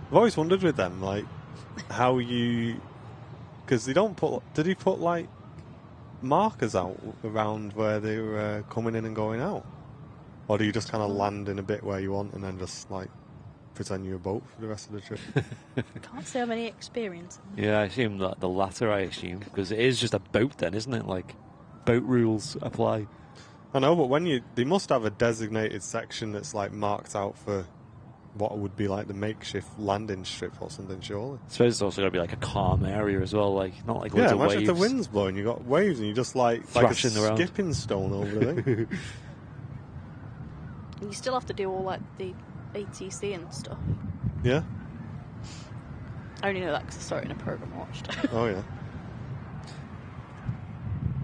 B: I've always wondered with them, like, how you... Because they don't put... Did he put, like, markers out around where they were coming in and going out? Or do you just kind of land in a bit where you want and then just, like, pretend you're a boat for the rest of the trip?
D: Can't say I've any experience.
C: Yeah, I assume that the latter, I assume, because it is just a boat then, isn't it? Like, boat rules apply.
B: I know, but when you... They must have a designated section that's, like, marked out for what would be, like, the makeshift landing strip or something, surely.
C: I suppose it's also got to be like a calm area as well, like, not like loads
B: Yeah,
C: of
B: imagine
C: waves.
B: if the wind's blowing, you got waves and you just, like a
C: Thrashing around.
B: skipping stone over the thing.
D: You still have to do all, like, the ATC and stuff.
B: Yeah?
D: I only know that because I saw it in a program I watched.
B: Oh, yeah.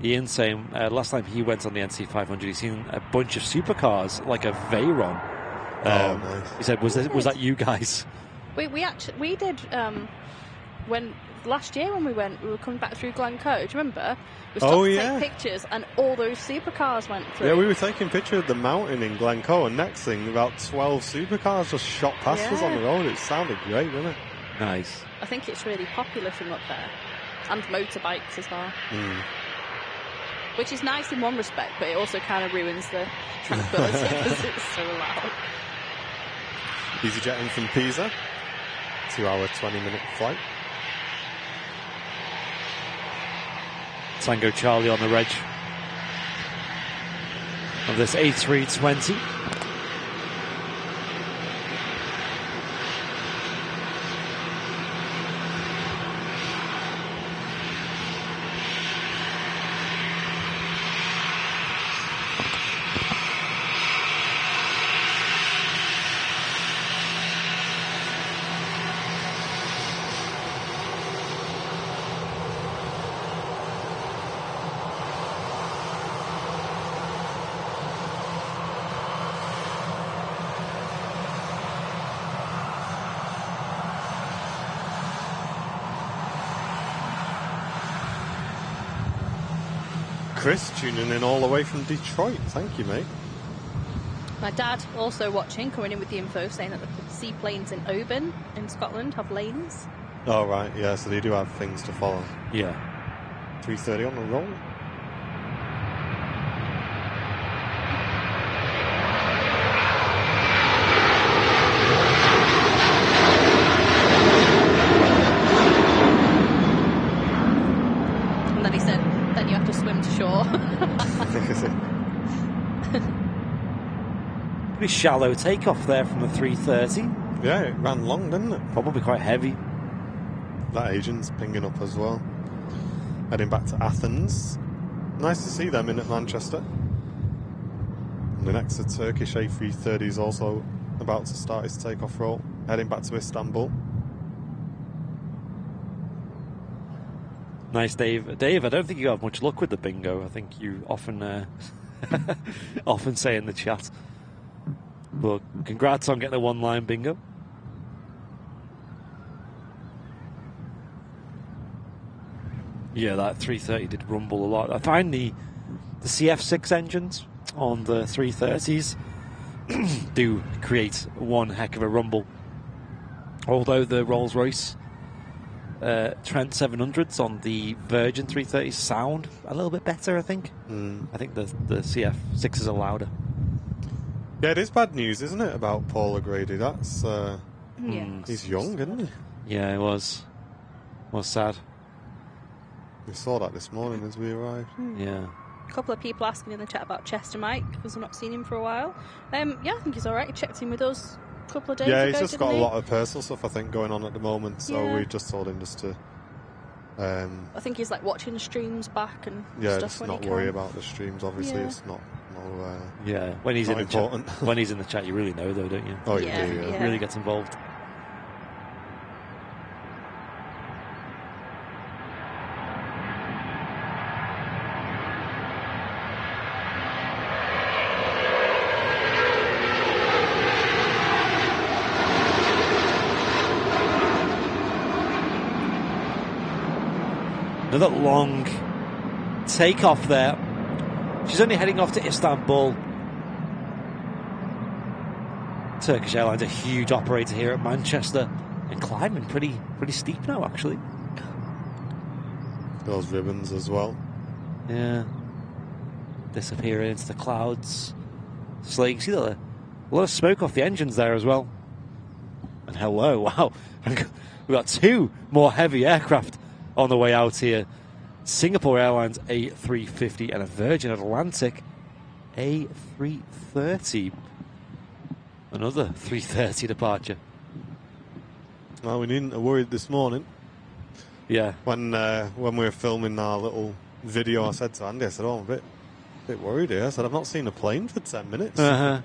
C: Ian saying last time he went on the NC500, he's seen a bunch of supercars, like a Veyron.
B: Oh, nice.
C: He said, was that you guys?
D: we did when last year when we were coming back through Glencoe. Do you remember? We stopped to
B: yeah.
D: take pictures, and all those supercars went through.
B: Yeah, we were taking pictures of the mountain in Glencoe, and next thing, about 12 supercars just shot past us on the road. It sounded great, didn't it?
C: Nice.
D: I think it's really popular from up there, and motorbikes as well. Which is nice in one respect, but it also kind of ruins the tranquility because it's so loud.
B: EasyJet in from Pisa. 2-hour, 20-minute flight.
C: Tango Charlie on the reg of this A320.
B: Chris tuning in all the way from Detroit. Thank you, mate.
D: My dad also watching, coming in with the info, saying that the seaplanes in Oban in Scotland have lanes.
B: Oh, right, yeah, so they do have things to follow.
C: Yeah.
B: 3:30 on the roll.
D: And then he said, then you have to swim to shore.
C: Pretty shallow takeoff there from the 330.
B: Yeah, it ran long, didn't it?
C: Probably quite heavy.
B: That Asian's pinging up as well. Heading back to Athens. Nice to see them in at Manchester. And the next, the Turkish A330 is also about to start its takeoff roll, heading back to Istanbul.
C: Nice, Dave. Dave, I don't think you have much luck with the bingo. I think you often often say in the chat. But congrats on getting a one-line bingo. Yeah, that 330 did rumble a lot. I find the CF6 engines on the 330s do create one heck of a rumble. Although the Rolls-Royce Trent 700s on the Virgin 330s sound a little bit better, I think. I think the CF6s are louder.
B: Yeah, it is bad news, isn't it, about Paul O'Grady? That's he's young, isn't he?
C: Yeah, it was sad.
B: We saw that this morning as we arrived.
C: Yeah.
D: A couple of people asking in the chat about Chester Mike, because I've not seen him for a while. Yeah, I think he's alright. He checked in with us a couple of days ago.
B: Yeah, he's just
D: didn't
B: got
D: he?
B: a lot of personal stuff, I think, going on at the moment. So we just told him just to...
D: I think he's like watching streams back and stuff
B: just
D: when
B: not
D: he
B: worry
D: can.
B: about the streams, obviously.
D: Yeah.
B: It's not...
C: Yeah, when he's
B: not
C: in the
B: important.
C: chat, when he's in the chat, you really know, though, don't you?
B: Oh,
D: Yeah,
B: you do,
D: yeah.
C: Really gets involved. Another long takeoff there. She's only heading off to Istanbul. Turkish Airlines, a huge operator here at Manchester, and climbing pretty steep now, actually.
B: Those ribbons as well.
C: Yeah. Disappearing into the clouds. So you can see a lot of smoke off the engines there as well. And hello, wow. We've got two more heavy aircraft on the way out here. Singapore Airlines A350 and a Virgin Atlantic A330. Another 330 departure.
B: Well, we needn't have worried this morning.
C: Yeah.
B: When we were filming our little video, I said to Andy, I said, I'm a bit worried here. I said, I've not seen a plane for 10 minutes.
C: Uh-huh.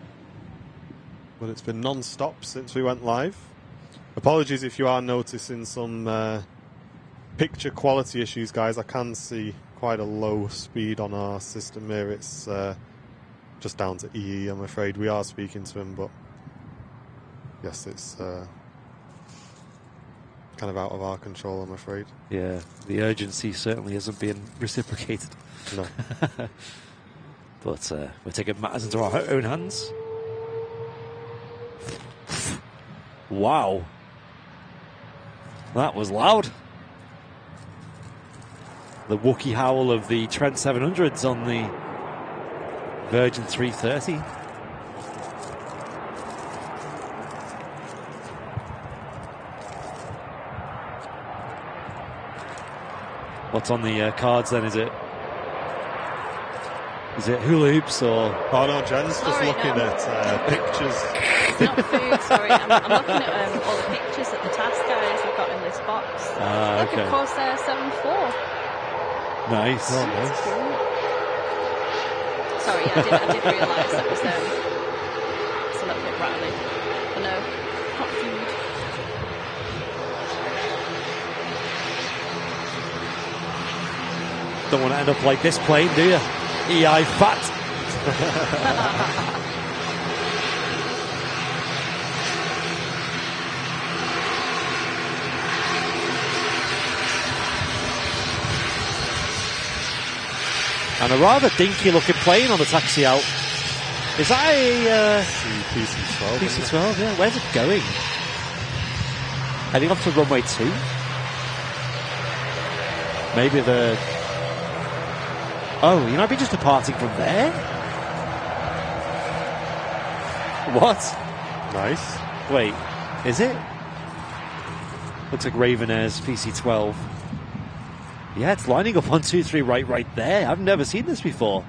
B: But it's been non-stop since we went live. Apologies if you are noticing some picture quality issues, guys. I can see quite a low speed on our system here. It's just down to EE, I'm afraid. We are speaking to him, but yes, it's kind of out of our control, I'm afraid.
C: Yeah, the urgency certainly isn't being reciprocated.
B: No.
C: But we're taking matters into our own hands. Wow. That was loud. The Wookiee howl of the Trent 700s on the Virgin 330. What's on the cards then? Is it hula hoops or?
B: Oh no, Jen's just looking at pictures.
D: Not food, sorry. I'm looking at all the pictures that the task guys have got in this box. Look,
C: Okay.
D: of course, they're 7-4.
C: Nice.
B: Oh, nice.
D: Sorry, I did realise that was it's a little bit rattly. But no, not food.
C: Don't want to end up like this plane, do you? EI fat. And a rather dinky looking plane on the taxi out. Is that a
B: PC-12.
C: PC-12? Yeah. Where's it going? Heading off to runway 2? Maybe the... Oh, you might be just departing from there? What?
B: Nice.
C: Wait, is it? Looks like Raven Air's PC-12. Yeah, it's lining up 1, 2, 3 right there. I've never seen this before.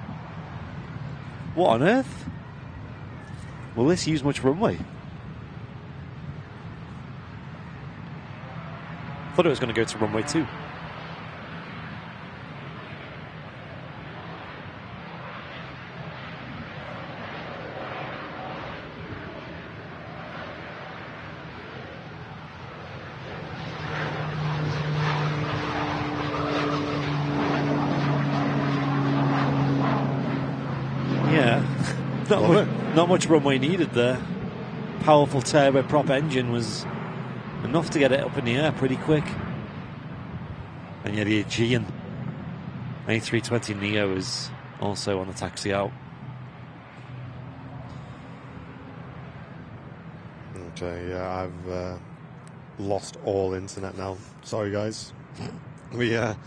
C: What on earth? Will this use much runway? Thought it was going to go to runway 2. Not much runway needed there. Powerful turboprop engine was enough to get it up in the air pretty quick. And yeah, the Aegean A320neo is also on the taxi out.
B: Okay, yeah, I've lost all internet now. Sorry, guys.
C: Mad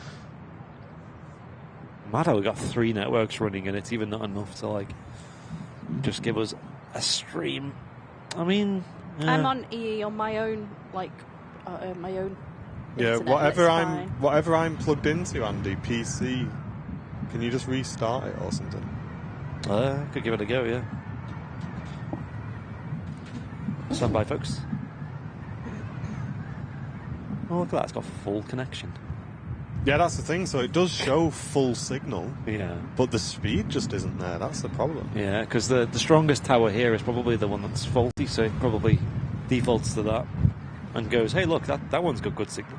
C: how we got 3 networks running and it's even not enough to like just give us a stream. I mean,
D: I'm on EE on my own, like my own.
B: Yeah,
D: internet,
B: whatever I'm plugged into, Andy, PC. Can you just restart it or something?
C: Could give it a go, yeah. Stand by, folks. Oh, look at that, it's got full connection.
B: Yeah, that's the thing. So it does show full signal.
C: Yeah.
B: But the speed just isn't there. That's the problem.
C: Yeah, because the strongest tower here is probably the one that's faulty, so it probably defaults to that and goes, hey, look, that one's got good signal.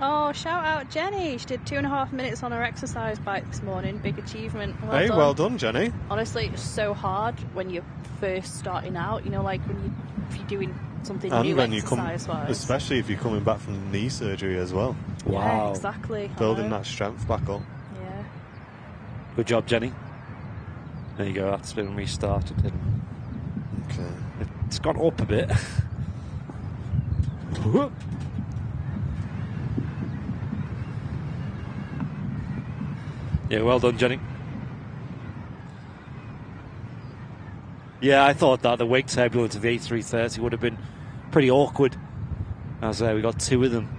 D: Oh, shout out Jenny. She did 2.5 minutes on her exercise bike this morning. Big achievement.
B: Well done, Jenny.
D: Honestly, it's so hard when you're first starting out. You know, like if you're doing something new
B: when
D: exercise-wise.
B: Especially if you're coming back from knee surgery as well.
C: Wow.
D: Yeah, exactly.
B: Building that strength back up.
D: Yeah.
C: Good job, Jenny. There you go, that's been restarted.
B: Okay.
C: It's gone up a bit. Yeah, well done, Jenny. Yeah, I thought that the wake turbulence of the A330 would have been pretty awkward, as we got 2 of them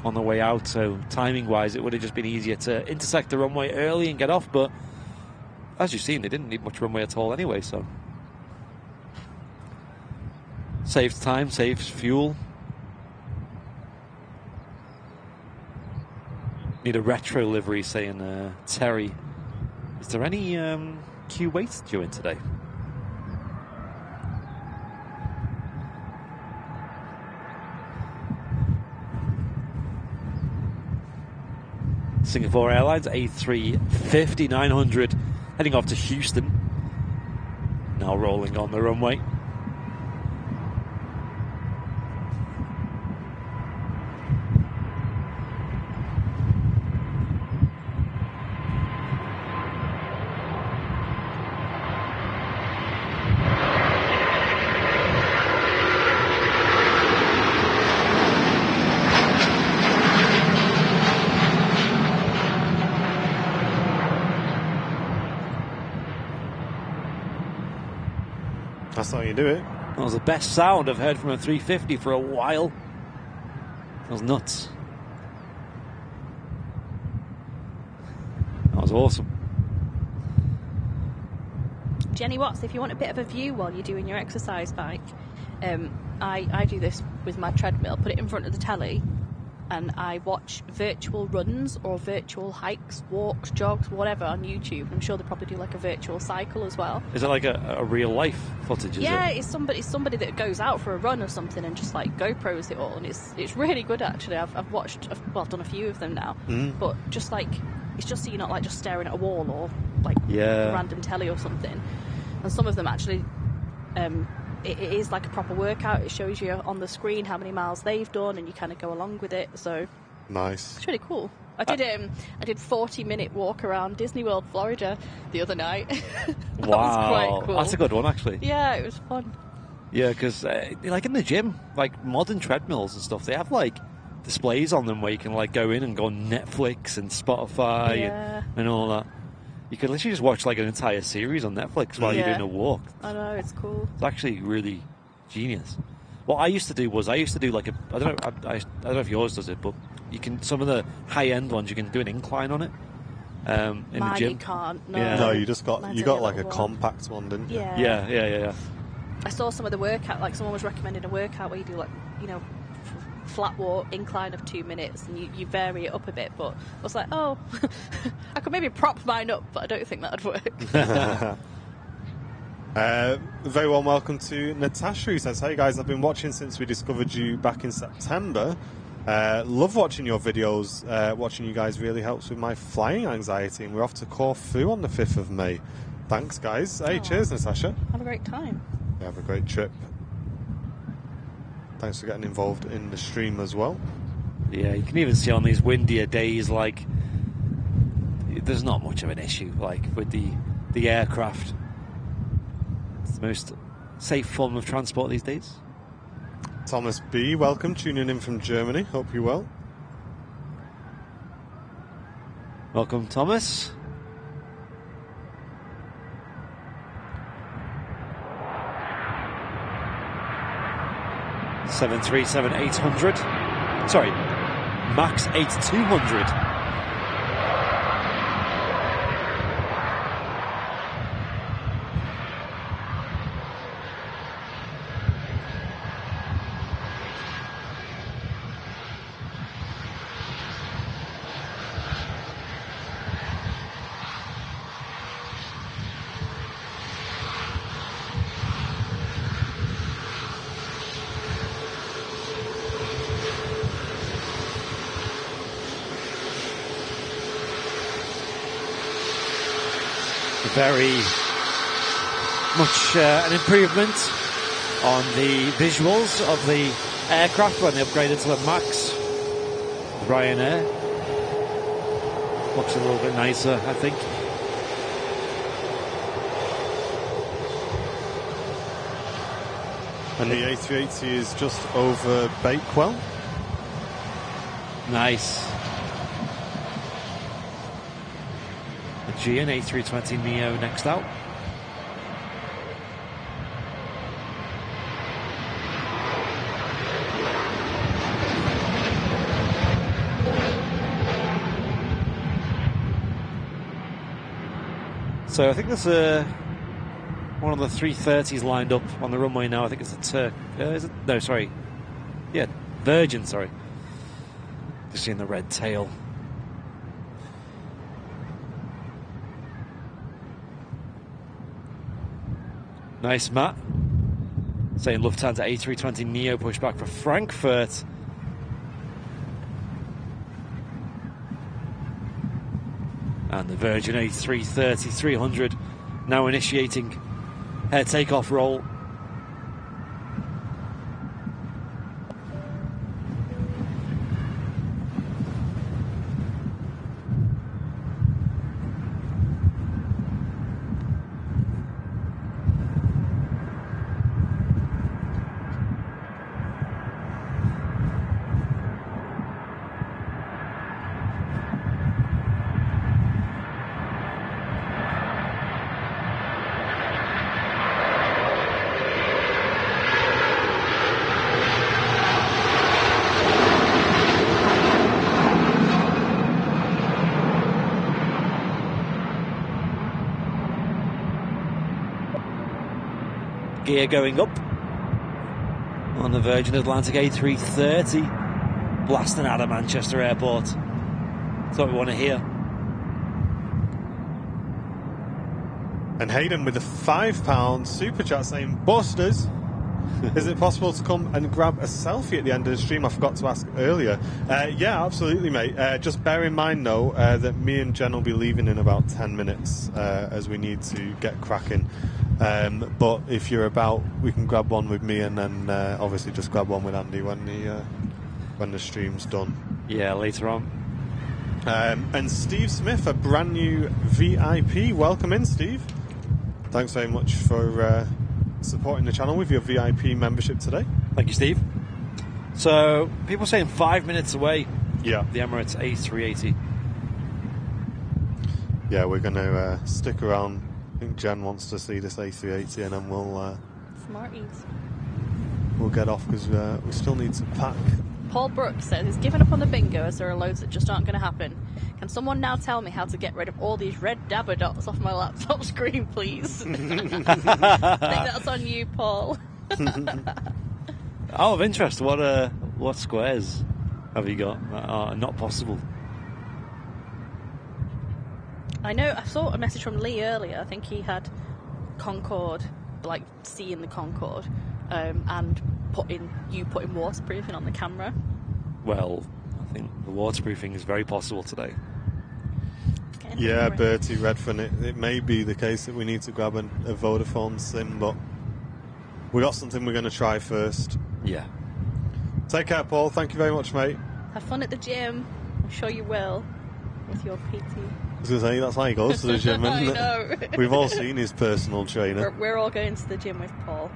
C: on the way out, so timing-wise it would have just been easier to intersect the runway early and get off, but as you've seen, they didn't need much runway at all anyway, so saves time, saves fuel. Need a retro livery saying Terry. Is there any Q8 due in today? Singapore Airlines A350 900 heading off to Houston. Now rolling on the runway.
B: That's how you do it.
C: That was the best sound I've heard from a 350 for a while. That was nuts. That was awesome.
D: Jenny Watts, if you want a bit of a view while you're doing your exercise bike, I do this with my treadmill, put it in front of the telly, and I watch virtual runs or virtual hikes, walks, jogs, whatever on YouTube. I'm sure they probably do like a virtual cycle as well.
C: Is it like a real life footage?
D: Yeah, it's somebody that goes out for a run or something and just like GoPros it all, and it's really good actually. I've done a few of them now, but just like it's just so you're not like just staring at a wall or like random telly or something. And some of them actually. It is like a proper workout. It shows you on the screen how many miles they've done, and you kind of go along with it. So
B: nice.
D: It's really cool. I did 40-minute walk around Disney World, Florida, the other night. That was quite cool.
C: That's a good one, actually.
D: Yeah, it was fun.
C: Yeah, because like in the gym, like modern treadmills and stuff, they have like displays on them where you can like go in and go on Netflix and Spotify and all that. You could literally just watch like an entire series on Netflix while you're doing a walk.
D: I know, it's cool.
C: It's actually really genius. What I used to do like I don't know if yours does it, but you can, some of the high end ones you can do an incline on it. In the gym.
D: You can't. No,
B: no, you got like a compact one, didn't you?
C: Yeah.
D: I saw some of the workout, like someone was recommending a workout where you do like, flat walk, incline of 2 minutes, and you vary it up a bit, but I was like, oh, I could maybe prop mine up, but I don't think that'd work.
B: Very warm welcome to Natasha, who says, hey guys, I've been watching since we discovered you back in September. Love watching your videos. Watching you guys really helps with my flying anxiety, and we're off to Corfu on the 5th of May. Thanks, guys. Hey, cheers, Natasha.
D: Have a great time.
B: You have a great trip. Thanks for getting involved in the stream as well.
C: Yeah, you can even see on these windier days, like, there's not much of an issue, like, with the aircraft. It's the most safe form of transport these days.
B: Thomas B, welcome, tuning in from Germany. Hope you're well.
C: Welcome, Thomas. (737-800). Sorry, Max 8200. Very much an improvement on the visuals of the aircraft when they upgraded to the Max. Ryanair looks a little bit nicer, I think.
B: And the A380 is just over Bakewell.
C: Nice. G and A320 Neo next out. So I think there's one of the 330s lined up on the runway now. I think it's a Turk. Is it? No, sorry. Yeah, Virgin, sorry. Just seeing the red tail. Nice, Matt. Saying Lufthansa A320 Neo push back for Frankfurt. And the Virgin A330-300 now initiating air takeoff roll. Gear going up on the Virgin Atlantic A330, blasting out of Manchester Airport. That's what we want to hear.
B: And Hayden with a £5 super chat saying, Busters, is it possible to come and grab a selfie at the end of the stream? I forgot to ask earlier. Yeah, absolutely, mate. Just bear in mind, though, that me and Jen will be leaving in about 10 minutes as we need to get cracking. But if you're about, we can grab one with me and then obviously just grab one with Andy when the stream's done.
C: Yeah, later on.
B: And Steve Smith, a brand new VIP. Welcome in, Steve. Thanks very much for supporting the channel with your VIP membership today.
C: Thank you, Steve. So, people saying 5 minutes away.
B: Yeah.
C: The Emirates A380.
B: Yeah, we're going to stick around. I think Jen wants to see this A380 and then
D: Smarties.
B: we'll get off because we still need to pack.
D: Paul Brooks says he's given up on the bingo as there are loads that just aren't going to happen. Can someone now tell me how to get rid of all these red dabber dots off my laptop screen, please? I think that's on you, Paul.
C: Out of interest, what squares have you got that are not possible?
D: I know, I saw a message from Lee earlier. I think he had Concorde, like seeing the Concorde, and putting waterproofing on the camera.
C: Well, I think the waterproofing is very possible today.
D: Okay, getting.
B: Yeah,
D: hungry.
B: Bertie Redfern. It may be the case that we need to grab a Vodafone SIM, but we got something we're going to try first.
C: Yeah.
B: Take care, Paul. Thank you very much, mate.
D: Have fun at the gym. I'm sure you will with your PT.
B: I was going to say, that's why he goes to the gym,
D: I
B: isn't
D: know.
B: it? We've all seen his personal trainer.
D: We're all going to the gym with Paul.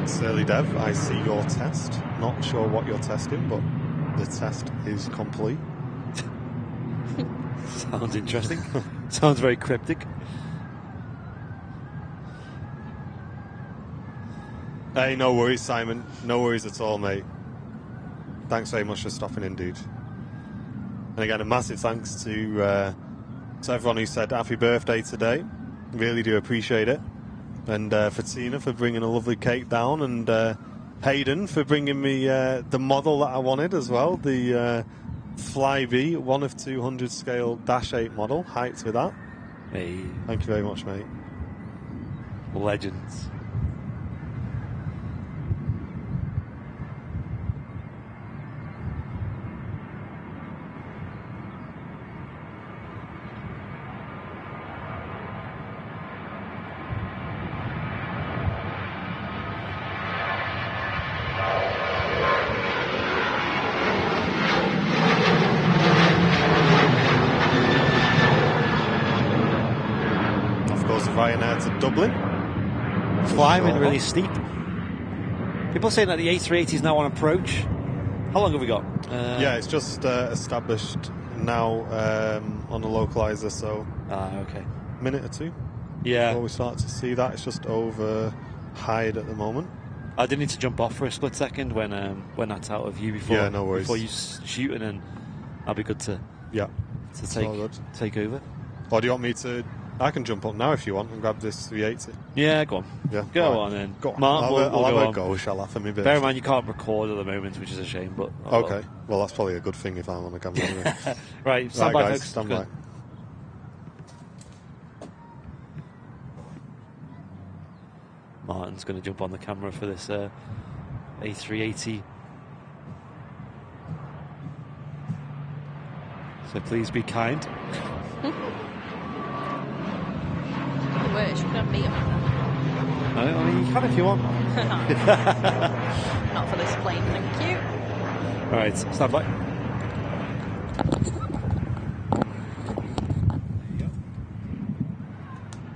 B: Surly Dev, I see your test. Not sure what you're testing, but the test is complete.
C: Sounds interesting. Sounds very cryptic.
B: Hey, no worries, Simon. No worries at all, mate. Thanks very much for stopping in, dude. And again, a massive thanks to everyone who said happy birthday today. Really do appreciate it. And for Tina for bringing a lovely cake down, and Hayden for bringing me the model that I wanted as well, the Flybe 1 of 200 scale -8 model. Hyped with that.
C: Hey,
B: Thank you very much, mate.
C: legends.
B: Ryanair to Dublin.
C: Climbing really steep. People saying that the A380 is now on approach. How long have we got?
B: Yeah, it's just established now on the localizer, so
C: okay.
B: Minute or two.
C: Yeah.
B: Before we start to see that, it's just over hide at the moment.
C: I did need to jump off for a split second when that's out of view before.
B: Yeah, no worries.
C: Before you shoot, and then I'll be good to take over.
B: Or do you want me to? I can jump up now if you want and grab this 380.
C: Yeah, go on.
B: Yeah,
C: go on then.
B: Go on.
C: Martin,
B: I'll have
C: go
B: a
C: on.
B: go, shall I, for me?
C: Bear in mind you can't record at the moment, which is a shame. But
B: okay, well that's probably a good thing if I'm on the camera. Anyway.
C: Right, stand by,
B: guys,
C: folks.
B: stand
C: Go
B: by.
C: on. Martin's going to jump on the camera for this A380. So please be kind.
D: Wish you could have me on that.
C: I mean, you can if you want.
D: Not for this plane, thank you.
C: All right, stand by.
D: I'm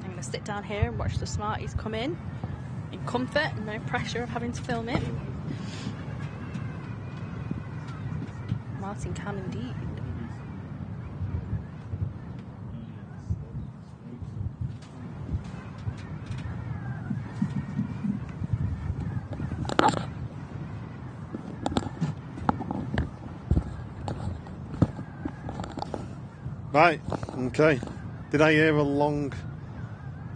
D: going to sit down here and watch the Smarties come in comfort and no pressure of having to film it. Martin can indeed.
B: Right, okay. Did I hear a long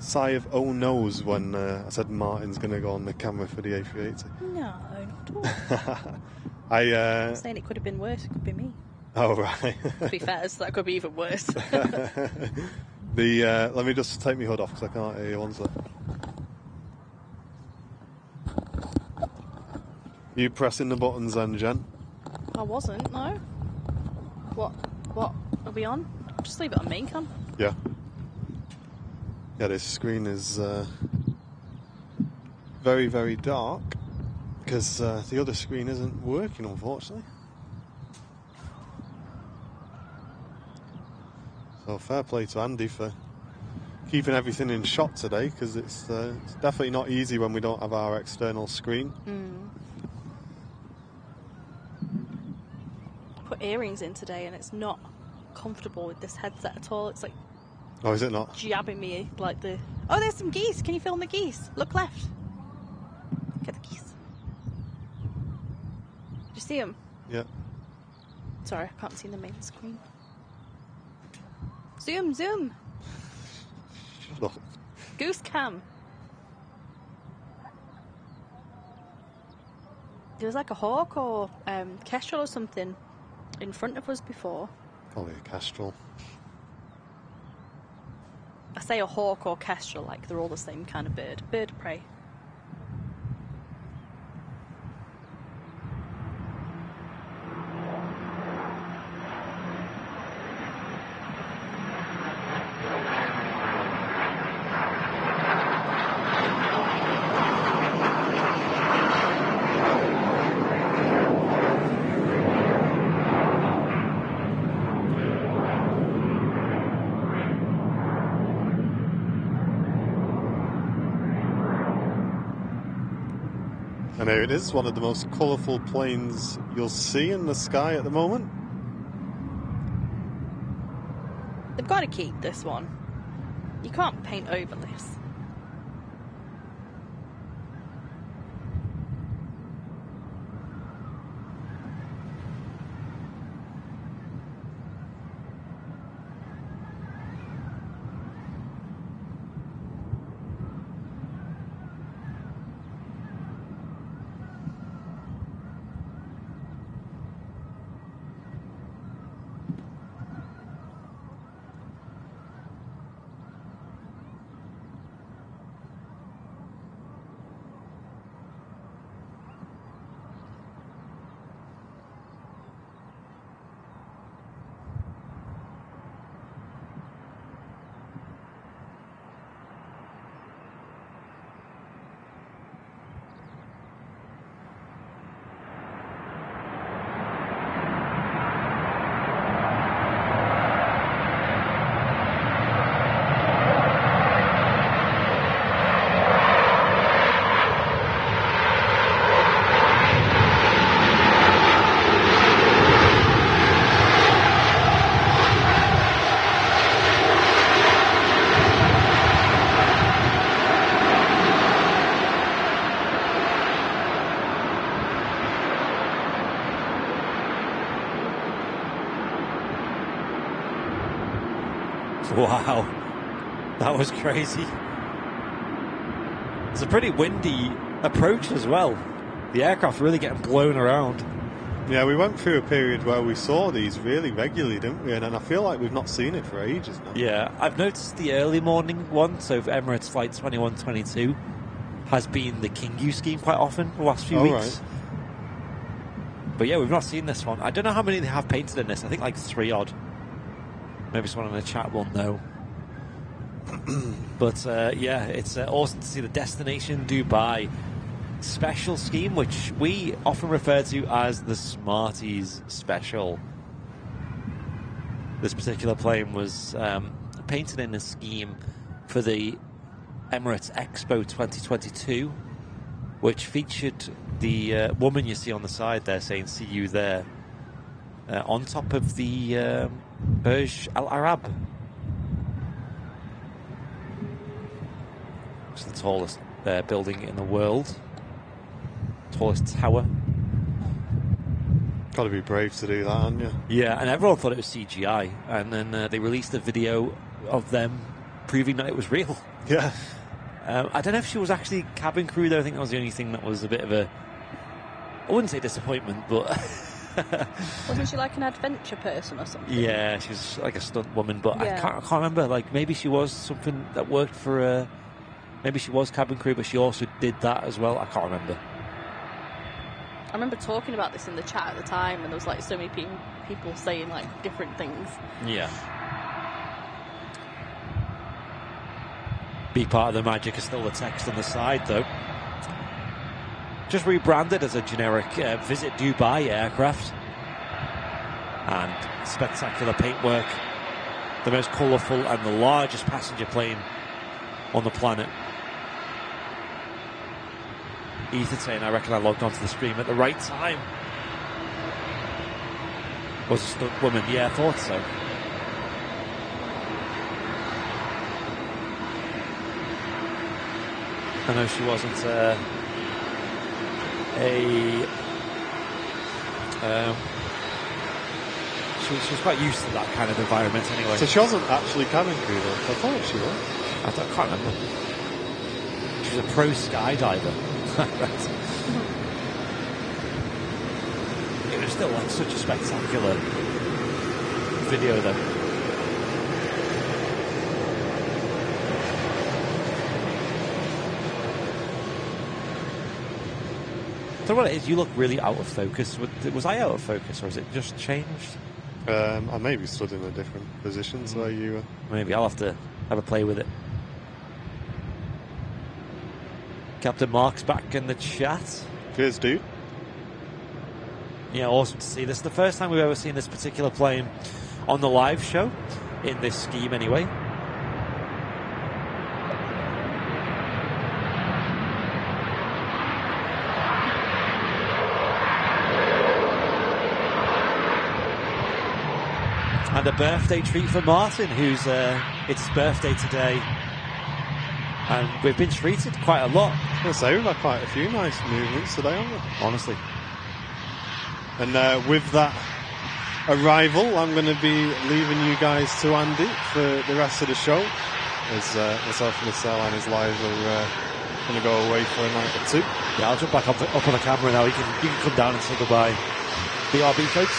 B: sigh of oh no's when I said Martin's going to go on the camera for the A380?
D: No, not at all.
B: I'm
D: saying it could have been worse, it could be me.
B: Oh, right.
D: To be fair, so that could be even worse.
B: Let me just take my hood off because I can't hear you. One sec. You pressing the buttons then, Jen?
D: I wasn't, no. What are we on? Just leave it on main cam.
B: Yeah. Yeah, this screen is very, very dark because the other screen isn't working, unfortunately. So fair play to Andy for keeping everything in shot today, because it's definitely not easy when we don't have our external screen.
D: I put earrings in today and it's not comfortable with this headset at all. It's like,
B: Oh, is it not?
D: jabbing me like the... Oh, there's some geese. Can you film the geese? Look left. Look at the geese. Did you see them?
B: Yeah.
D: Sorry, I can't see the main screen. Zoom, zoom.
B: Shut up.
D: Goose cam. There's like a hawk or kestrel or something in front of us before.
B: Probably a kestrel.
D: I say a hawk or kestrel, like they're all the same kind of bird. Bird of prey.
B: And here it is, one of the most colourful planes you'll see in the sky at the moment.
D: They've got to keep this one. You can't paint over this.
C: Wow, that was crazy. It's a pretty windy approach as well. The aircraft really getting blown around.
B: Yeah, we went through a period where we saw these really regularly, didn't we? And I feel like we've not seen it for ages now.
C: Yeah, I've noticed the early morning one, so for Emirates Flight 2122, has been the Kingu scheme quite often the last few weeks.
B: Right.
C: But yeah, we've not seen this one. I don't know how many they have painted in this. I think like 3 odd. Maybe someone in the chat will know. But yeah, it's awesome to see the Destination Dubai special scheme, which we often refer to as the Smarties Special. This particular plane was painted in a scheme for the Emirates Expo 2022, which featured the woman you see on the side there saying "See you there" on top of the Burj Al Arab. It's the tallest building in the world, tallest tower.
B: Got to be brave to do that, haven't you?
C: Yeah, and everyone thought it was CGI, and then they released a video of them proving that it was real.
B: Yeah.
C: I don't know if she was actually cabin crew, though. I think that was the only thing that was a bit of a, I wouldn't say disappointment, but
D: Wasn't she like an adventure person or something?
C: yeah, she was like a stunt woman, but
D: Yeah.
C: I can't remember. Like maybe she was something that worked for. Maybe she was cabin crew, but she also did that as well. I can't remember.
D: I remember talking about this in the chat at the time, and there was like so many people saying like different things.
C: Yeah. Big part of the magic is still the text on the side, though. Just rebranded as a generic Visit Dubai aircraft. And spectacular paintwork. The most colourful and the largest passenger plane on the planet. Ethan saying, I reckon I logged onto the stream at the right time. Was a stunt woman? Yeah, I thought so. I know she wasn't she was quite used to that kind of environment anyway.
B: So she wasn't actually cabin crew though? I thought she was.
C: I can't remember. She was a pro skydiver. Right. It was still like such a spectacular video though. So what it is, you look really out of focus. Was I out of focus, or is it just changed?
B: I maybe stood in a different position, so you were.
C: Maybe I'll have to have a play with it. Captain Mark's back in the chat.
B: Cheers, dude.
C: Yeah, awesome to see this. The first time we've ever seen this particular plane on the live show, in this scheme anyway. And a birthday treat for Martin, who's it's his birthday today. And we've been treated quite a lot.
B: I was going to say, we've had quite a few nice movements today, haven't we?
C: Honestly.
B: And with that arrival, I'm going to be leaving you guys to Andy for the rest of the show. As myself and the Airliners Live are going to go away for a night or two.
C: Yeah, I'll jump back up on the camera now. You can come down and say goodbye. BRB, folks.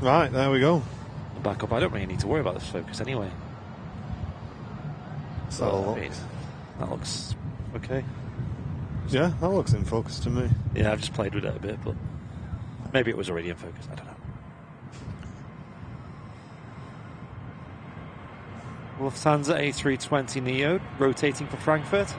B: Right, there we go.
C: Back up. I don't really need to worry about this focus anyway.
B: So
C: that looks okay.
B: Yeah, that looks in focus to me.
C: Yeah, I've just played with it a bit, but maybe it was already in focus. I don't know. Lufthansa A320 Neo rotating for Frankfurt.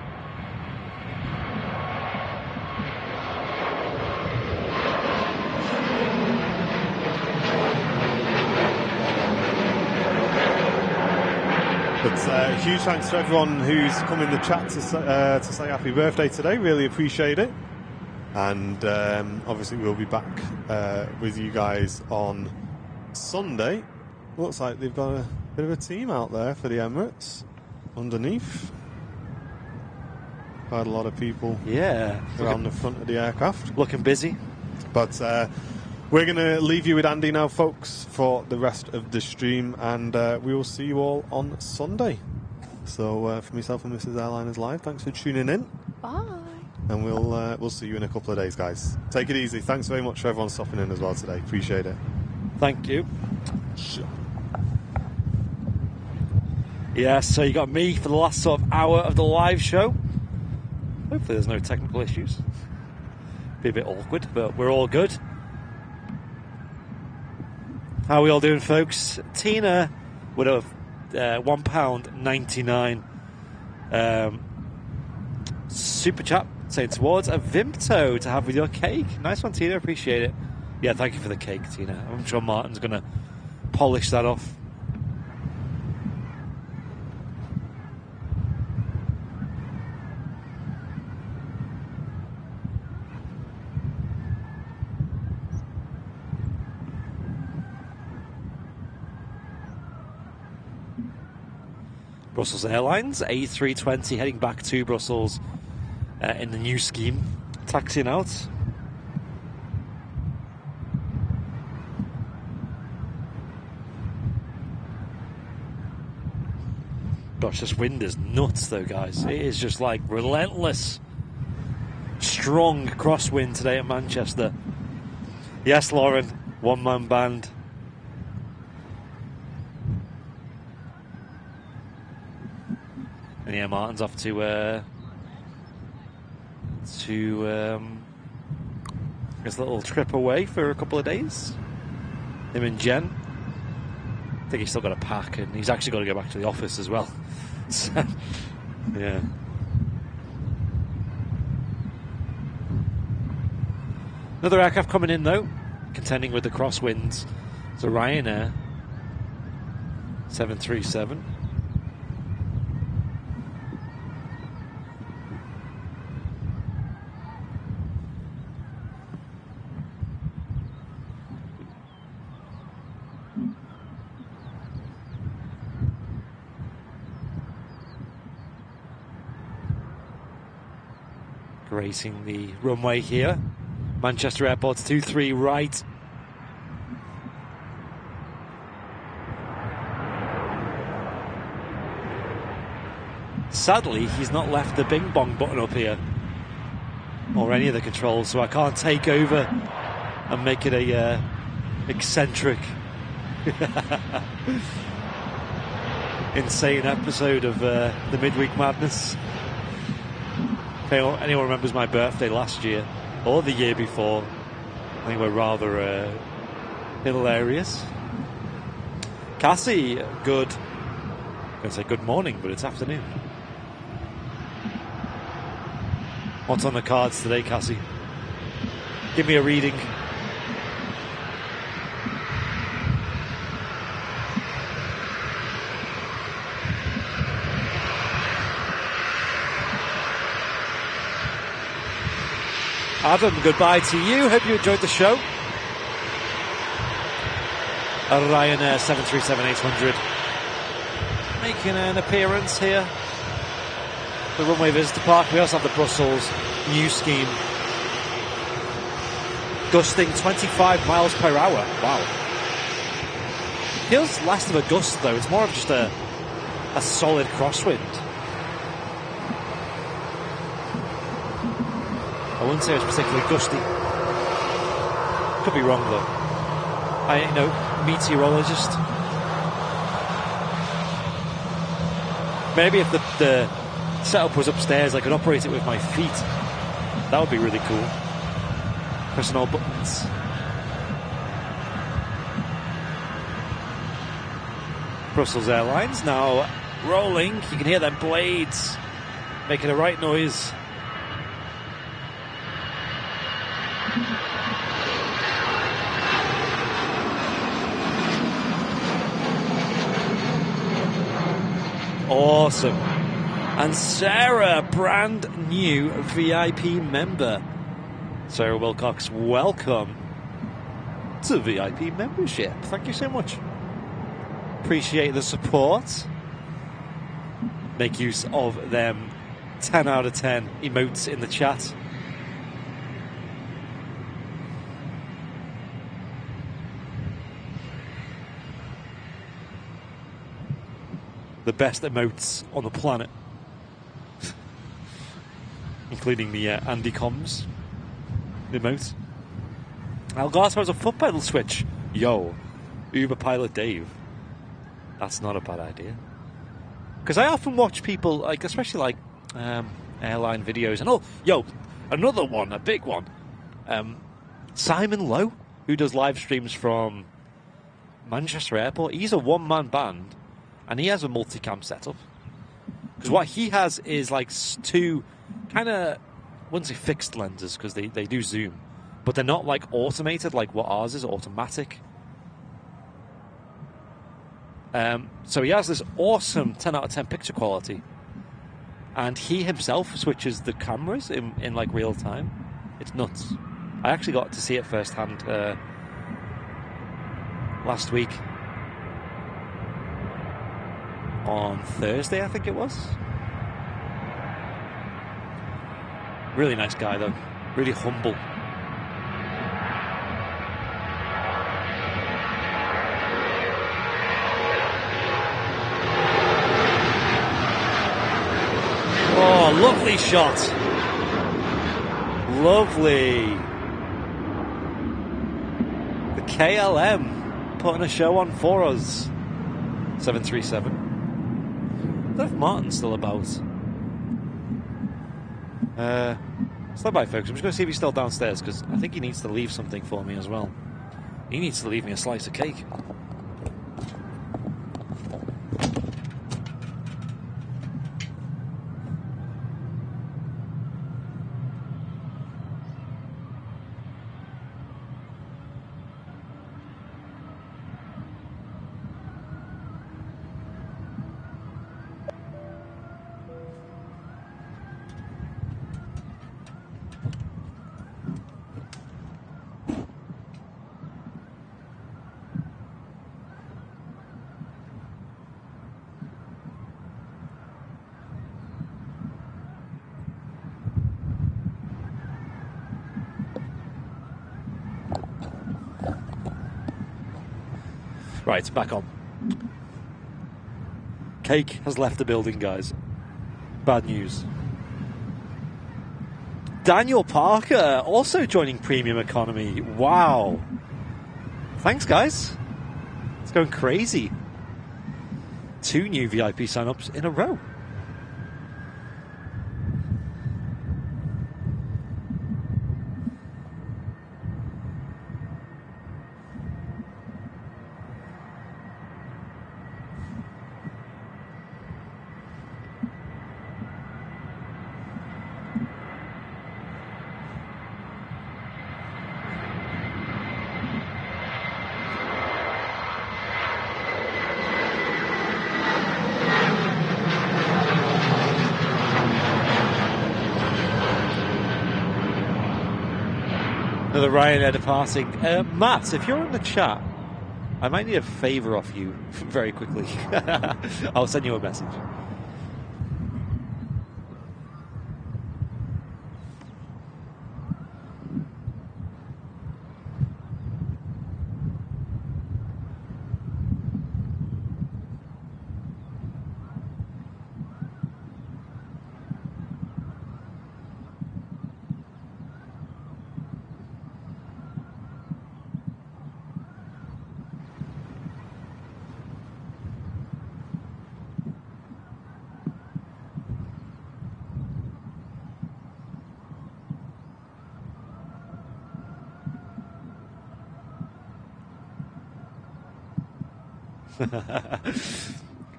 B: But huge thanks to everyone who's come in the chat to say happy birthday today. Really appreciate it. And obviously we'll be back with you guys on Sunday. Looks like they've got a bit of a team out there for the Emirates underneath. Quite a lot of people around the front of the aircraft.
C: Looking busy.
B: But we're going to leave you with Andy now, folks, for the rest of the stream, and we will see you all on Sunday. So for myself and Mrs. Airliners Live, thanks for tuning in.
D: Bye.
B: And we'll see you in a couple of days, guys. Take it easy. Thanks very much for everyone stopping in as well today. Appreciate it.
C: Thank you. Sure. Yeah, so you got me for the last sort of hour of the live show. Hopefully there's no technical issues. Be a bit awkward, but we're all good. How are we all doing, folks? Tina would have £1.99 super chat saying towards a Vimto to have with your cake. Nice one, Tina. Appreciate it. Yeah, thank you for the cake, Tina. I'm sure Martin's going to polish that off. Brussels Airlines, A320 heading back to Brussels in the new scheme, taxiing out. Gosh, this wind is nuts though, guys. It is just like relentless, strong crosswind today at Manchester. Yes, Lauren, one-man band. And yeah, Martin's off to his little trip away for a couple of days. Him and Jen. I think he's still got to pack, and he's actually got to go back to the office as well. So, yeah. Another aircraft coming in though, contending with the crosswinds. So Ryanair 737. Decorating the runway here. Manchester Airport 23 right. Sadly, he's not left the bing bong button up here or any of the controls, so I can't take over and make it a eccentric insane episode of the Midweek Madness. If anyone remembers my birthday last year or the year before, I think we're rather hilarious. Cassie, I'm going to say good morning, but it's afternoon. What's on the cards today, Cassie? Give me a reading. Adam, goodbye to you. Hope you enjoyed the show. Ryanair 737-800 making an appearance here. The Runway Visitor Park. We also have the Brussels new scheme. Gusting 25 miles per hour. Wow. Feels less of a gust though. It's more of just a solid crosswind. I wouldn't say it's particularly gusty. Could be wrong though. I ain't no meteorologist. Maybe if the setup was upstairs, I could operate it with my feet. That would be really cool. Pressing all buttons. Brussels Airlines now rolling. You can hear them blades making the right noise. Awesome. And Sarah, brand new VIP member. Sarah Wilcox, welcome to VIP membership. Thank you so much. Appreciate the support. Make use of them 10 out of 10 emotes in the chat. The best emotes on the planet. Including the Andy Comms emote. Elgato has a foot pedal switch. Yo, Uber pilot Dave. That's not a bad idea. Because I often watch people, like, especially like airline videos. And another one, a big one. Simon Lowe, who does live streams from Manchester Airport. He's a one-man band. And he has a multicam setup. Because what he has is like two kind of, I wouldn't say fixed lenses because they do zoom. But they're not like automated like what ours is, automatic. So he has this awesome 10 out of 10 picture quality. And he himself switches the cameras in like real time. It's nuts. I actually got to see it firsthand last week. On Thursday, I think it was. Really nice guy, though. Really humble. Oh, lovely shot. Lovely. The KLM putting a show on for us. 737. I don't know if Martin's still about. Stand by, folks. I'm just going to see if he's still downstairs because I think he needs to leave something for me as well. He needs to leave me a slice of cake. Right, back on. Cake has left the building, guys. Bad news. Daniel Parker also joining Premium Economy. Wow. Thanks, guys. It's going crazy. 2 new VIP sign-ups in a row. Another Ryanair departing. Matt, if you're in the chat, I might need a favour off you very quickly. I'll send you a message.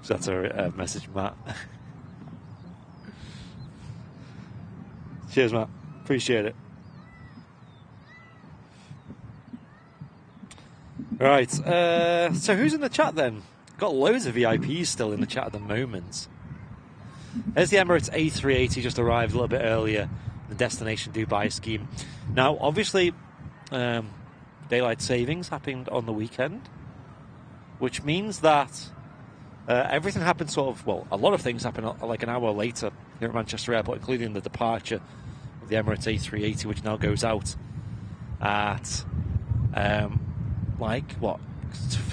C: So that's a message, Matt. Cheers, Matt. Appreciate it. Right. So who's in the chat then? Got loads of VIPs still in the chat at the moment. There's the Emirates A380 just arrived a little bit earlier. The destination Dubai scheme. Now, obviously, daylight savings happened on the weekend, which means that everything happened sort of, well, a lot of things happened like an hour later here at Manchester Airport, including the departure of the Emirates A380, which now goes out at,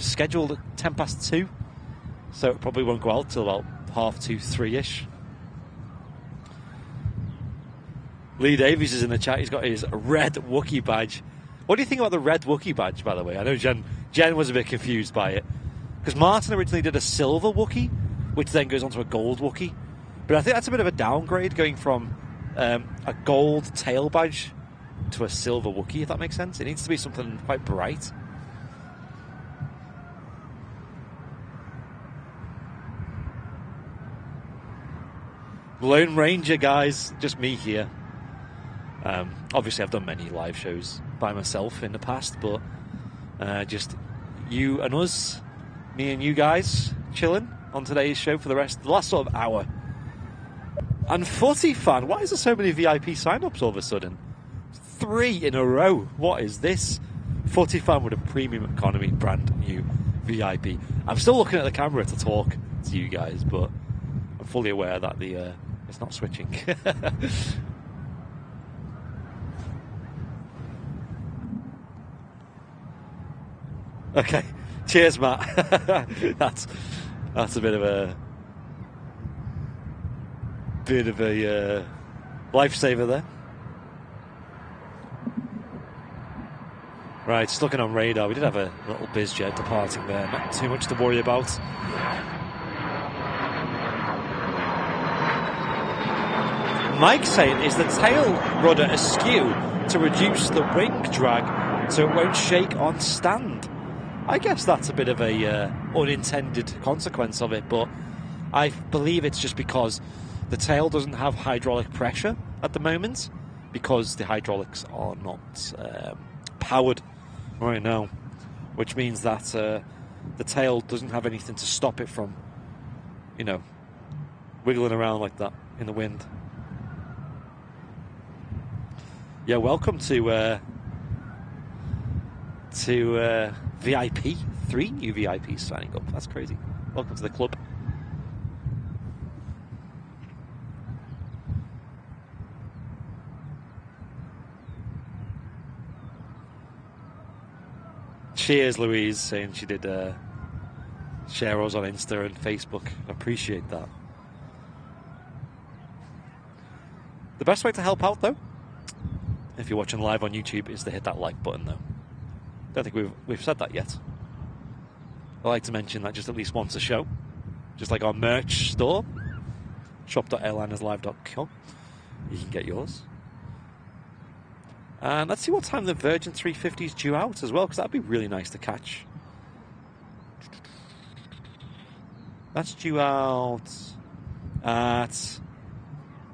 C: scheduled at 10 past 2. So it probably won't go out till about 2:30, 3-ish. Lee Davies is in the chat. He's got his red Wookiee badge. What do you think about the red Wookiee badge, by the way? I know Jen was a bit confused by it. Because Martin originally did a silver Wookiee, which then goes on to a gold Wookiee. But I think that's a bit of a downgrade, going from a gold tail badge to a silver Wookiee, if that makes sense. It needs to be something quite bright. Lone Ranger, guys. Just me here. Obviously, I've done many live shows by myself in the past, but just you and us, me and you guys, chilling on today's show for the last sort of hour. And Footy Fan, why is there so many VIP sign-ups all of a sudden? 3 in a row. What is this? Footy Fan with a Premium Economy brand new VIP. I'm still looking at the camera to talk to you guys, but I'm fully aware that it's not switching. Okay, cheers, Matt. that's a bit of a lifesaver there. Right, just looking on radar, we did have a little biz jet departing there. Not too much to worry about. Mike's saying, is the tail rudder askew to reduce the wing drag so it won't shake on stand? I guess that's a bit of a unintended consequence of it, but I believe it's just because the tail doesn't have hydraulic pressure at the moment, because the hydraulics are not powered right now, which means that the tail doesn't have anything to stop it from, wiggling around like that in the wind. Yeah, welcome to VIP. 3 new VIPs signing up. That's crazy. Welcome to the club. Cheers, Louise, saying she did Share us on Insta and Facebook. Appreciate that. The best way to help out, though, if you're watching live on YouTube, is to hit that like button, though. Don't think we've said that yet. I like to mention that just at least once a show. Just like our merch store, shop.airlinerslive.com. You can get yours. And let's see what time the Virgin 350 is due out as well, because that'd be really nice to catch. That's due out at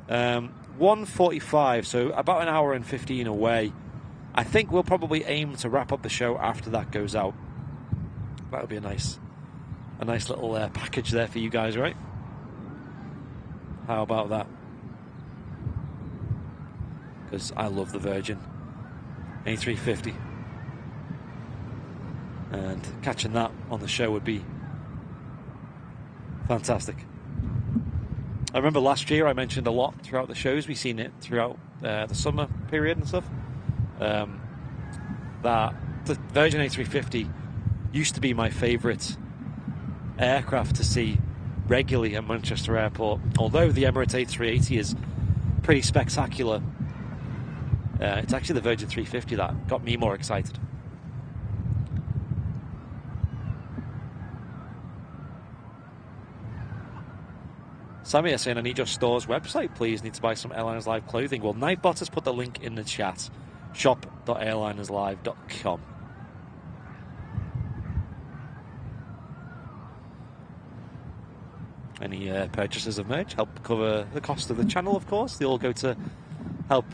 C: 1:45, so about an hour and 15 away. I think we'll probably aim to wrap up the show after that goes out. That would be a nice little package there for you guys, right? How about that? Because I love the Virgin A350, and catching that on the show would be fantastic. I remember last year I mentioned a lot throughout the shows. We've seen it throughout the summer period and stuff. That the Virgin A350 used to be my favourite aircraft to see regularly at Manchester Airport. Although the Emirates A380 is pretty spectacular, it's actually the Virgin 350 that got me more excited. Sammy is saying, I need your store's website, please. Need to buy some Airliners Live clothing. Well, Nightbot has put the link in the chat. Shop.airlinerslive.com. Any purchases of merch help cover the cost of the channel, of course. They all go to help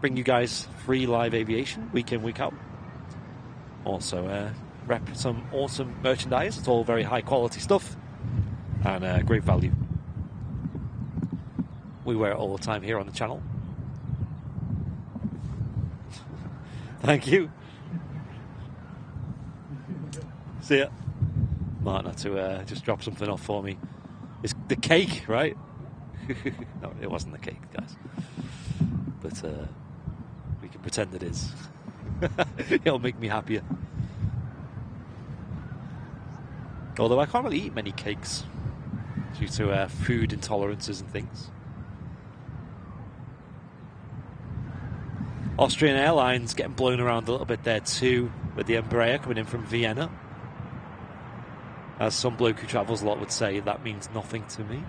C: bring you guys free live aviation week in, week out. Also, rep some awesome merchandise. It's all very high quality stuff and great value. We wear it all the time here on the channel. Thank you. See ya. Martin had to just drop something off for me. It's the cake, right? No, it wasn't the cake, guys. But we can pretend it is. It'll make me happier. Although I can't really eat many cakes due to food intolerances and things. Austrian Airlines getting blown around a little bit there too, with the Embraer coming in from Vienna. As some bloke who travels a lot would say, that means nothing to me.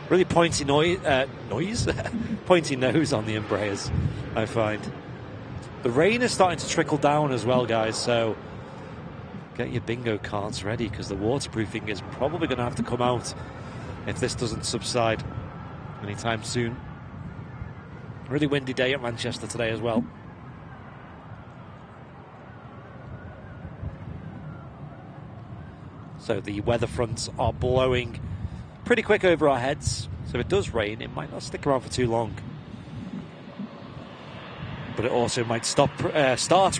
C: Really pointy pointy nose on the Embraers, I find. The rain is starting to trickle down as well, guys, so get your bingo cards ready, because the waterproofing is probably going to have to come out if this doesn't subside anytime soon. Really windy day at Manchester today as well. So the weather fronts are blowing pretty quick over our heads, so if it does rain, it might not stick around for too long. But it also might start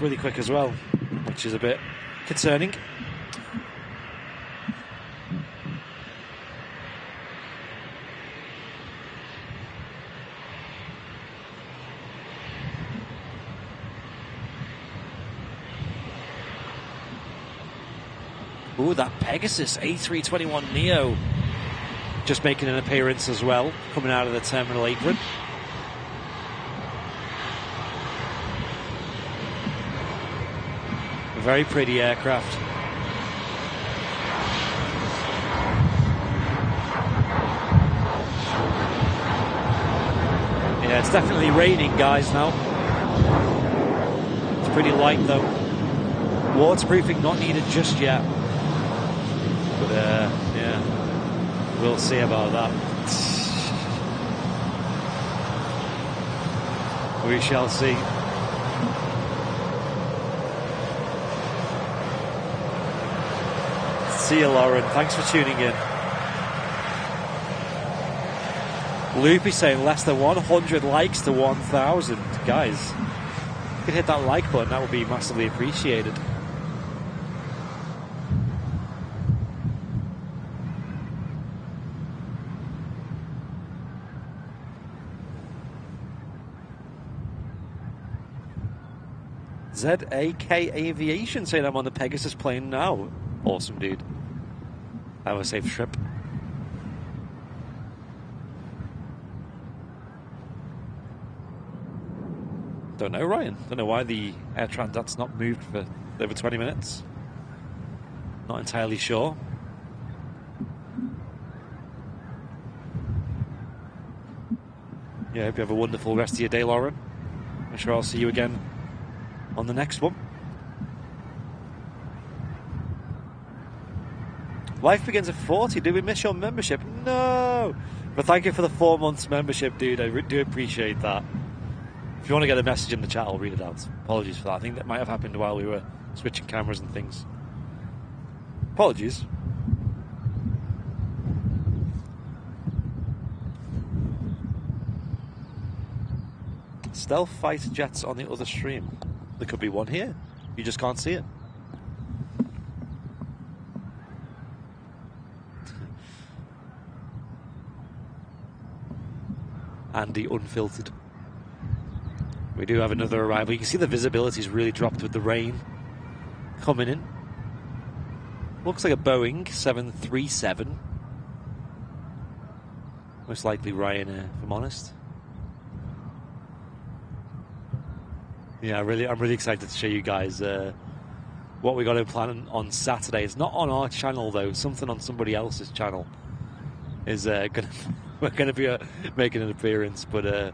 C: really quick as well, which is a bit concerning. Ooh, that Pegasus A321neo just making an appearance as well, coming out of the terminal apron. A very pretty aircraft. Yeah, it's definitely raining, guys, now. It's pretty light, though. Waterproofing not needed just yet. But, yeah. We'll see about that. We shall see. See you, Lauren. Thanks for tuning in. Loopy saying less than 100 likes to 1,000. Guys, if you could hit that like button, that would be massively appreciated. ZAK Aviation saying I'm on the Pegasus plane now. Awesome, dude. Have a safe trip. Don't know, Ryan. Don't know why the Air Transat's not moved for over 20 minutes. Not entirely sure. Yeah, hope you have a wonderful rest of your day, Lauren. I'm sure I'll see you again on the next one. Life begins at 40. Did we miss your membership? No! But thank you for the 4 months membership, dude. I do appreciate that. If you want to get a message in the chat, I'll read it out. Apologies for that. I think that might have happened while we were switching cameras and things. Apologies. Stealth fighter jets on the other stream. There could be one here. You just can't see it. Andy Unfiltered. We do have another arrival. You can see the visibility's really dropped with the rain coming in. Looks like a Boeing 737. Most likely Ryanair, if I'm honest. Yeah, I'm really excited to show you guys what we got in plan on Saturday. It's not on our channel though. Something on somebody else's channel is we're gonna be making an appearance, but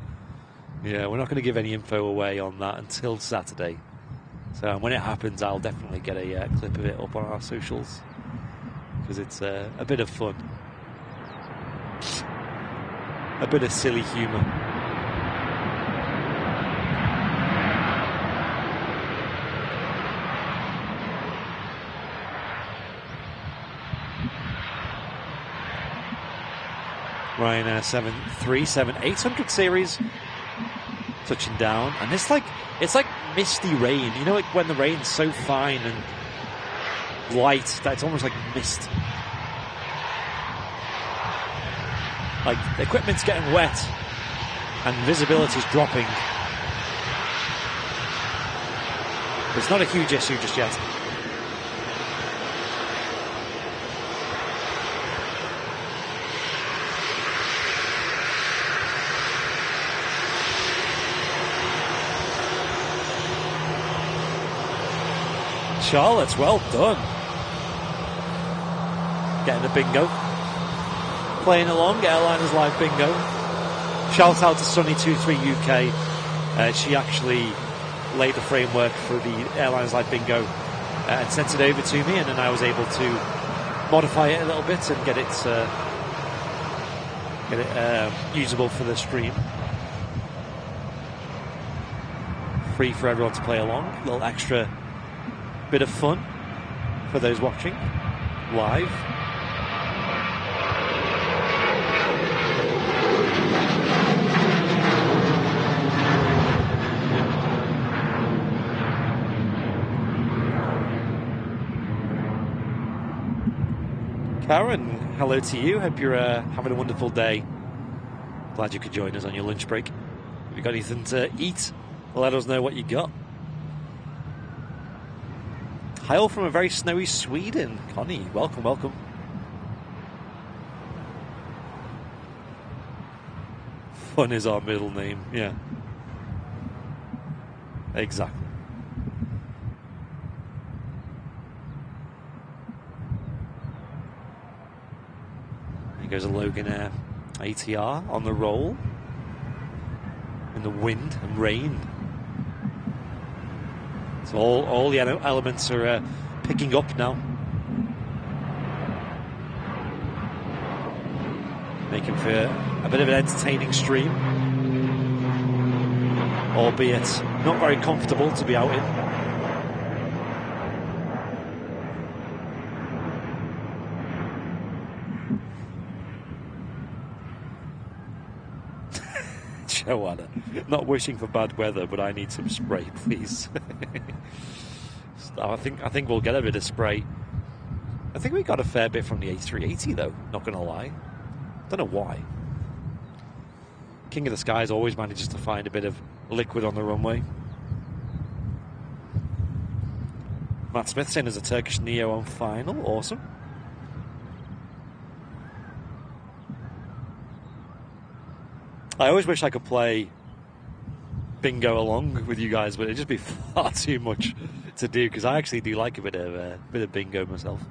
C: yeah, we're not going to give any info away on that until Saturday. So when it happens, I'll definitely get a clip of it up on our socials because it's a bit of fun, a bit of silly humour. Ryanair 737 800 series touching down, and it's like misty rain. You know, like when the rain's so fine and light that it's almost like mist. Like the equipment's getting wet and visibility's dropping. It's not a huge issue just yet. Charlotte's well done. Getting a bingo. Playing along, Airliners Live bingo. Shout out to Sunny23 UK. She actually laid the framework for the Airliners Live bingo and sent it over to me, and then I was able to modify it a little bit and get it usable for the stream. Free for everyone to play along. A little extra bit of fun for those watching live. Karen, hello to you. Hope you're having a wonderful day. Glad you could join us on your lunch break. If you got anything to eat, let us know what you got. Hail from a very snowy Sweden. Connie, welcome, welcome. Fun is our middle name, yeah. Exactly. Here goes a Logan Air ATR on the roll. In the wind and rain. So all the elements are picking up now. Making for a bit of an entertaining stream. Albeit not very comfortable to be out in. Joanna. Not wishing for bad weather, but I need some spray, please. I think we'll get a bit of spray. I think we got a fair bit from the A380 though, not going to lie. Don't know why. King of the Skies always manages to find a bit of liquid on the runway. Matt Smith saying there's a Turkish Neo on final. Awesome. I always wish I could play bingo along with you guys, but it'd just be far too much to do because I actually do like a bit of bingo myself.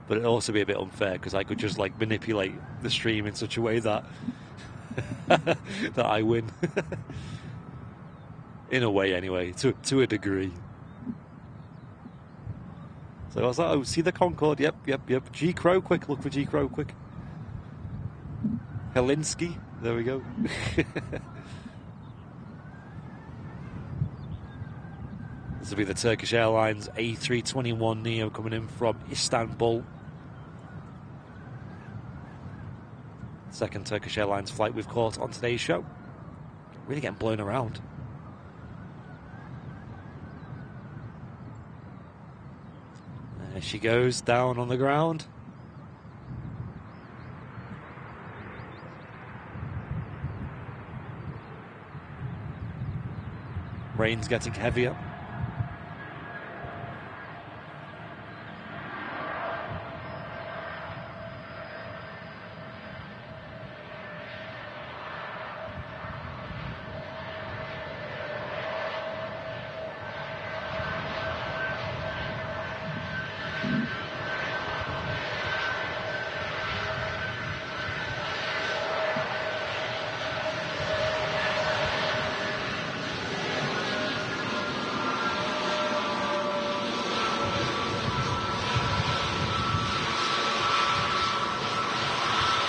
C: But it'd also be a bit unfair because I could just like manipulate the stream in such a way that that I win. In a way, anyway, to a degree. So I was like, oh, see the Concorde? Yep. G Crow, quick, look for G Crow, quick. Helinsky, there we go. This will be the Turkish Airlines A321 Neo coming in from Istanbul. Second Turkish Airlines flight we've caught on today's show. Really getting blown around. There she goes, down on the ground. Rain's getting heavier.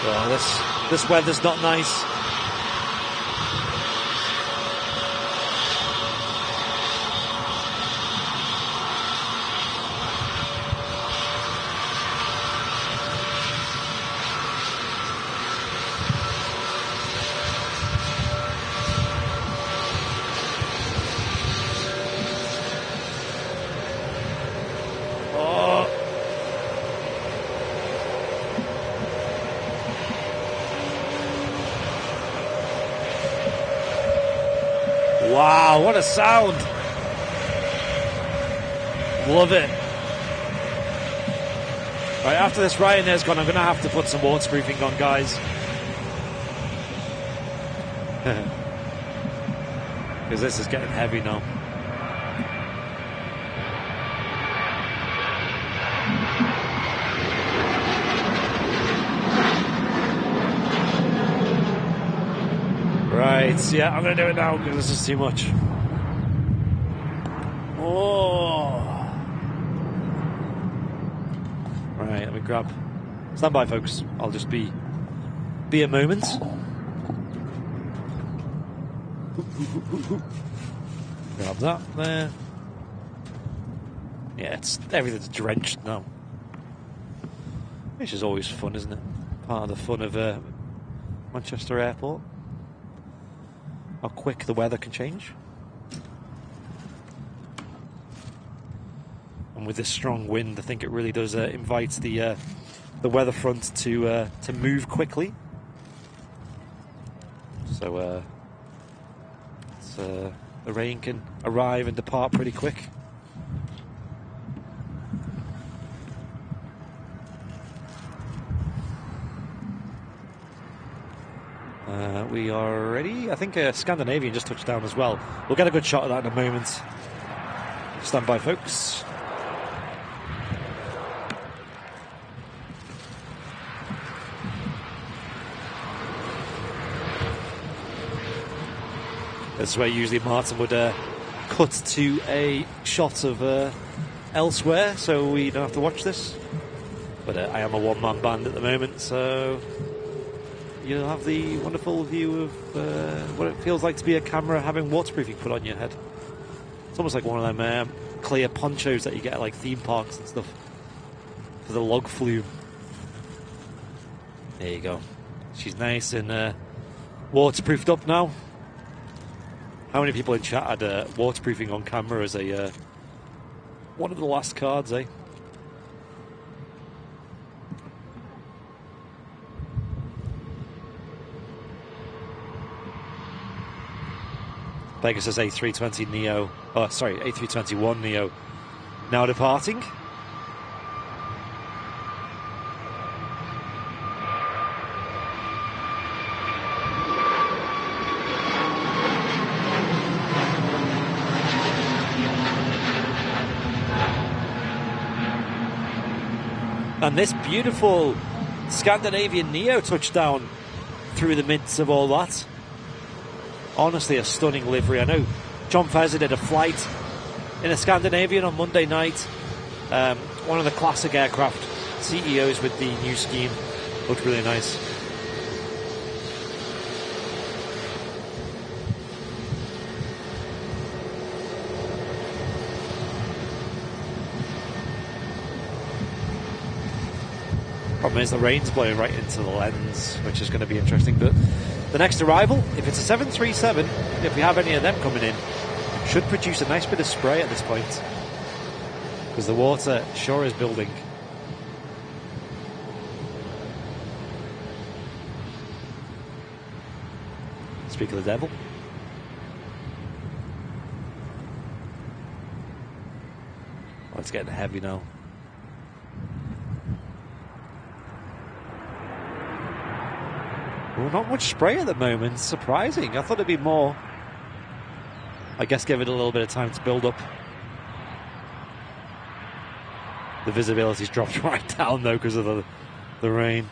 C: Oh, this weather's not nice. Wow, what a sound. Love it. Right, after this Ryanair's gone, I'm going to have to put some waterproofing on, guys. Because this is getting heavy now. Right, yeah, I'm going to do it now because this is too much. Oh. Right, let me grab. Stand by, folks. I'll just be a moment. Grab that there. Yeah, everything's drenched now. Which is always fun, isn't it? Part of the fun of Manchester Airport. How quick the weather can change. And with this strong wind, I think it really does invite the weather front to move quickly. So the rain can arrive and depart pretty quick. We are ready. I think Scandinavian just touched down as well. We'll get a good shot of that in a moment. Stand by, folks. This is where usually Martin would cut to a shot of elsewhere, so we don't have to watch this. But I am a one-man band at the moment, so you'll have the wonderful view of what it feels like to be a camera having waterproofing put on your head. It's almost like one of them clear ponchos that you get at like theme parks and stuff for the log flume. There you go. She's nice and waterproofed up now. How many people in chat had waterproofing on camera as a one of the last cards, eh? Pegasus A320 Neo, oh sorry, A321 Neo now departing. And this beautiful Scandinavian Neo touchdown through the midst of all that. Honestly, a stunning livery. I know John Fezzer did a flight in a Scandinavian on Monday night. One of the classic aircraft CEOs with the new scheme. Looked really nice. Problem is the rain's blowing right into the lens, which is going to be interesting. But the next arrival, if it's a 737, if we have any of them coming in, should produce a nice bit of spray at this point, because the water sure is building. Speak of the devil. Oh, it's getting heavy now. Well, not much spray at the moment. Surprising. I thought it'd be more. I guess give it a little bit of time to build up. The visibility's dropped right down though because of the rain.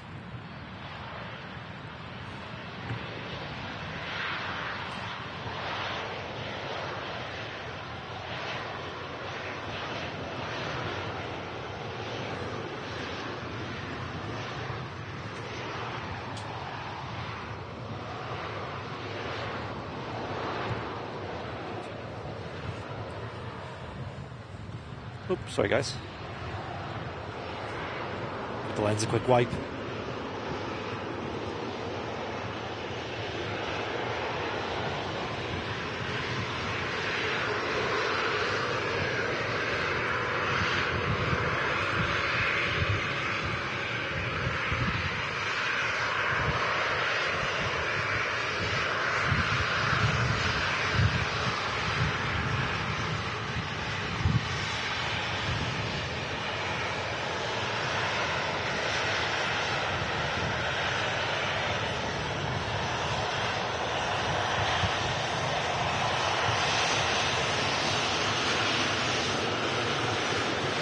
C: Oops, sorry guys. Give the lens a quick wipe.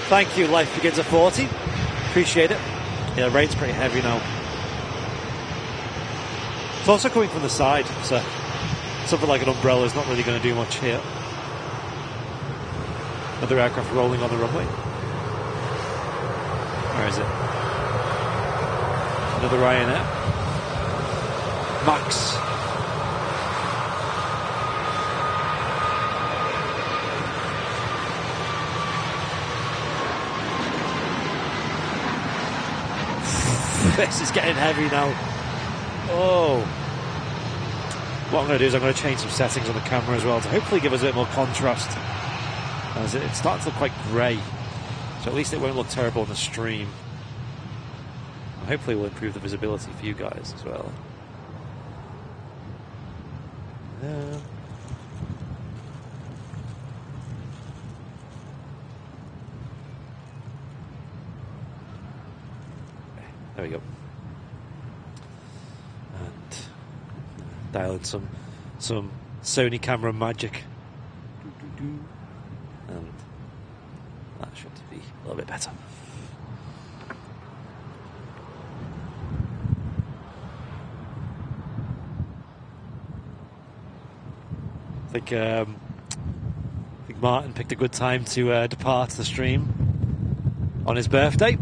C: Thank you, Life Begins at 40. Appreciate it. Yeah, the rain's pretty heavy now. It's also coming from the side, so something like an umbrella is not really going to do much here. Another aircraft rolling on the runway. Where is it? Another Ryanair. Max. This is getting heavy now. Oh. What I'm going to do is I'm going to change some settings on the camera as well to hopefully give us a bit more contrast. As it's starting to look quite grey. So at least it won't look terrible on the stream. And hopefully we'll improve the visibility for you guys as well. There we go. And dial in some Sony camera magic. And that should be a little bit better. I think Martin picked a good time to depart the stream on his birthday.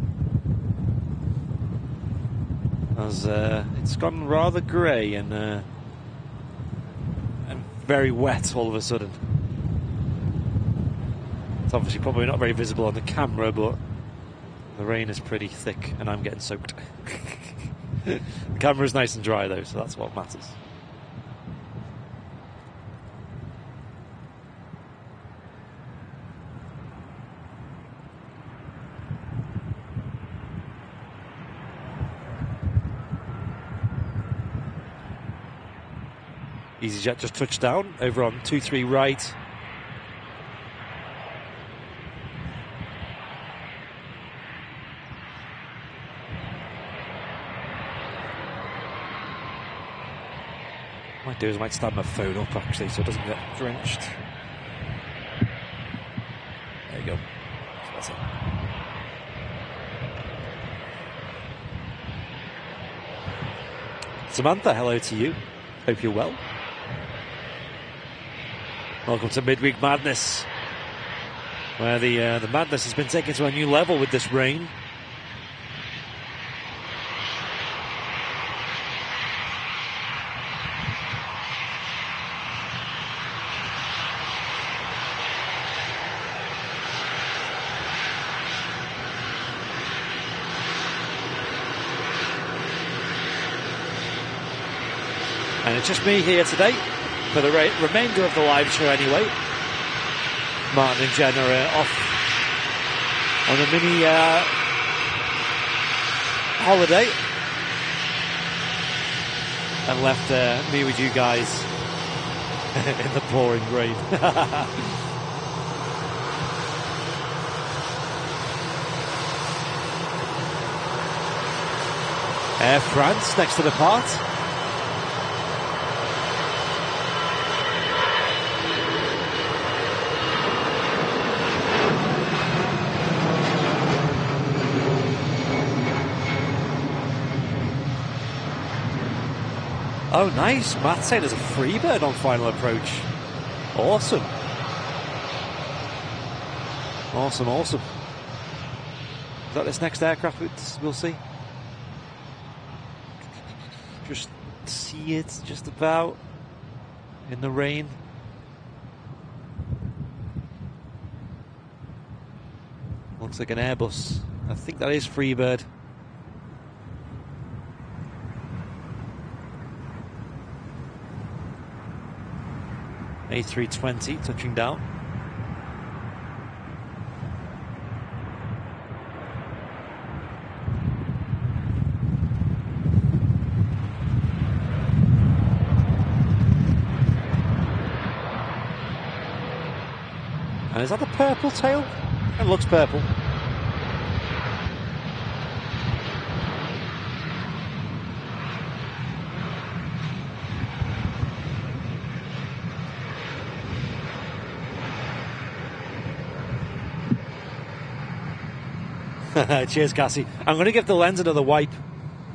C: As it's gone rather grey and very wet all of a sudden. It's obviously probably not very visible on the camera, but the rain is pretty thick and I'm getting soaked. The camera's nice and dry though, so that's what matters. EasyJet just touched down over on 23 right. What I might do is I might stand my phone up actually so it doesn't get drenched. There you go. That's it. Samantha, hello to you. Hope you're well. Welcome to Midweek Madness, where the madness has been taken to a new level with this rain. And it's just me here today for the remainder of the live show anyway. Martin and Jen are off on a mini holiday. And left me with you guys in the pouring rain. Air France next to the part. Oh, nice. Matt saying there's a Freebird on final approach. Awesome. Awesome, awesome. Is that this next aircraft we'll see? Just see it just about in the rain. Looks like an Airbus. I think that is Freebird. A380 touching down. And is that the purple tail? It looks purple. Cheers, Cassie. I'm going to give the lens another wipe,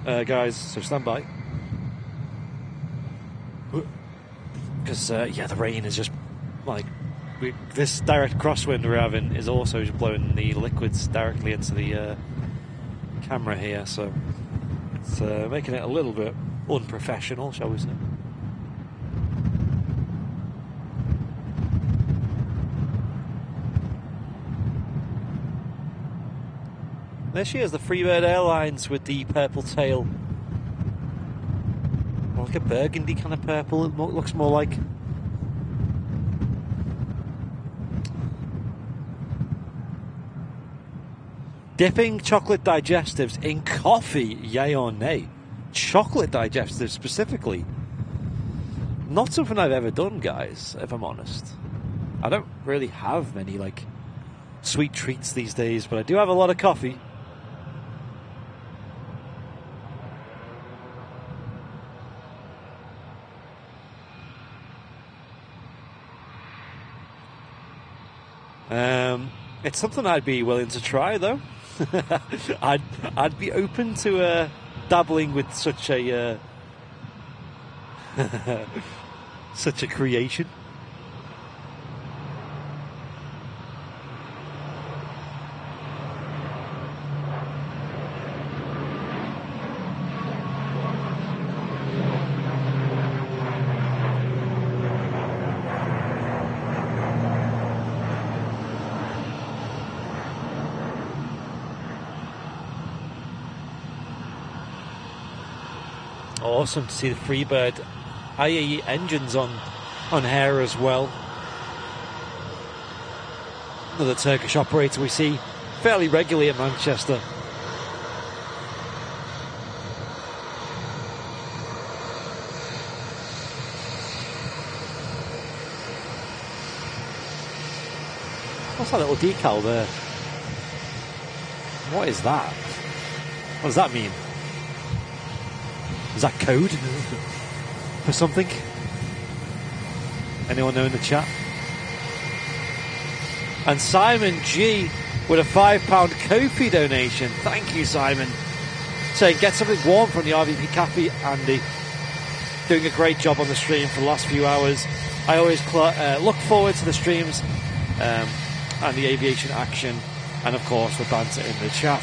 C: guys, so stand by. Because, yeah, the rain is just, like, this direct crosswind we're having is also blowing the liquids directly into the camera here, so it's making it a little bit unprofessional, shall we say. There she is, the Freebird Airlines with the purple tail. Like a burgundy kind of purple, it looks more like. Dipping chocolate digestives in coffee, yay or nay? Chocolate digestives specifically. Not something I've ever done, guys, if I'm honest. I don't really have many, like, sweet treats these days, but I do have a lot of coffee. It's something I'd be willing to try, though. I'd be open to dabbling with such a such a creation. Awesome to see the Freebird IAE engines on here as well. Another Turkish operator we see fairly regularly at Manchester. What's that little decal there? What is that? What does that mean? Is that code for something? Anyone know in the chat? And Simon G with a £5 Ko-fi donation. Thank you, Simon. Saying, get something warm from the RVP Cafe, Andy. Doing a great job on the stream for the last few hours. I always look forward to the streams and the aviation action, and of course the banter in the chat.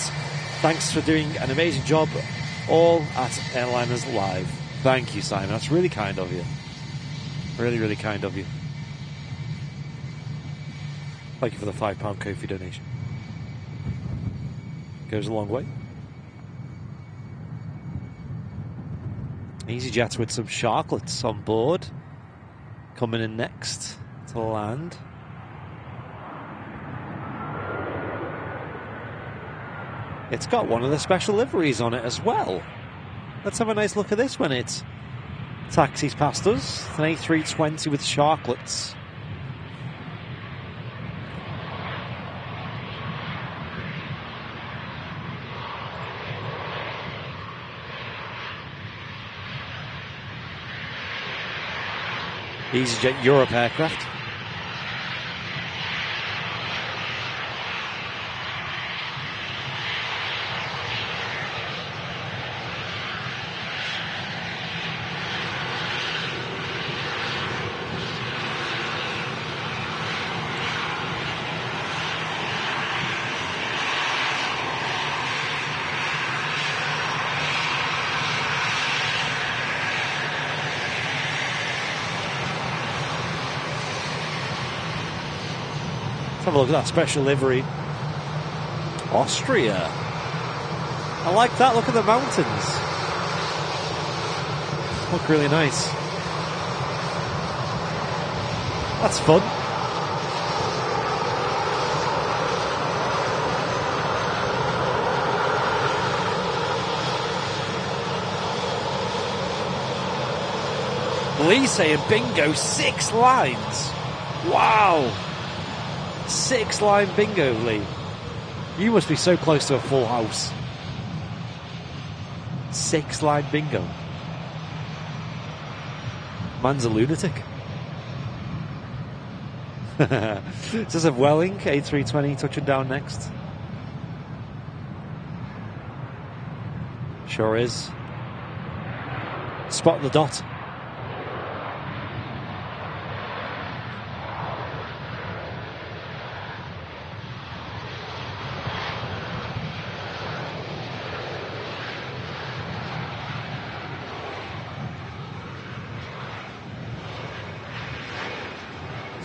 C: Thanks for doing an amazing job, all at Airliners Live. Thank you, Simon. That's really kind of you. Really, really kind of you. Thank you for the £5 Ko-fi donation. Goes a long way. EasyJet with some sharklets on board. Coming in next to land. It's got one of the special liveries on it as well. Let's have a nice look at this when it taxis past us. It's an A380 with sharklets. EasyJet Europe aircraft. Have a look at that special livery. Austria. I like that. Look at the mountains. Look really nice. That's fun. Lee saying bingo 6 lines. Wow. 6-line bingo, Lee. You must be so close to a full house. 6-line bingo. Man's a lunatic. Says of Welling, A320 touching down next. Sure is. Spot the dot.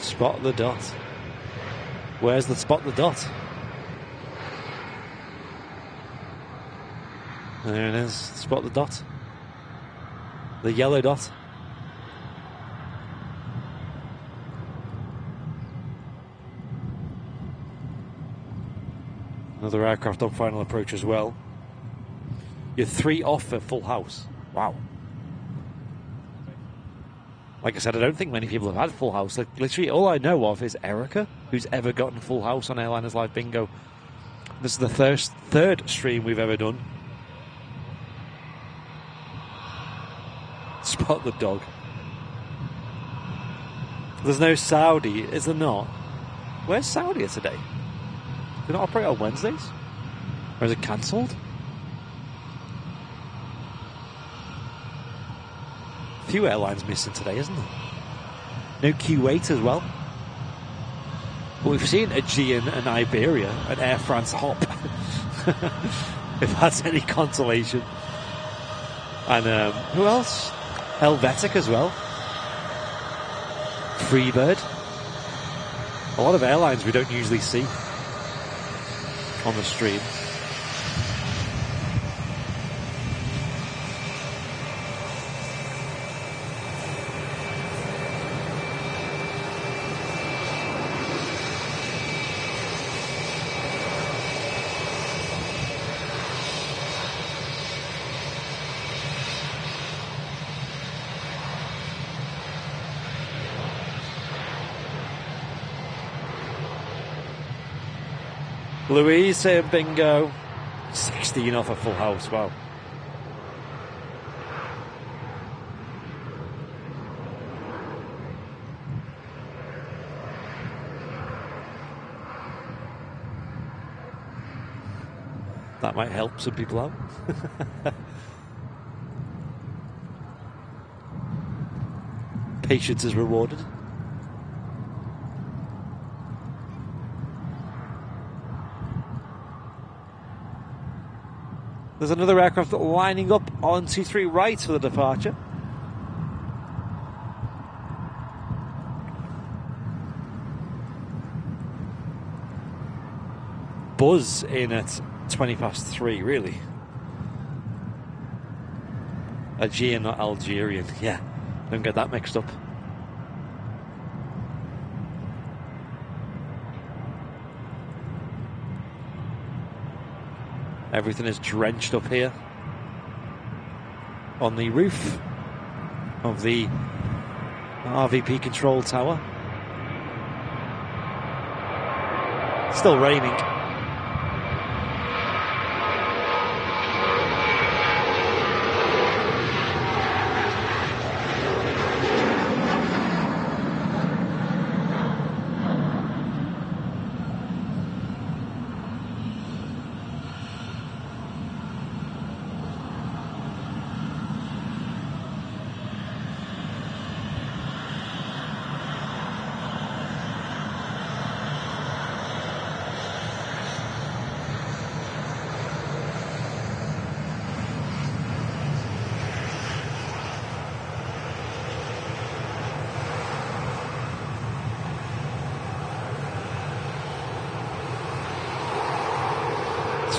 C: Spot the dot. Where's the spot the dot? There it is. Spot the dot. The yellow dot. Another aircraft on final approach as well. You're 3 off for full house. Wow. Like I said, I don't think many people have had full house. Like, literally, all I know of is Erica, who's ever gotten full house on Airliners Live Bingo. This is the third stream we've ever done. Spot the dog. There's no Saudi, is there not? Where's Saudi today? Do they not operate on Wednesdays? Or is it cancelled? Few airlines missing today, isn't there? No Kuwait as well. But we've seen Aegean and Iberia and Air France hop. If that's any consolation. And who else? Helvetic as well. Freebird. A lot of airlines we don't usually see on the stream. Louise saying bingo. 16 off a full house. Wow. That might help some people out. Patience is rewarded. There's another aircraft lining up on T3 right for the departure. Buzz in at 20 past 3, really. Aegean, not Algerian. Yeah, don't get that mixed up. Everything is drenched up here on the roof of the RVP control tower. Still raining.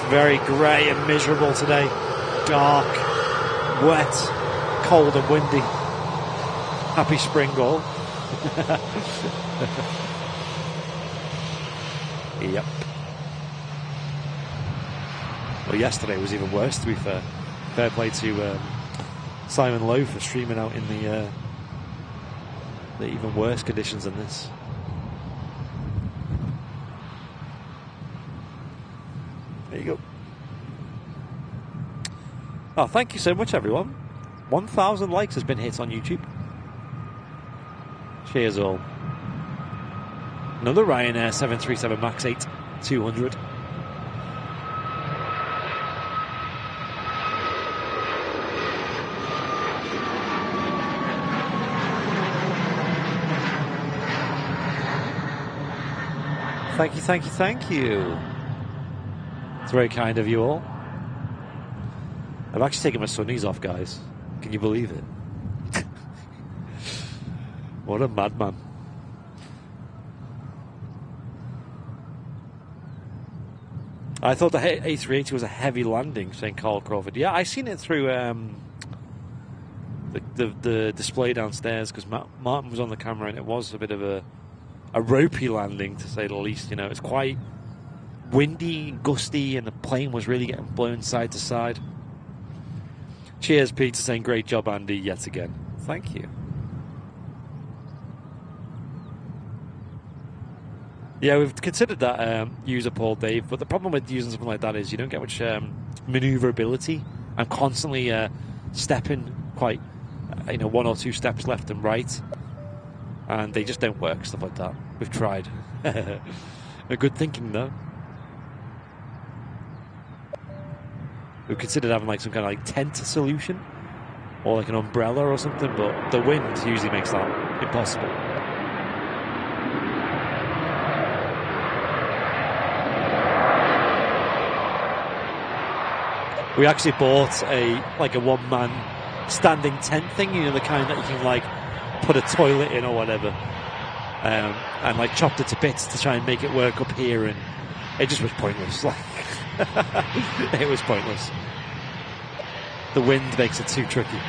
C: Very grey and miserable today. Dark, wet, cold and windy. Happy spring all. Yep. Well, yesterday was even worse, to be fair. Fair play to Simon Lowe for streaming out in the even worse conditions than this. There you go. Oh, thank you so much, everyone. 1,000 likes has been hit on YouTube. Cheers all. Another Ryanair 737 MAX 8 200. Thank you, thank you, thank you. It's very kind of you all. I've actually taken my sunnies off, guys. Can you believe it? What a madman. I thought the A380 was a heavy landing, saying Carl Crawford. Yeah, I seen it through the display downstairs, because Martin was on the camera, and it was a bit of a ropey landing, to say the least. You know, it's quite windy, gusty, and the plane was really getting blown side to side. Cheers, Peter, saying great job, Andy, yet again. Thank you. Yeah, we've considered that user Paul Dave, but the problem with using something like that is you don't get much maneuverability. I'm constantly stepping quite, one or two steps left and right, and they just don't work, stuff like that. We've tried. A good thinking, though. We've considered having like some kind of like tent solution or like an umbrella or something, but the wind usually makes that impossible. We actually bought a one-man standing tent thing, the kind that you can like put a toilet in or whatever, and like chopped it to bits to try and make it work up here, and it just was pointless. Like it was pointless. The wind makes it too tricky.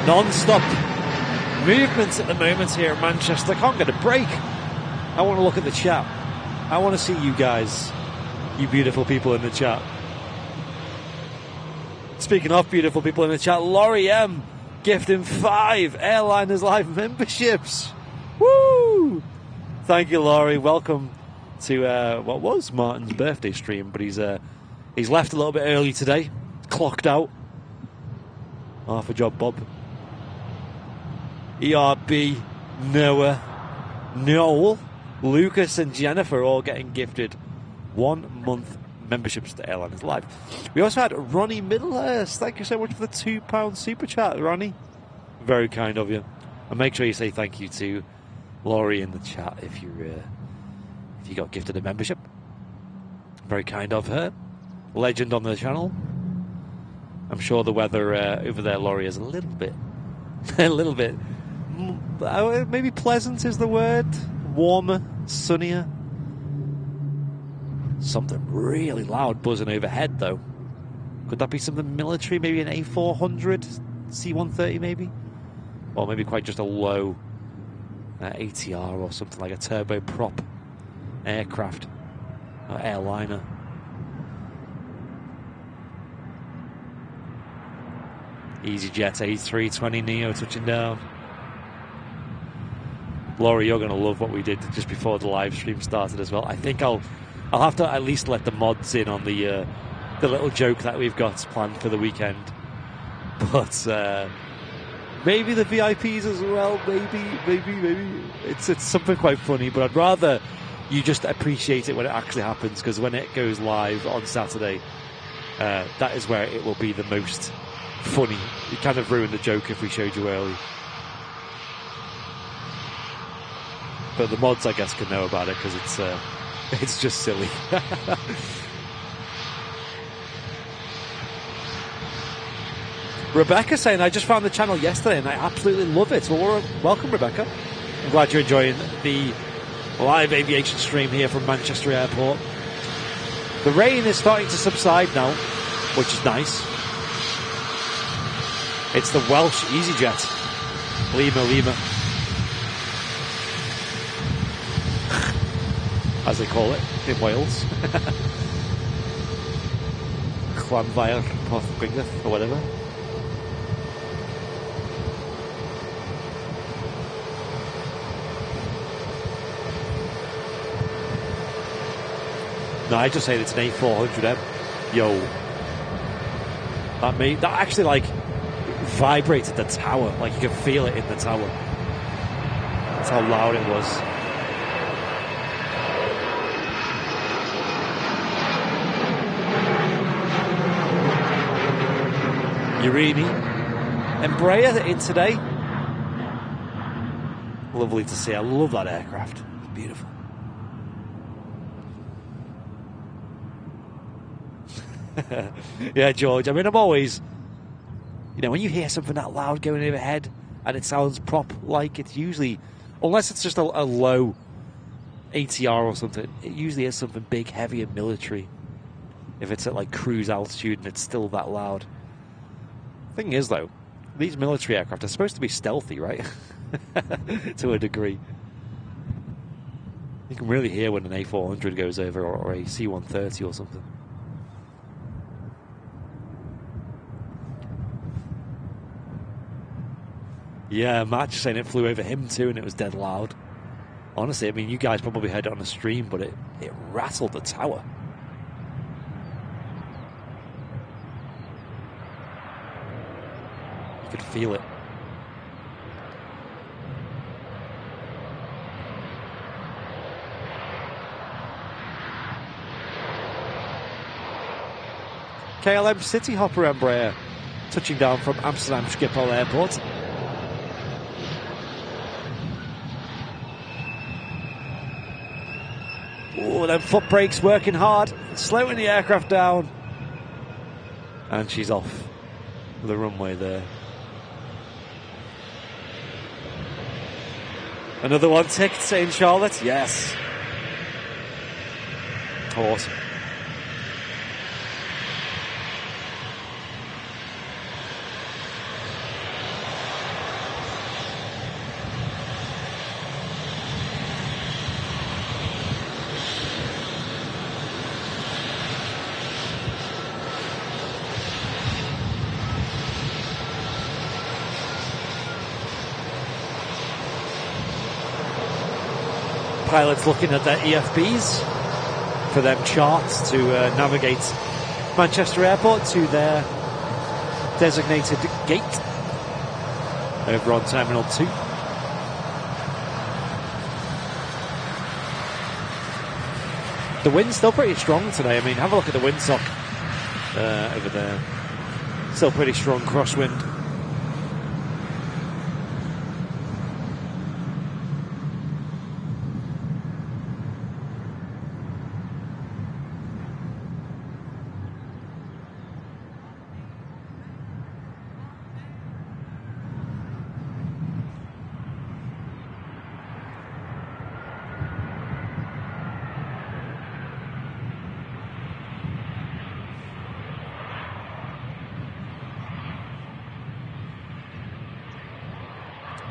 C: Non-stop movement at the moment here in Manchester. I can't get a break. I want to look at the chat. I want to see you guys, you beautiful people in the chat. Speaking of beautiful people in the chat, Laurie M gifting 5 Airliners Live memberships. Woo! Thank you, Laurie. Welcome to what was Martin's birthday stream, but he's left a little bit early today. Clocked out. Half a job, Bob. ERB, Noah, Noel, Lucas and Jennifer all getting gifted 1 month memberships to Airliners Live. We also had Ronnie Middlehurst. Thank you so much for the £2 super chat, Ronnie. Very kind of you. And make sure you say thank you to Laurie in the chat if you got gifted a membership. Very kind of her. Legend on the channel. I'm sure the weather over there, Laurie, is a little bit, maybe pleasant is the word. Warmer, sunnier. Something really loud buzzing overhead, though. Could that be something military? Maybe an A400, C-130, maybe? Or maybe quite just a low ATR or something like a turboprop aircraft or airliner. EasyJet A380 Neo touching down. Laurie, you're going to love what we did just before the live stream started as well. I think I'll have to at least let the mods in on the little joke that we've got planned for the weekend. But maybe the VIPs as well. Maybe. It's something quite funny, but I'd rather you just appreciate it when it actually happens, because when it goes live on Saturday, that is where it will be the most funny. You kind of ruined the joke if we showed you early. But the mods, I guess, can know about it because it's just silly. Rebecca saying, I just found the channel yesterday and I absolutely love it. Well, welcome, Rebecca. I'm glad you're enjoying the live aviation stream here from Manchester Airport. The rain is starting to subside now, which is nice. It's the Welsh EasyJet. Lima. As they call it in Wales. Llanfair Porthgwyngyll or whatever. No, I just said it's an A400M. Yo. That actually like vibrated the tower. Like you could feel it in the tower. That's how loud it was. Urini. Embraer in today. Lovely to see. I love that aircraft. It's beautiful. Yeah, George. I mean, I'm always, when you hear something that loud going overhead and it sounds prop-like, it's usually, unless it's just a low ATR or something, it usually is something big, heavy and military. If it's at like cruise altitude and it's still that loud. Thing is, though, these military aircraft are supposed to be stealthy, right? To a degree. You can really hear when an A400 goes over or a C-130 or something. Yeah, Matt just saying it flew over him too and it was dead loud. Honestly, I mean, you guys probably heard it on the stream, but it rattled the tower. You could feel it. KLM City Hopper Embraer touching down from Amsterdam Schiphol Airport. Oh, them foot brakes working hard, slowing the aircraft down. And she's off the runway there. Another one ticked, saying Charlotte. Yes. Awesome. pilots looking at their EFBs for them charts to navigate Manchester Airport to their designated gate over on Terminal 2. The wind's still pretty strong today. I mean, have a look at the windsock over there. Still pretty strong crosswind.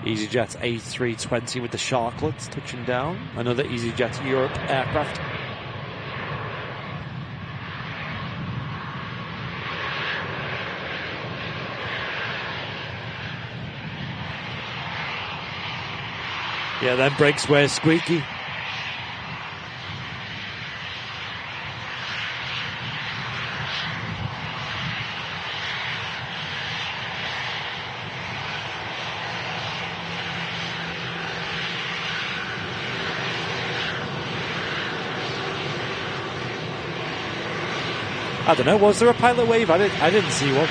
C: EasyJet A380 with the Sharklets touching down. Another EasyJet Europe aircraft. Yeah, them brakes were squeaky. I don't know, was there a pilot wave? I didn't see one.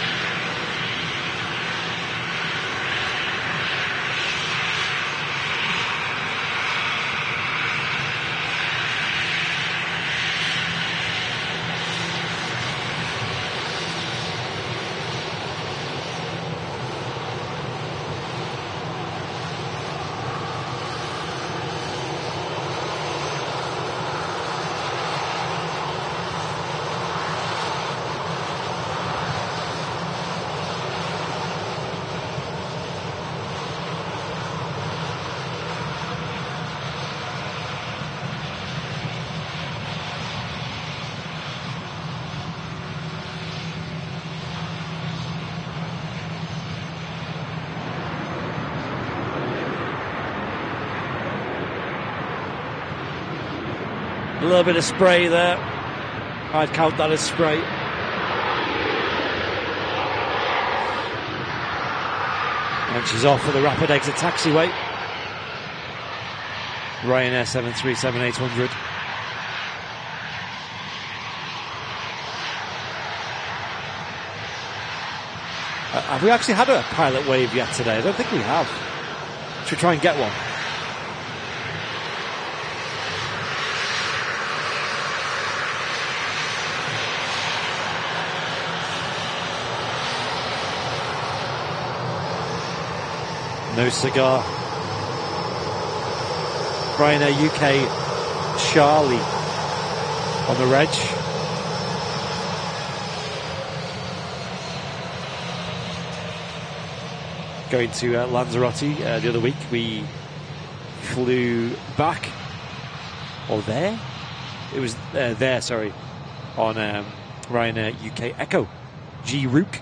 C: A little bit of spray there. I'd count that as spray. And she's off for the rapid exit taxiway. Ryanair 737-800. Have we actually had a pilot wave yet today? I don't think we have. Should we try and get one? No cigar. Ryanair UK Charlie on the reg. Going to Lanzarote the other week. We flew back, or there? It was there, sorry, on Ryanair UK Echo G Rook.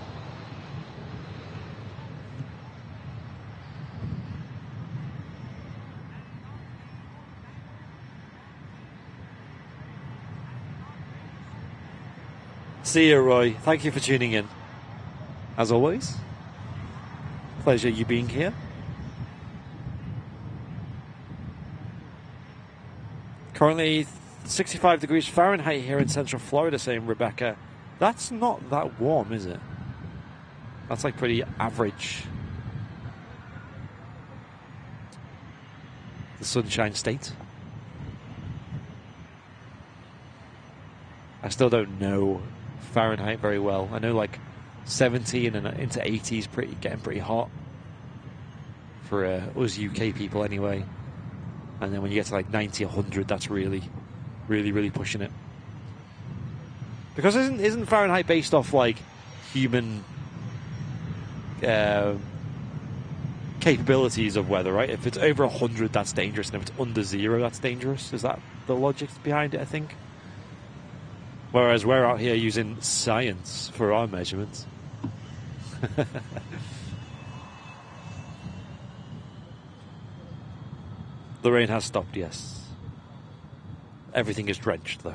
C: See you, Roy. Thank you for tuning in. As always, pleasure you being here. Currently 65 degrees Fahrenheit here in Central Florida, saying Rebecca. That's not that warm, is it? That's like pretty average. The Sunshine State. I still don't know Fahrenheit very well. I know like 70 and into 80s getting pretty hot for us UK people anyway. And then when you get to like 90, 100, that's really pushing it. Because isn't Fahrenheit based off like human capabilities of weather, right? If it's over 100, that's dangerous, and if it's under 0, that's dangerous. Is that the logic behind it, I think? Whereas we're out here using science for our measurements. The rain has stopped, yes. Everything is drenched, though.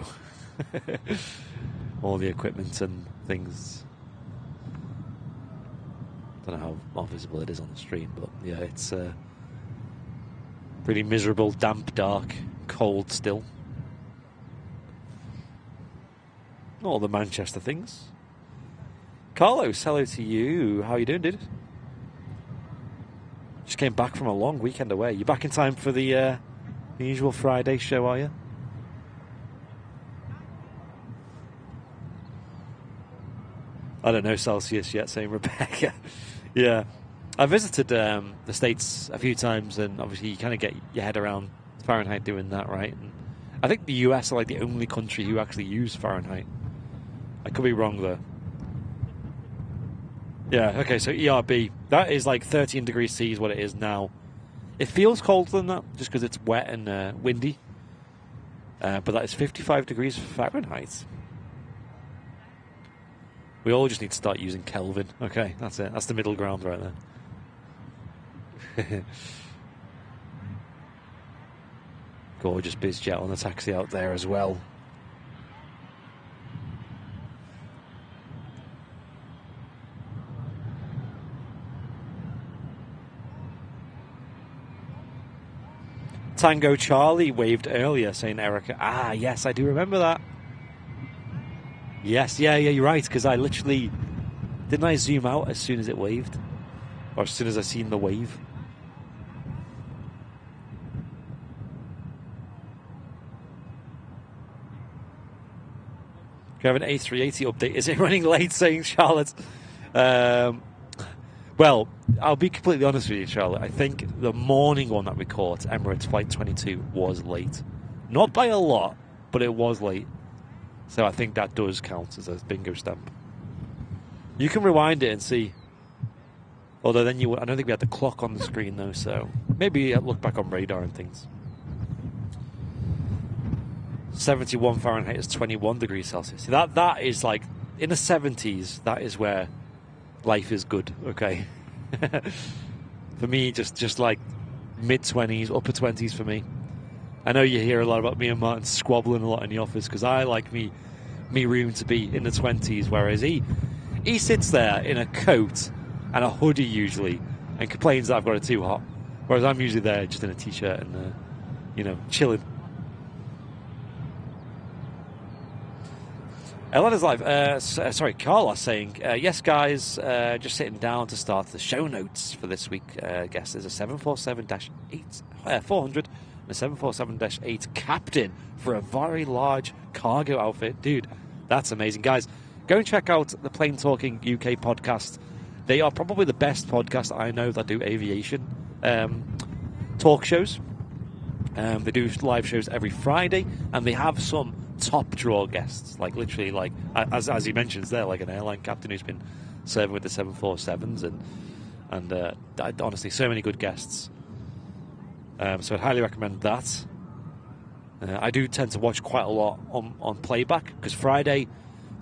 C: All the equipment and things. Don't know how visible it is on the stream, but yeah, it's pretty miserable, damp, dark, cold still. All the Manchester things. Carlos, hello to you. How are you doing, dude? Just came back from a long weekend away. You back in time for the usual Friday show, are you? I don't know Celsius yet, saying Rebecca. Yeah. I visited the States a few times, and obviously you kind of get your head around Fahrenheit doing that, right? And I think the US are like the only country who actually use Fahrenheit. I could be wrong, though. Yeah, okay, so ERB. That is like 13 degrees C is what it is now. It feels colder than that, just because it's wet and windy. But that is 55 degrees Fahrenheit. We all just need to start using Kelvin. Okay, that's it. That's the middle ground right there. Gorgeous BizJet on the taxi out there as well. Tango Charlie waved earlier, saying Erica. Ah, yes, I do remember that. Yes, yeah, you're right, because I literally... Didn't I zoom out as soon as it waved? Or as soon as I seen the wave? Do you have an A380 update? Is it running late, saying Charlotte? Well, I'll be completely honest with you, Charlotte. I think the morning one that we caught, Emirates Flight 22, was late. Not by a lot, but it was late. So I think that does count as a bingo stamp. You can rewind it and see. Although then I don't think we had the clock on the screen though, so maybe look back on radar and things. 71 Fahrenheit is 21 degrees Celsius. That is like, in the 70s, that is where life is good, okay? For me, just like mid-20s, upper 20s for me. I know you hear a lot about me and Martin squabbling a lot in the office because I like me room to be in the 20s, whereas he sits there in a coat and a hoodie usually and complains that I've got it too hot, whereas I'm usually there just in a t-shirt and chilling. Elena's live. Sorry, Carlos saying, yes, guys, just sitting down to start the show notes for this week. Guess there's a 747-400 and a 747-8 captain for a very large cargo outfit. Dude, that's amazing. Guys, go and check out the Plane Talking UK podcast. They are probably the best podcast I know that do aviation talk shows. They do live shows every Friday, and they have some top draw guests, like literally, like as he mentions there, like an airline captain who's been serving with the 747s, and honestly, so many good guests. So I'd highly recommend that. I do tend to watch quite a lot on playback because Friday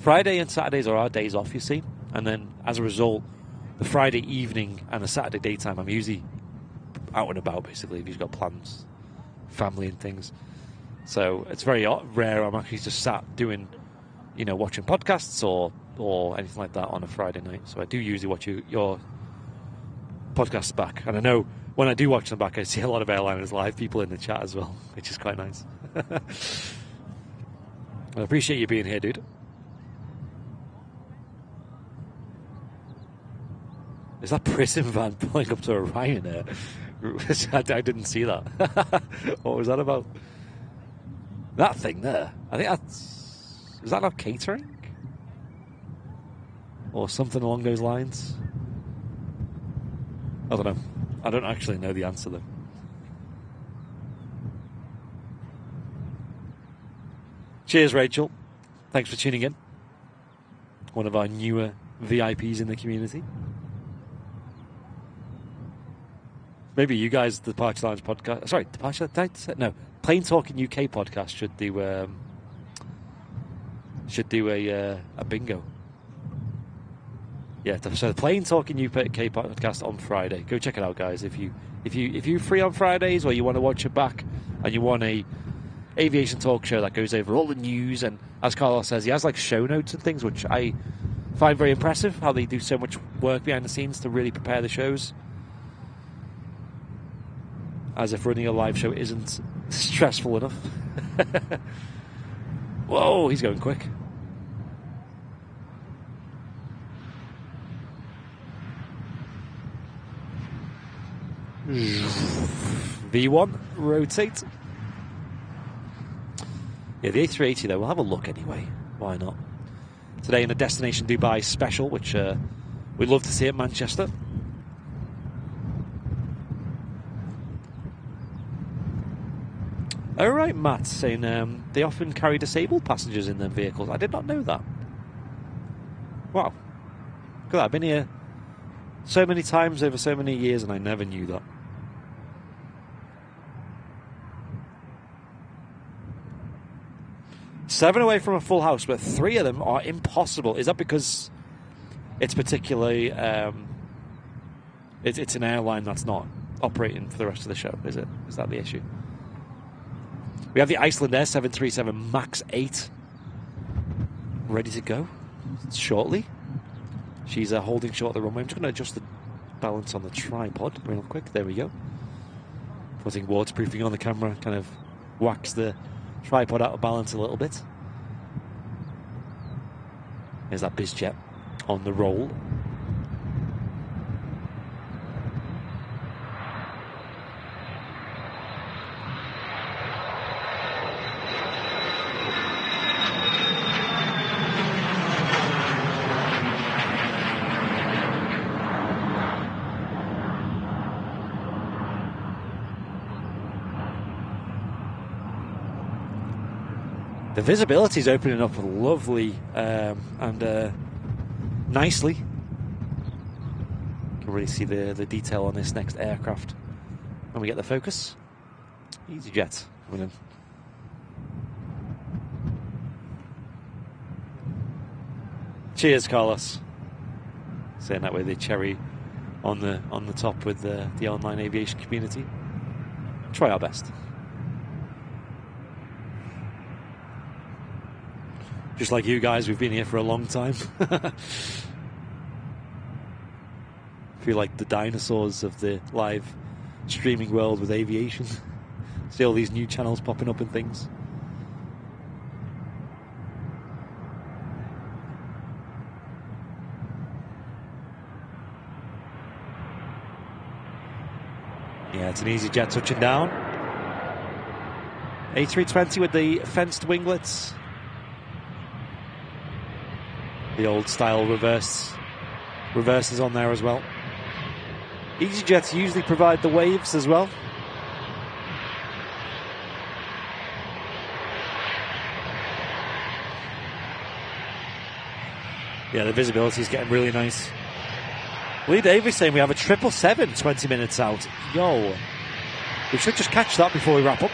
C: and Saturdays are our days off, you see, and then as a result, the Friday evening and the Saturday daytime, I'm usually out and about. Basically, if you've got plans, family and things. So it's very rare I'm actually just sat doing, watching podcasts or anything like that on a Friday night. So I do usually watch your podcasts back. And I know when I do watch them back, I see a lot of Airliners Live people in the chat as well, which is quite nice. I appreciate you being here, dude. Is that prison van pulling up to a Ryanair? I didn't see that. What was that about? That thing there, I think is that not catering? Or something along those lines? I don't know. I don't actually know the answer, though. Cheers, Rachel. Thanks for tuning in. One of our newer VIPs in the community. Maybe you guys, the Departure Lounge podcast... Sorry, Departure... No, Plane Talking UK podcast should do a bingo. Yeah, so the Plane Talking UK podcast on Friday. Go check it out, guys. If you're free on Fridays or you want to watch it back and you want a aviation talk show that goes over all the news, and as Carlos says, he has like show notes and things, which I find very impressive, how they do so much work behind the scenes to really prepare the shows. As if running a live show isn't stressful enough. Whoa, he's going quick. V1, rotate. Yeah, the A380 though, we'll have a look anyway. Why not? Today in a Destination Dubai special, which we'd love to see at Manchester. Oh right, Matt saying they often carry disabled passengers in their vehicles. I did not know that. Wow. Look at that, I've been here so many times over so many years and I never knew that. Seven away from a full house, but three of them are impossible. Is that because it's particularly it's an airline that's not operating for the rest of the show? Is it? Is that the issue? We have the Iceland Air 737 MAX 8 ready to go shortly. She's holding short of the runway. I'm just going to adjust the balance on the tripod real quick. There we go. Putting waterproofing on the camera kind of whacks the tripod out of balance a little bit. There's that BizJet on the roll. The visibility is opening up lovely and nicely. You can really see the detail on this next aircraft when we get the focus. EasyJet coming in. Cheers, Carlos. Saying that with the cherry on the top with the online aviation community. Try our best. Just like you guys, we've been here for a long time. Feel like the dinosaurs of the live streaming world with aviation. See all these new channels popping up and things. Yeah, it's an EasyJet touching down. A320 with the fenced winglets. The old style reverses on there as well. EasyJets usually provide the waves as well. Yeah, the visibility is getting really nice. Lee Davies saying we have a 777 20 minutes out. Yo, we should just catch that before we wrap up.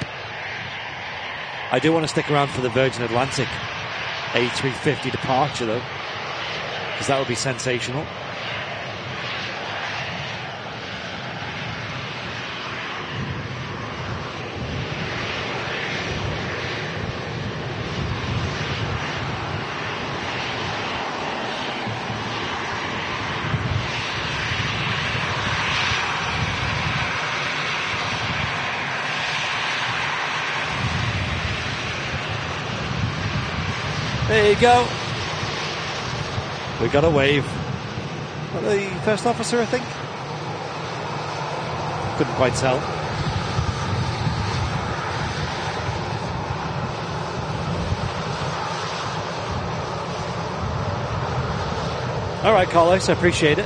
C: I do want to stick around for the Virgin Atlantic A350 departure though, because that would be sensational. There you go. We got a wave. The first officer, I think. Couldn't quite tell. All right, Carlos, I appreciate it.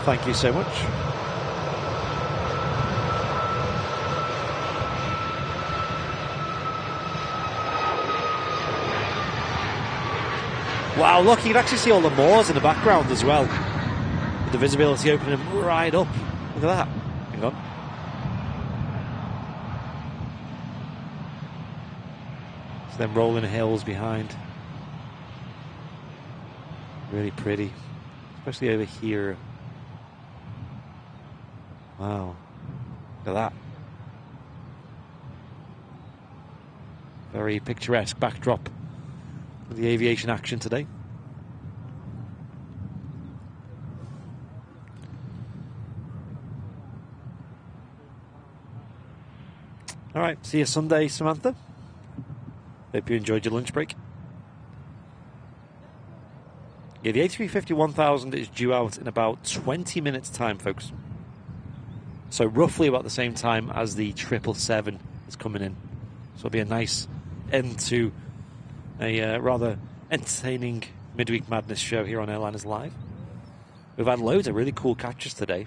C: Thank you so much. Wow, look, you can actually see all the moors in the background as well. With the visibility opening right up. Look at that. Hang on. So then rolling hills behind. Really pretty. Especially over here. Wow. Look at that. Very picturesque backdrop of the aviation action today. All right, see you Sunday, Samantha. Hope you enjoyed your lunch break. Yeah, the A350-1000 is due out in about 20 minutes' time, folks. So roughly about the same time as the 777 is coming in. So it'll be a nice end to a rather entertaining Midweek Madness show here on Airliners Live. We've had loads of really cool catches today.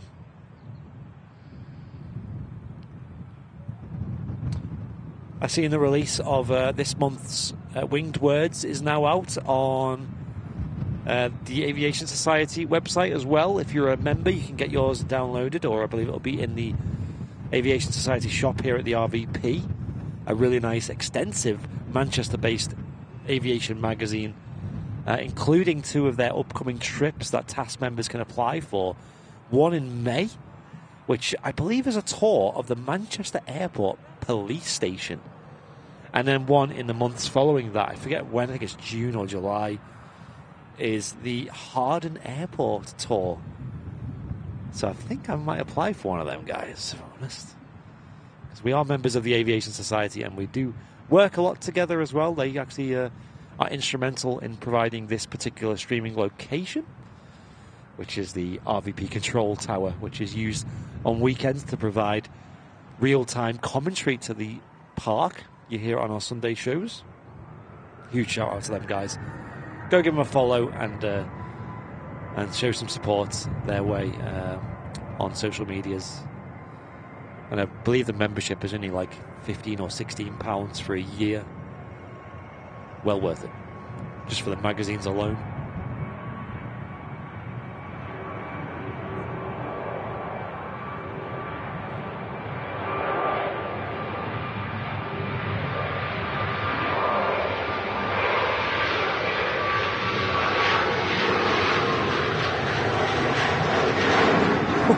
C: I see the release of this month's Winged Words is now out on the Aviation Society website as well. If you're a member, you can get yours downloaded, or I believe it'll be in the Aviation Society shop here at the RVP. A really nice, extensive Manchester-based aviation magazine, including 2 of their upcoming trips that task members can apply for. One in May, which I believe is a tour of the Manchester Airport Police Station. And then one in the months following that, I forget when, I think it's June or July, is the Harden Airport tour. So I think I might apply for one of them, guys, if I'm honest. Because we are members of the Aviation Society and we do work a lot together as well. They actually are instrumental in providing this particular streaming location, which is the RVP Control Tower, which is used on weekends to provide real-time commentary to the park. You hear it on our Sunday shows. Huge shout out to them, guys. Go give them a follow and show some support their way on social medias. And I believe the membership is only like £15 or £16 for a year. Well worth it, just for the magazines alone.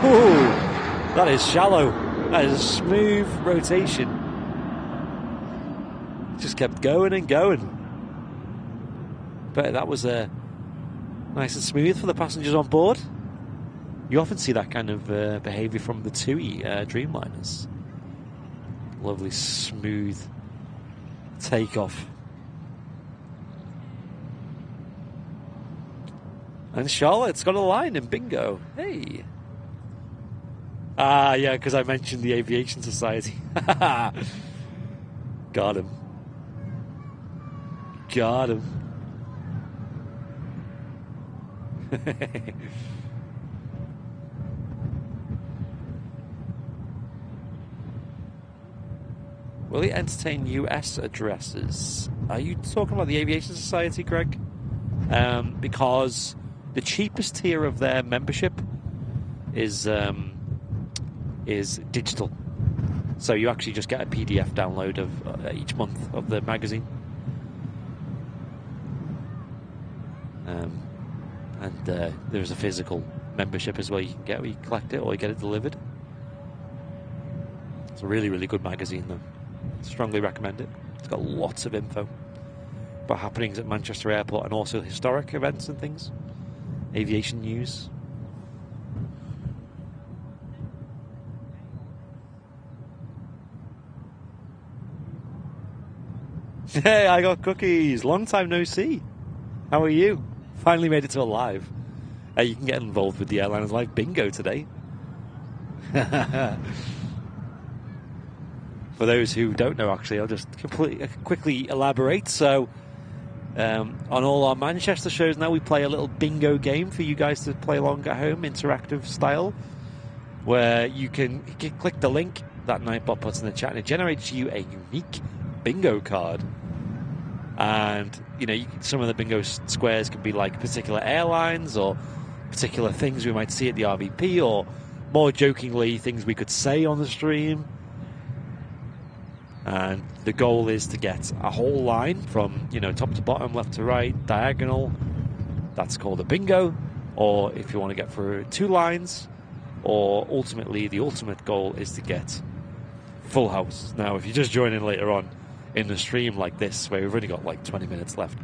C: Ooh, that is shallow. That is a smooth rotation. Just kept going and going. But that was nice and smooth for the passengers on board. You often see that kind of behaviour from the TUI Dreamliners. Lovely smooth takeoff. And Charlotte's got a line in bingo. Hey. Ah, yeah, because I mentioned the Aviation Society. Got him. Got him. Will it entertain US addresses? Are you talking about the Aviation Society, Greg? Because the cheapest tier of their membership is digital. So you actually just get a PDF download of each month of the magazine. And there's a physical membership as well you can get where you collect it or you get it delivered. It's a really, really good magazine though. Strongly recommend it. It's got lots of info about happenings at Manchester Airport and also historic events and things. Aviation news. Hey, I got cookies. Long time no see. How are you? Finally made it to a live. You can get involved with the Airliners Live bingo today. For those who don't know, actually, I'll just quickly elaborate. So, on all our Manchester shows now, we play a little bingo game for you guys to play along at home, interactive style, where you can click the link that Nightbot puts in the chat, and it generates you a unique bingo card. And some of the bingo squares can be like particular airlines or particular things we might see at the RVP, or more jokingly, things we could say on the stream. And the goal is to get a whole line from top to bottom, left to right, diagonal. That's called a bingo. Or if you want to get for 2 lines or ultimately the ultimate goal is to get full house. Now, if you just join in later on in the stream like this, where we've only got like 20 minutes left,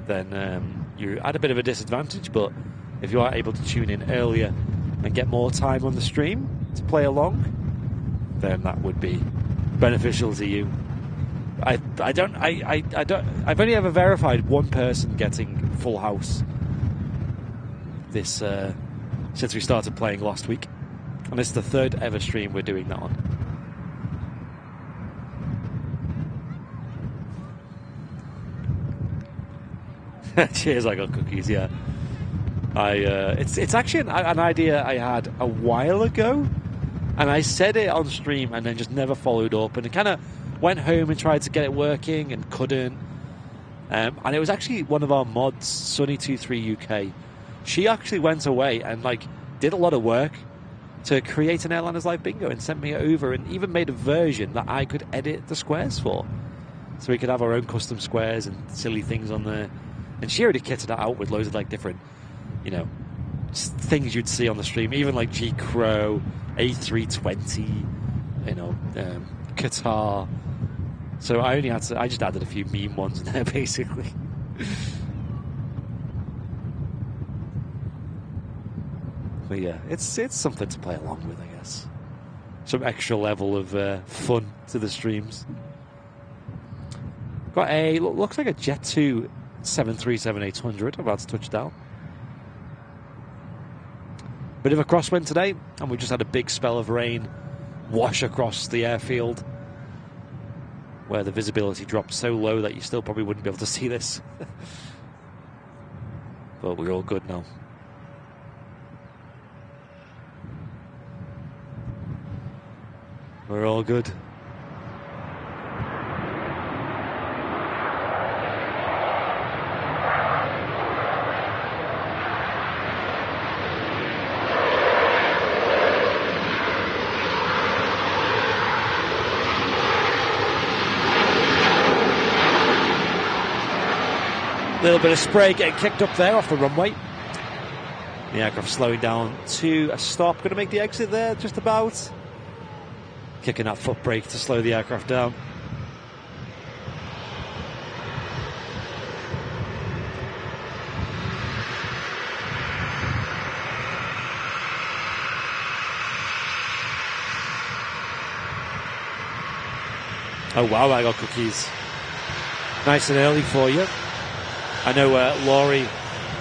C: then you're at a bit of a disadvantage. But if you are able to tune in earlier and get more time on the stream to play along, then that would be beneficial to you. I've only ever verified one person getting full house this since we started playing last week, and it's the third ever stream we're doing that on. Cheers, I got cookies. Yeah, it's actually an idea I had a while ago, and I said it on stream and then just never followed up, and it kind of went home and tried to get it working and couldn't. And it was actually one of our mods, Sunny23 UK. She actually went away and like did a lot of work to create an Airliners Live bingo and sent me it over, and even made a version that I could edit the squares for, so we could have our own custom squares and silly things on there. And she already kitted it out with loads of like different, you know, things you'd see on the stream, even like G Crow, A380, you know, Qatar. So I just added a few meme ones in there basically. But yeah, it's something to play along with, I guess. Some extra level of fun to the streams. Got a looks like a Jet2 737-800 about to touch down. Bit of a crosswind today, and we just had a big spell of rain wash across the airfield, where the visibility dropped so low that you still probably wouldn't be able to see this. But we're all good now. We're all good. A little bit of spray getting kicked up there off the runway. The aircraft slowing down to a stop. Going to make the exit there, just about. Kicking that foot brake to slow the aircraft down. Oh wow, I got cookies. Nice and early for you. I know Laurie,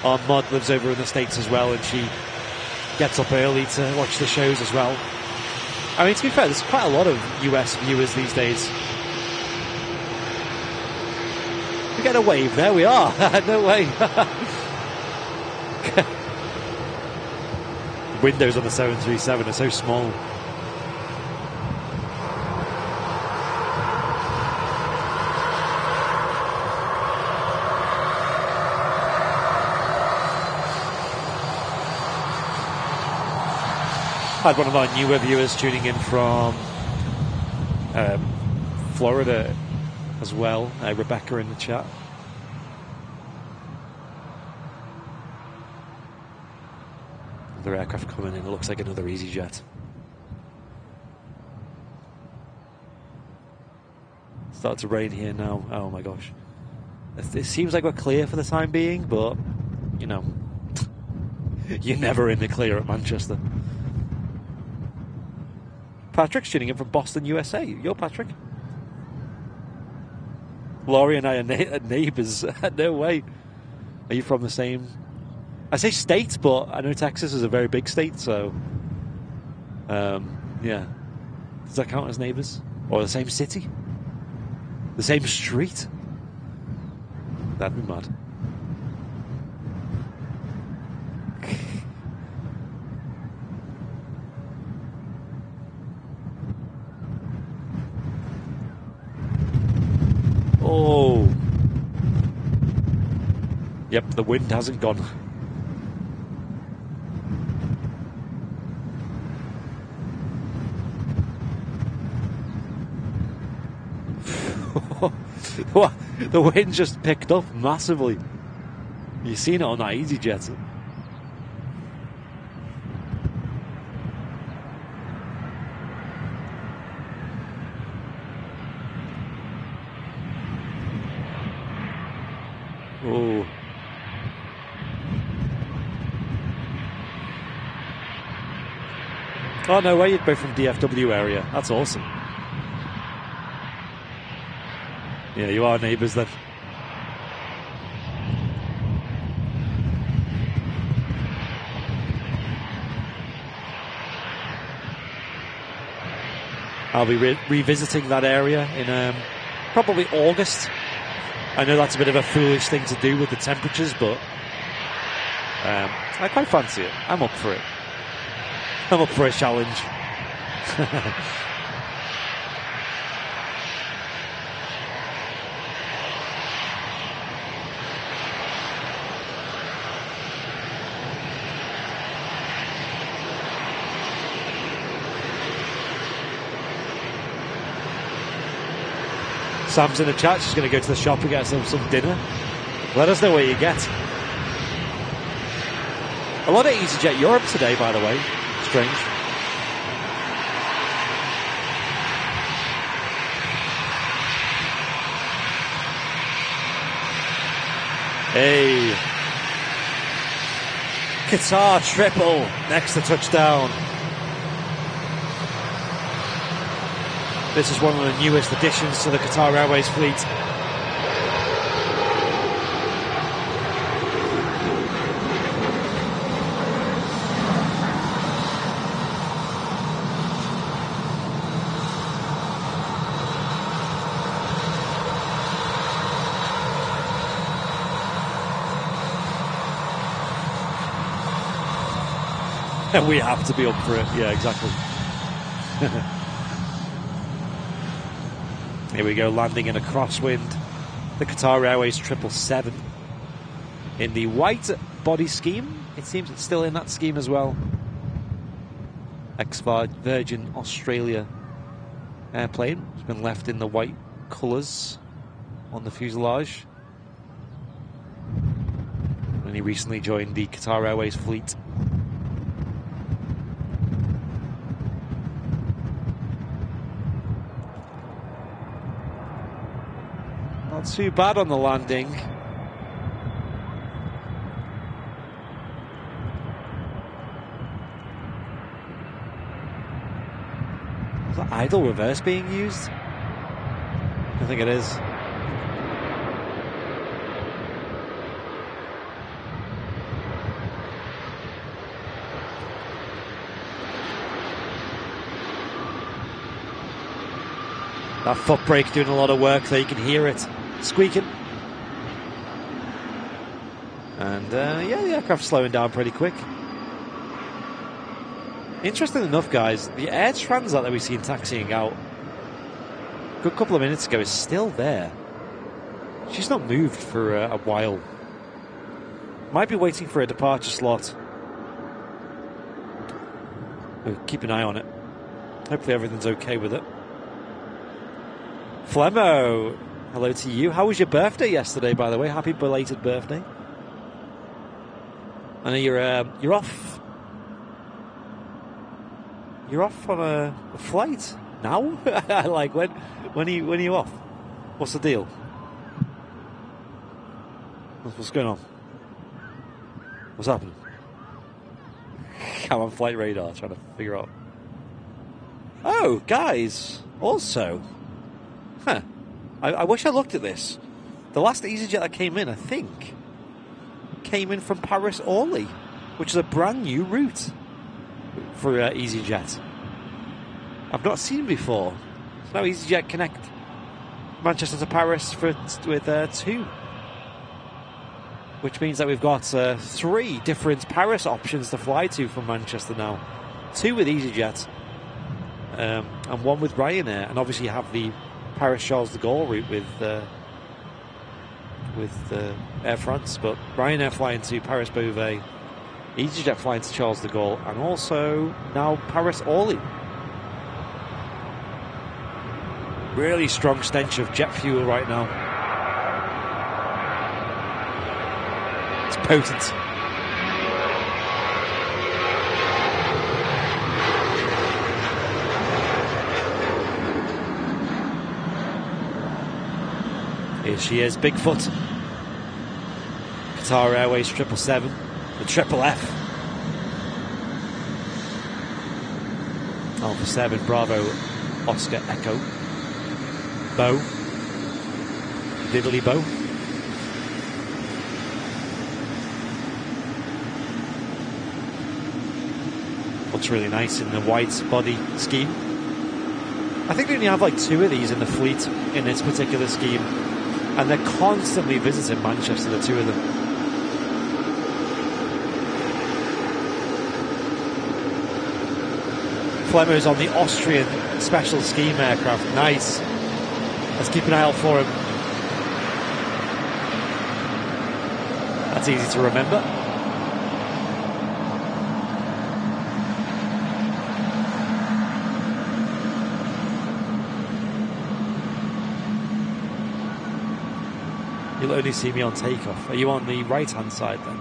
C: our mod, lives over in the States as well, and she gets up early to watch the shows as well. I mean, to be fair, there's quite a lot of US viewers these days. We get a wave. There we are. No way. Windows on the 737 are so small. Had one of our newer viewers tuning in from Florida as well, Rebecca in the chat. Another aircraft coming in, it looks like another EasyJet. Started to rain here now, oh my gosh. It seems like we're clear for the time being, but, you know, you're never in the clear at Manchester. Patrick's tuning in from Boston, USA. Yo, Patrick. Laurie and I are neighbours. No way. Are you from the same... I say state, but I know Texas is a very big state, so... yeah. Does that count as neighbours? Or the same city? The same street? That'd be mad. Oh. Yep, the wind hasn't gone. The wind just picked up massively. You've seen it on that EasyJet. Ooh. Oh, no way, you'd go from DFW area. That's awesome. Yeah, you are neighbours then. I'll be revisiting that area in probably August. I know that's a bit of a foolish thing to do with the temperatures, but I quite fancy it. I'm up for it. I'm up for a challenge. Sam's in the chat. She's going to go to the shop and get herself some dinner. Let us know what you get. A lot of EasyJet Europe today, by the way. Strange. Hey. Qatar triple next to touchdown. This is one of the newest additions to the Qatar Airways fleet. And we have to be up for it. Yeah, exactly. Here we go, landing in a crosswind. The Qatar Airways 777 in the white body scheme. It seems it's still in that scheme as well. Ex-Virgin Australia airplane. It's been left in the white colours on the fuselage. And he recently joined the Qatar Airways fleet. Not too bad on the landing. Is that idle reverse being used? I think it is. That foot brake doing a lot of work there, you can hear it squeaking. And yeah, the aircraft's slowing down pretty quick. Interesting enough, guys, the Air Transat that we've seen taxiing out a good couple of minutes ago is still there. She's not moved for a while. Might be waiting for a departure slot. We'll keep an eye on it. Hopefully everything's okay with it. Flemmo, hello to you. How was your birthday yesterday, by the way? Happy belated birthday. I know you're off. You're off on a flight now. Like when are you off? What's the deal? What's going on? What's happening? I'm on flight radar trying to figure out. Oh, guys, also. Huh. I wish I looked at this. The last EasyJet that came in, I think, came in from Paris Orly, which is a brand new route for EasyJet. I've not seen before. So now EasyJet connect Manchester to Paris with 2. Which means that we've got 3 different Paris options to fly to from Manchester now. 2 with EasyJet and 1 with Ryanair. And obviously you have the Paris-Charles de Gaulle route with Air France, but Ryanair flying to Paris-Beauvais, EasyJet flying to Charles de Gaulle, and also now Paris-Orly. Really strong stench of jet fuel right now. It's potent. Here she is, Bigfoot. Qatar Airways 777, the Triple F. Alpha 7 Bravo Oscar Echo. Bow. Diddly Bow. Looks really nice in the white body scheme. I think they only have like 2 of these in the fleet in this particular scheme, and they're constantly visiting Manchester, the 2 of them. Flemmer's on the Austrian special scheme aircraft. Nice. Let's keep an eye out for him. That's easy to remember. You'll only see me on takeoff. Are you on the right-hand side then?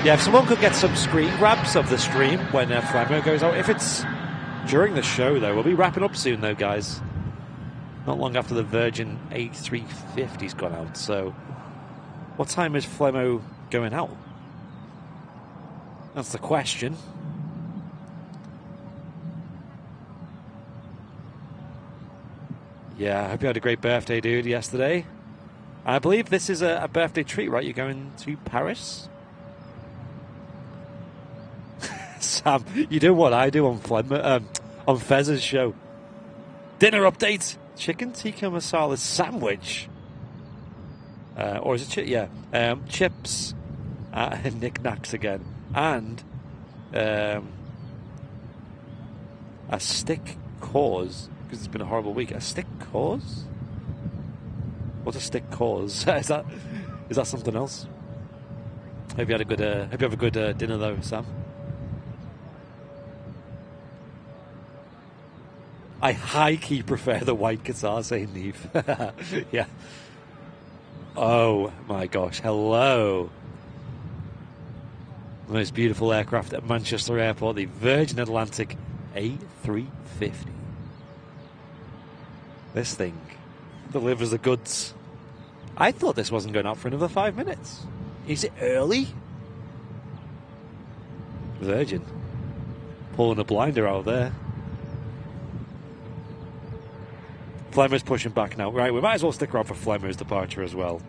C: Yeah, if someone could get some screen grabs of the stream when Flemmer goes out. If it's during the show, though, we'll be wrapping up soon, though, guys. Not long after the Virgin A380's gone out, so... What time is Flemmo going out? That's the question. Yeah, I hope you had a great birthday, dude, yesterday. I believe this is a birthday treat, right? You're going to Paris? Sam, you do what I do on on Fez's show. Dinner update. Chicken tikka masala sandwich. Or is it chips, knickknacks again. And a stick cause, because it's been a horrible week. A stick cause? What's a stick cause? is that something else? Hope you had a good hope you have a good dinner though, Sam. I high-key prefer the white Qatar, saying Neve. Yeah. Oh my gosh, hello. The most beautiful aircraft at Manchester Airport, the Virgin Atlantic A350. This thing delivers the goods. I thought this wasn't going out for another 5 minutes. Is it early? Virgin. Pulling a blinder out there. Flemmer's pushing back now. Right, we might as well stick around for Flemmer's departure as well.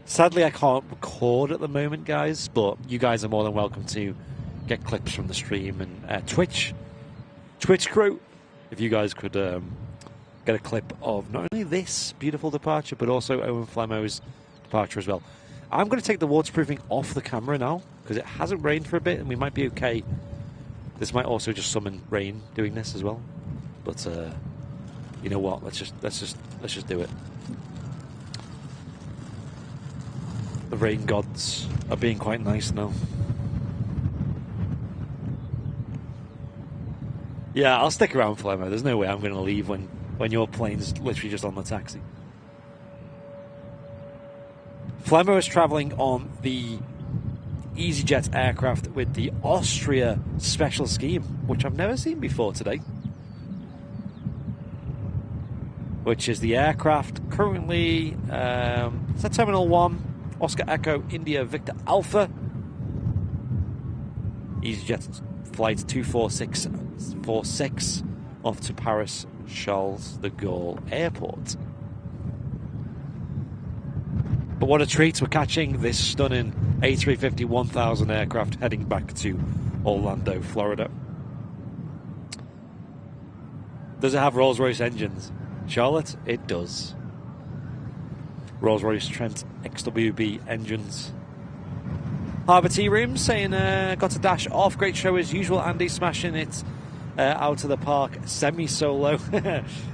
C: Sadly, I can't record at the moment, guys, but you guys are more than welcome to get clips from the stream and Twitch crew. If you guys could get a clip of not only this beautiful departure, but also Owen Flemmo's departure as well. I'm going to take the waterproofing off the camera now because it hasn't rained for a bit, and we might be okay. This might also just summon rain doing this as well, but you know what? Let's just do it. The rain gods are being quite nice now. Yeah, I'll stick around, Flemmo. There's no way I'm going to leave when your plane's literally just on the taxi. Flemmo is travelling on the EasyJet aircraft with the Austria special scheme, which I've never seen before today. Which is the aircraft currently, is that Terminal 1, Oscar Echo, India, Victor Alpha. EasyJet flight 24646 off to Paris Charles de Gaulle Airport. But what a treat, we're catching this stunning A350 1000 aircraft heading back to Orlando, Florida. Does it have Rolls-Royce engines? Charlotte, it does. Rolls-Royce Trent XWB engines. Harbour Tea Room saying, got to dash off. Great show as usual, Andy, smashing it out of the park. Semi-solo.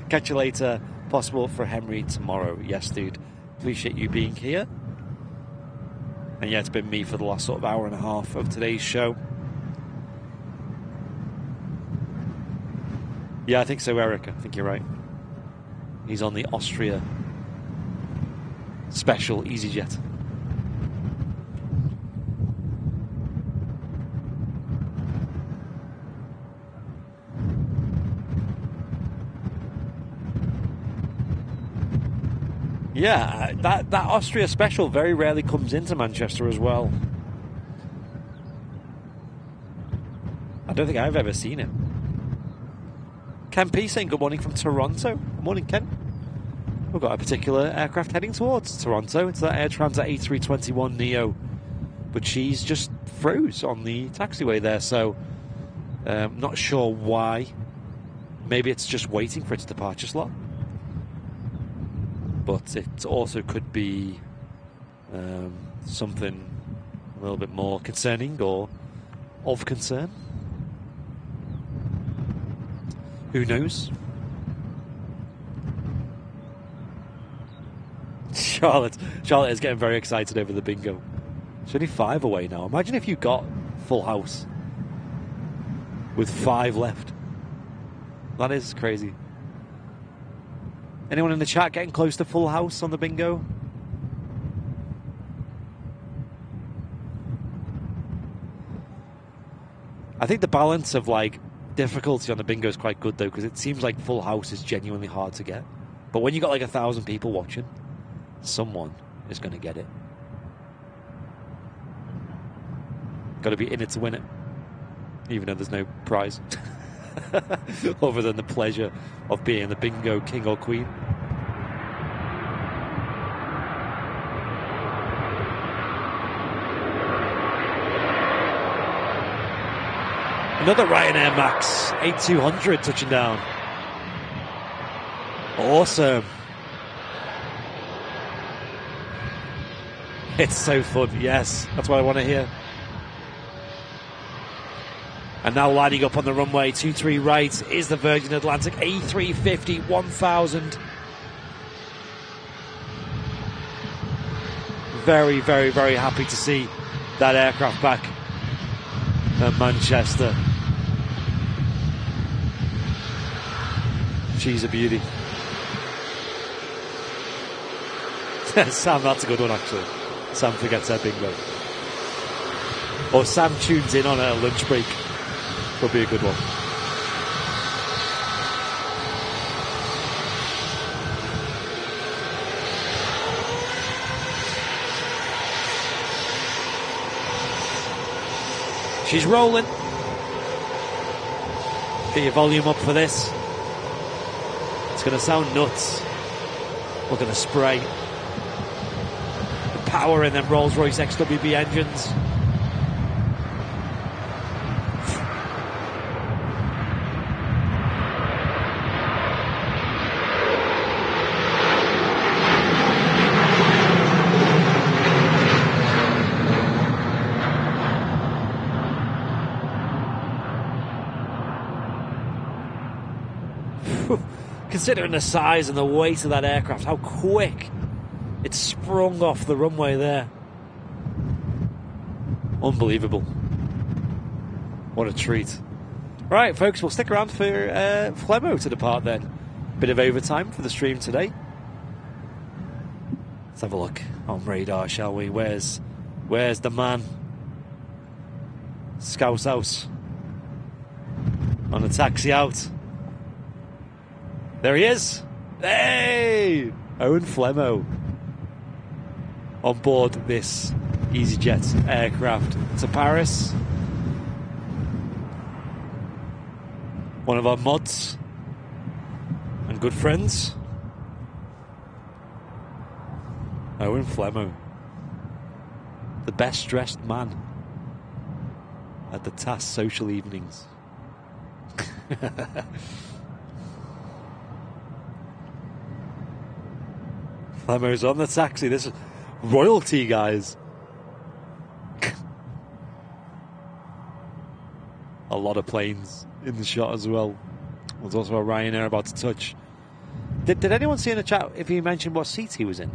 C: Catch you later. Possible for Henry tomorrow. Yes, dude. Appreciate you being here. And yeah, it's been me for the last sort of hour and a half of today's show. Yeah, I think so, Eric. I think you're right. He's on the Austria special EasyJet. Yeah, that Austria special very rarely comes into Manchester as well. I don't think I've ever seen it. Ken P saying good morning from Toronto. Good morning, Ken. We've got a particular aircraft heading towards Toronto. It's that Air Transat A321 Neo. But she's just froze on the taxiway there, so not sure why. Maybe it's just waiting for its departure slot. But it also could be something a little bit more concerning or of concern. Who knows? Charlotte is getting very excited over the bingo. It's only 5 away now. Imagine if you got full house with 5 left. That is crazy. Anyone in the chat getting close to full house on the bingo? I think the balance of like difficulty on the bingo is quite good though, because it seems like full house is genuinely hard to get. But when you got like 1,000 people watching, someone is going to get it. Got to be in it to win it, even though there's no prize other than the pleasure of being the bingo king or queen. Another Ryanair Max 8200 touching down. Awesome. It's so fun. Yes, that's what I want to hear. And now lining up on the runway 23 right is the Virgin Atlantic A350 1000. Very, very, very happy to see that aircraft back at Manchester. She's a beauty. Sam, that's a good one actually. Sam forgets her bingo. Or Sam tunes in on her lunch break. Could be a good one. She's rolling. Get your volume up for this. It's going to sound nuts. We're going to spray the power in them Rolls-Royce XWB engines. Considering the size and the weight of that aircraft, how quick it sprung off the runway there. Unbelievable. What a treat. Right, folks, we'll stick around for Flemo to depart then. Bit of overtime for the stream today. Let's have a look on radar, shall we? Where's the man? Scouse House. On the taxi out. There he is. Hey! Owen Flemo on board this EasyJet aircraft to Paris. One of our mods and good friends. Owen Flemo. The best dressed man at the TAS social evenings. Flemo's on the taxi. This is royalty, guys. A lot of planes in the shot as well. There's also a Ryanair about to touch. Did anyone see in the chat if he mentioned what seat he was in?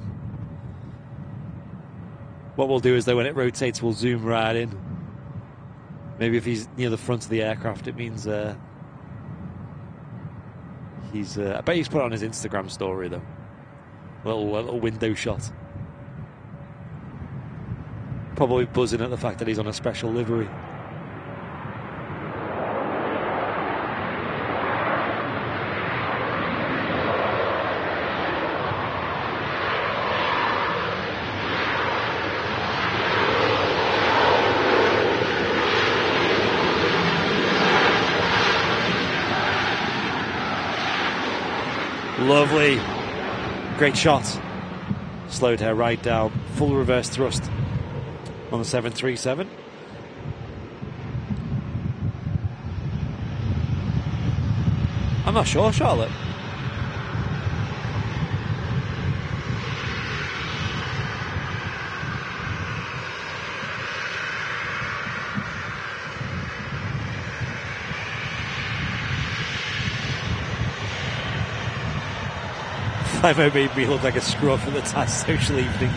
C: What we'll do is, though, when it rotates, we'll zoom right in. Maybe if he's near the front of the aircraft, it means he's... I bet he's put it on his Instagram story, though. Little window shot. Probably buzzing at the fact that he's on a special livery. Lovely. Great shot. Slowed her right down. Full reverse thrust on the 737. I'm not sure, Charlotte. Flemo made me look like a scruff at the TAS social evening.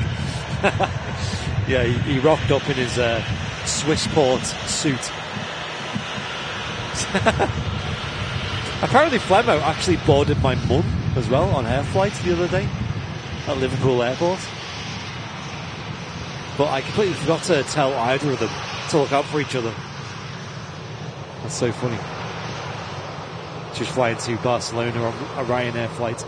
C: Yeah, he rocked up in his Swissport suit. Apparently Flemo actually boarded my mum as well on her flight the other day at Liverpool Airport. But I completely forgot to tell either of them to look out for each other. That's so funny. She was flying to Barcelona on a Ryanair flight.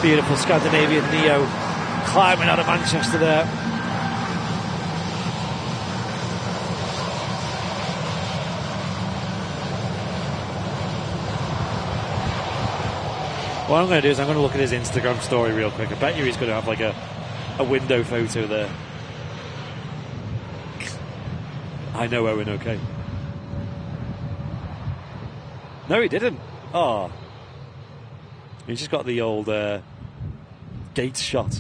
C: Beautiful Scandinavian Neo climbing out of Manchester there. What I'm going to do is I'm going to look at his Instagram story real quick. I bet you he's going to have like a window photo there. I know Owen, okay. No, he didn't. Oh. He just got the old Gates shot.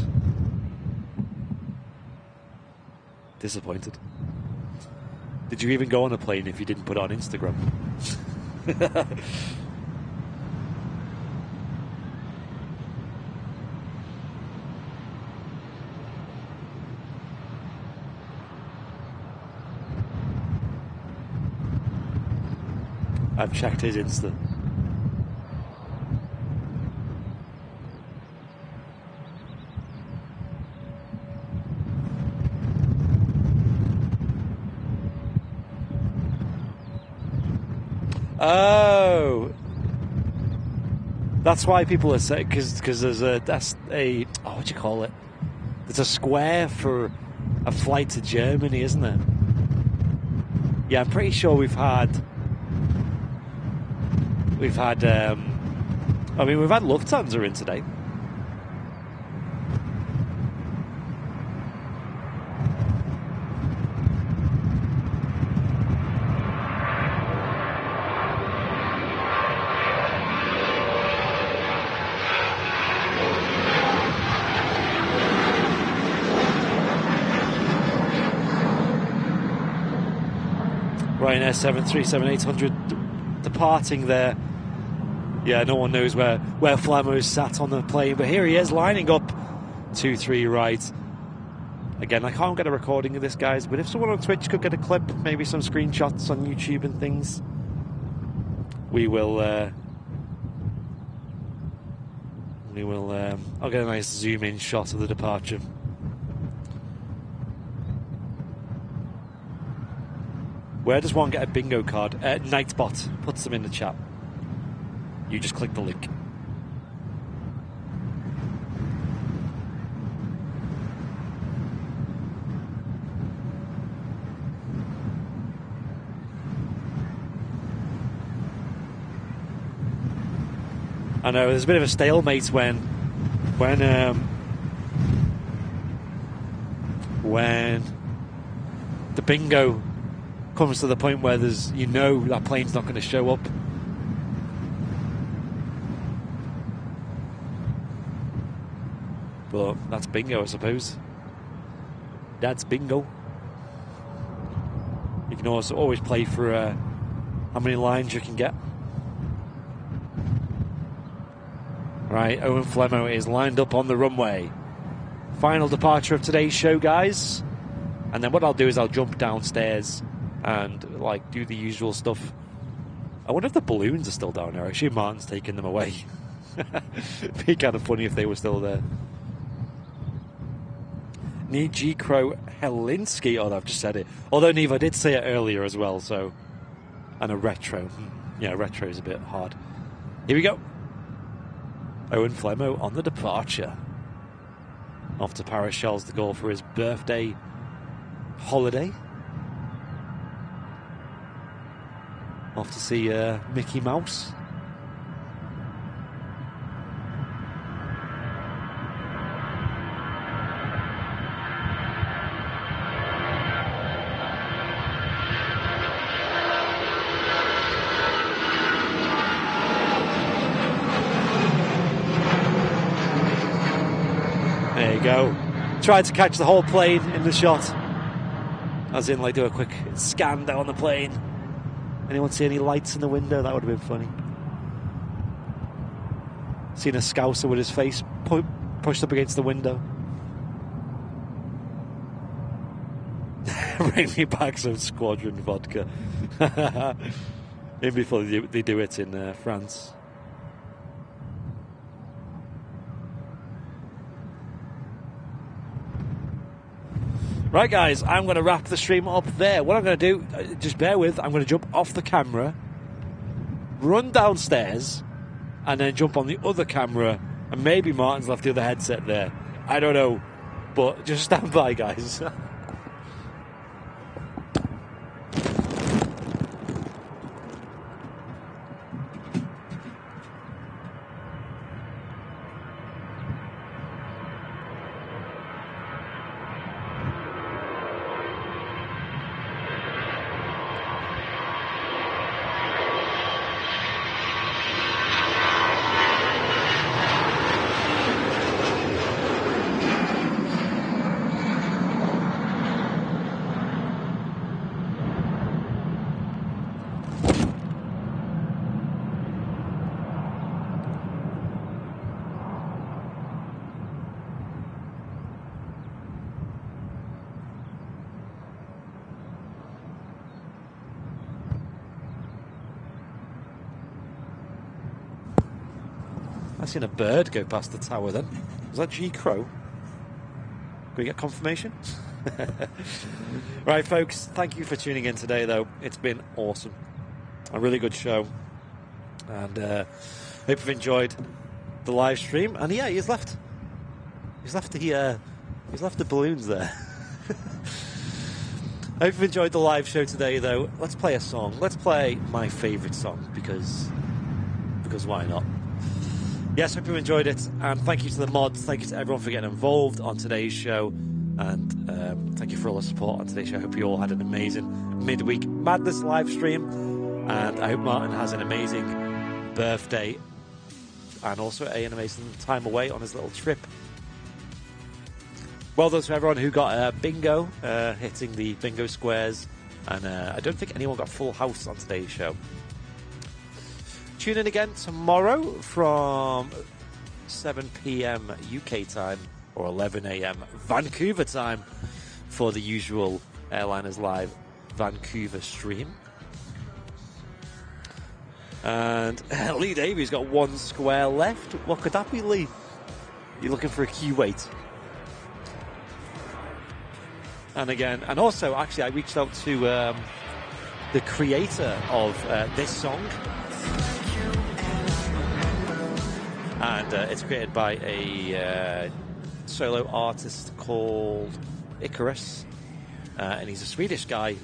C: Disappointed. Did you even go on a plane if you didn't put it on Instagram? I've checked his Insta. Oh, that's why people are saying, because there's what do you call it? There's a square for a flight to Germany, isn't there? Yeah, I'm pretty sure we've had Lufthansa in today. Ryanair 737-800 departing there. Yeah, no one knows where Flamo's sat on the plane, but here he is lining up 2-3 right. Again, I can't get a recording of this, guys, but if someone on Twitch could get a clip, maybe some screenshots on YouTube and things, we will I'll get a nice zoom in shot of the departure. Where does one get a bingo card? Nightbot puts them in the chat. You just click the link. I know there's a bit of a stalemate when the bingo comes to the point where that plane's not going to show up. But that's bingo, I suppose. That's bingo. You can also always play for how many lines you can get. Right, Owen Flemo is lined up on the runway. Final departure of today's show, guys. And then what I'll do is I'll jump downstairs and do the usual stuff. I wonder if the balloons are still down there. I assume Martin's taken them away. It'd be kind of funny if they were still there. Nijikro Helinski. Oh, I've just said it. Although, Neve, I did say it earlier as well, so. And a retro. Yeah, retro is a bit hard. Here we go. Owen Flemo on the departure. Off to Paris, Charles de Gaulle for his birthday holiday. Off to see Mickey Mouse. There you go. Tried to catch the whole plane in the shot. As in, like, do a quick scan down the plane. Anyone see any lights in the window? That would have been funny. Seen a Scouser with his face pushed up against the window. Bring me back some Squadron vodka. Maybe before they do it in France. Right, guys, I'm going to wrap the stream up there. What I'm going to do, just bear with, I'm going to jump off the camera, run downstairs, and then jump on the other camera, and maybe Martin's left the other headset there. I don't know, but just stand by, guys. I seen a bird go past the tower then. Was that G. Crow? Can we get confirmation? Right, folks, thank you for tuning in today, though. It's been awesome. A really good show. And hope you've enjoyed the live stream. And yeah, he's left the balloons there. I hope you've enjoyed the live show today, though. Let's play a song. Let's play my favourite song, because why not? Yes, hope you enjoyed it, and thank you to the mods, thank you to everyone for getting involved on today's show, and thank you for all the support on today's show. I hope you all had an amazing Midweek Madness live stream, and I hope Martin has an amazing birthday, and also an amazing time away on his little trip. Well done to everyone who got bingo, hitting the bingo squares, and I don't think anyone got full house on today's show. Tune in again tomorrow from 7 p.m. UK time or 11 a.m. Vancouver time for the usual Airliners Live Vancouver stream. And Lee Davies got one square left. What could that be, Lee? You're looking for a Kuwait. And again, and also, actually, I reached out to the creator of this song. And it's created by a solo artist called Icarus. And he's a Swedish guy.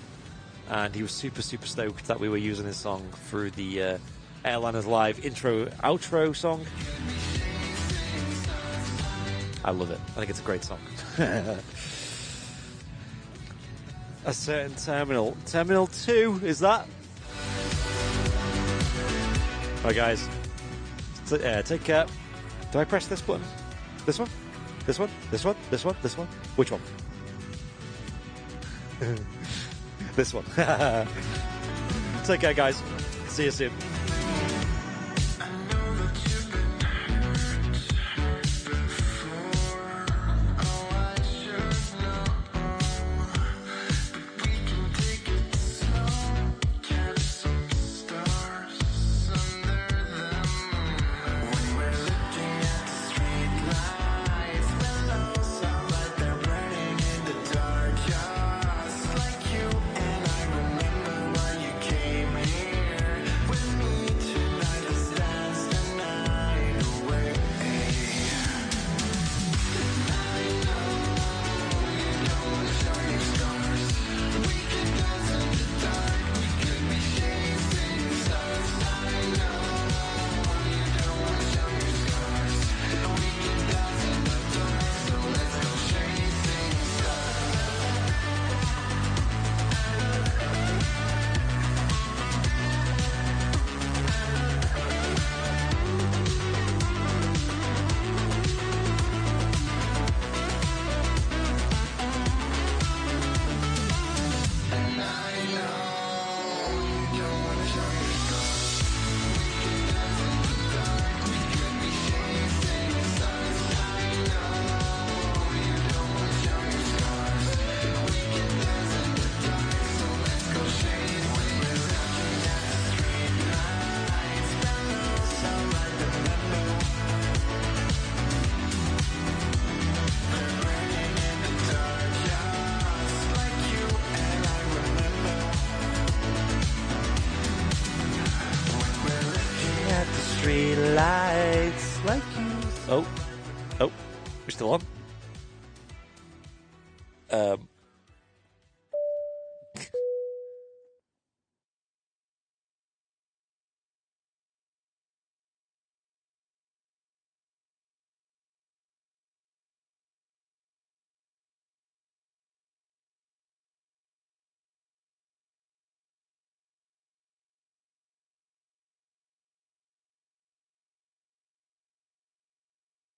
C: And he was super, super stoked that we were using his song through the Airliners Live outro song. I love it. I think it's a great song. A certain terminal. Terminal 2, is that? Right, guys. Take care. Do I press this button? This one? This one? This one? This one? This one? Which one? This one. Take care, guys. See you soon.
A: With me
C: street lights like you. Oh, we're still on.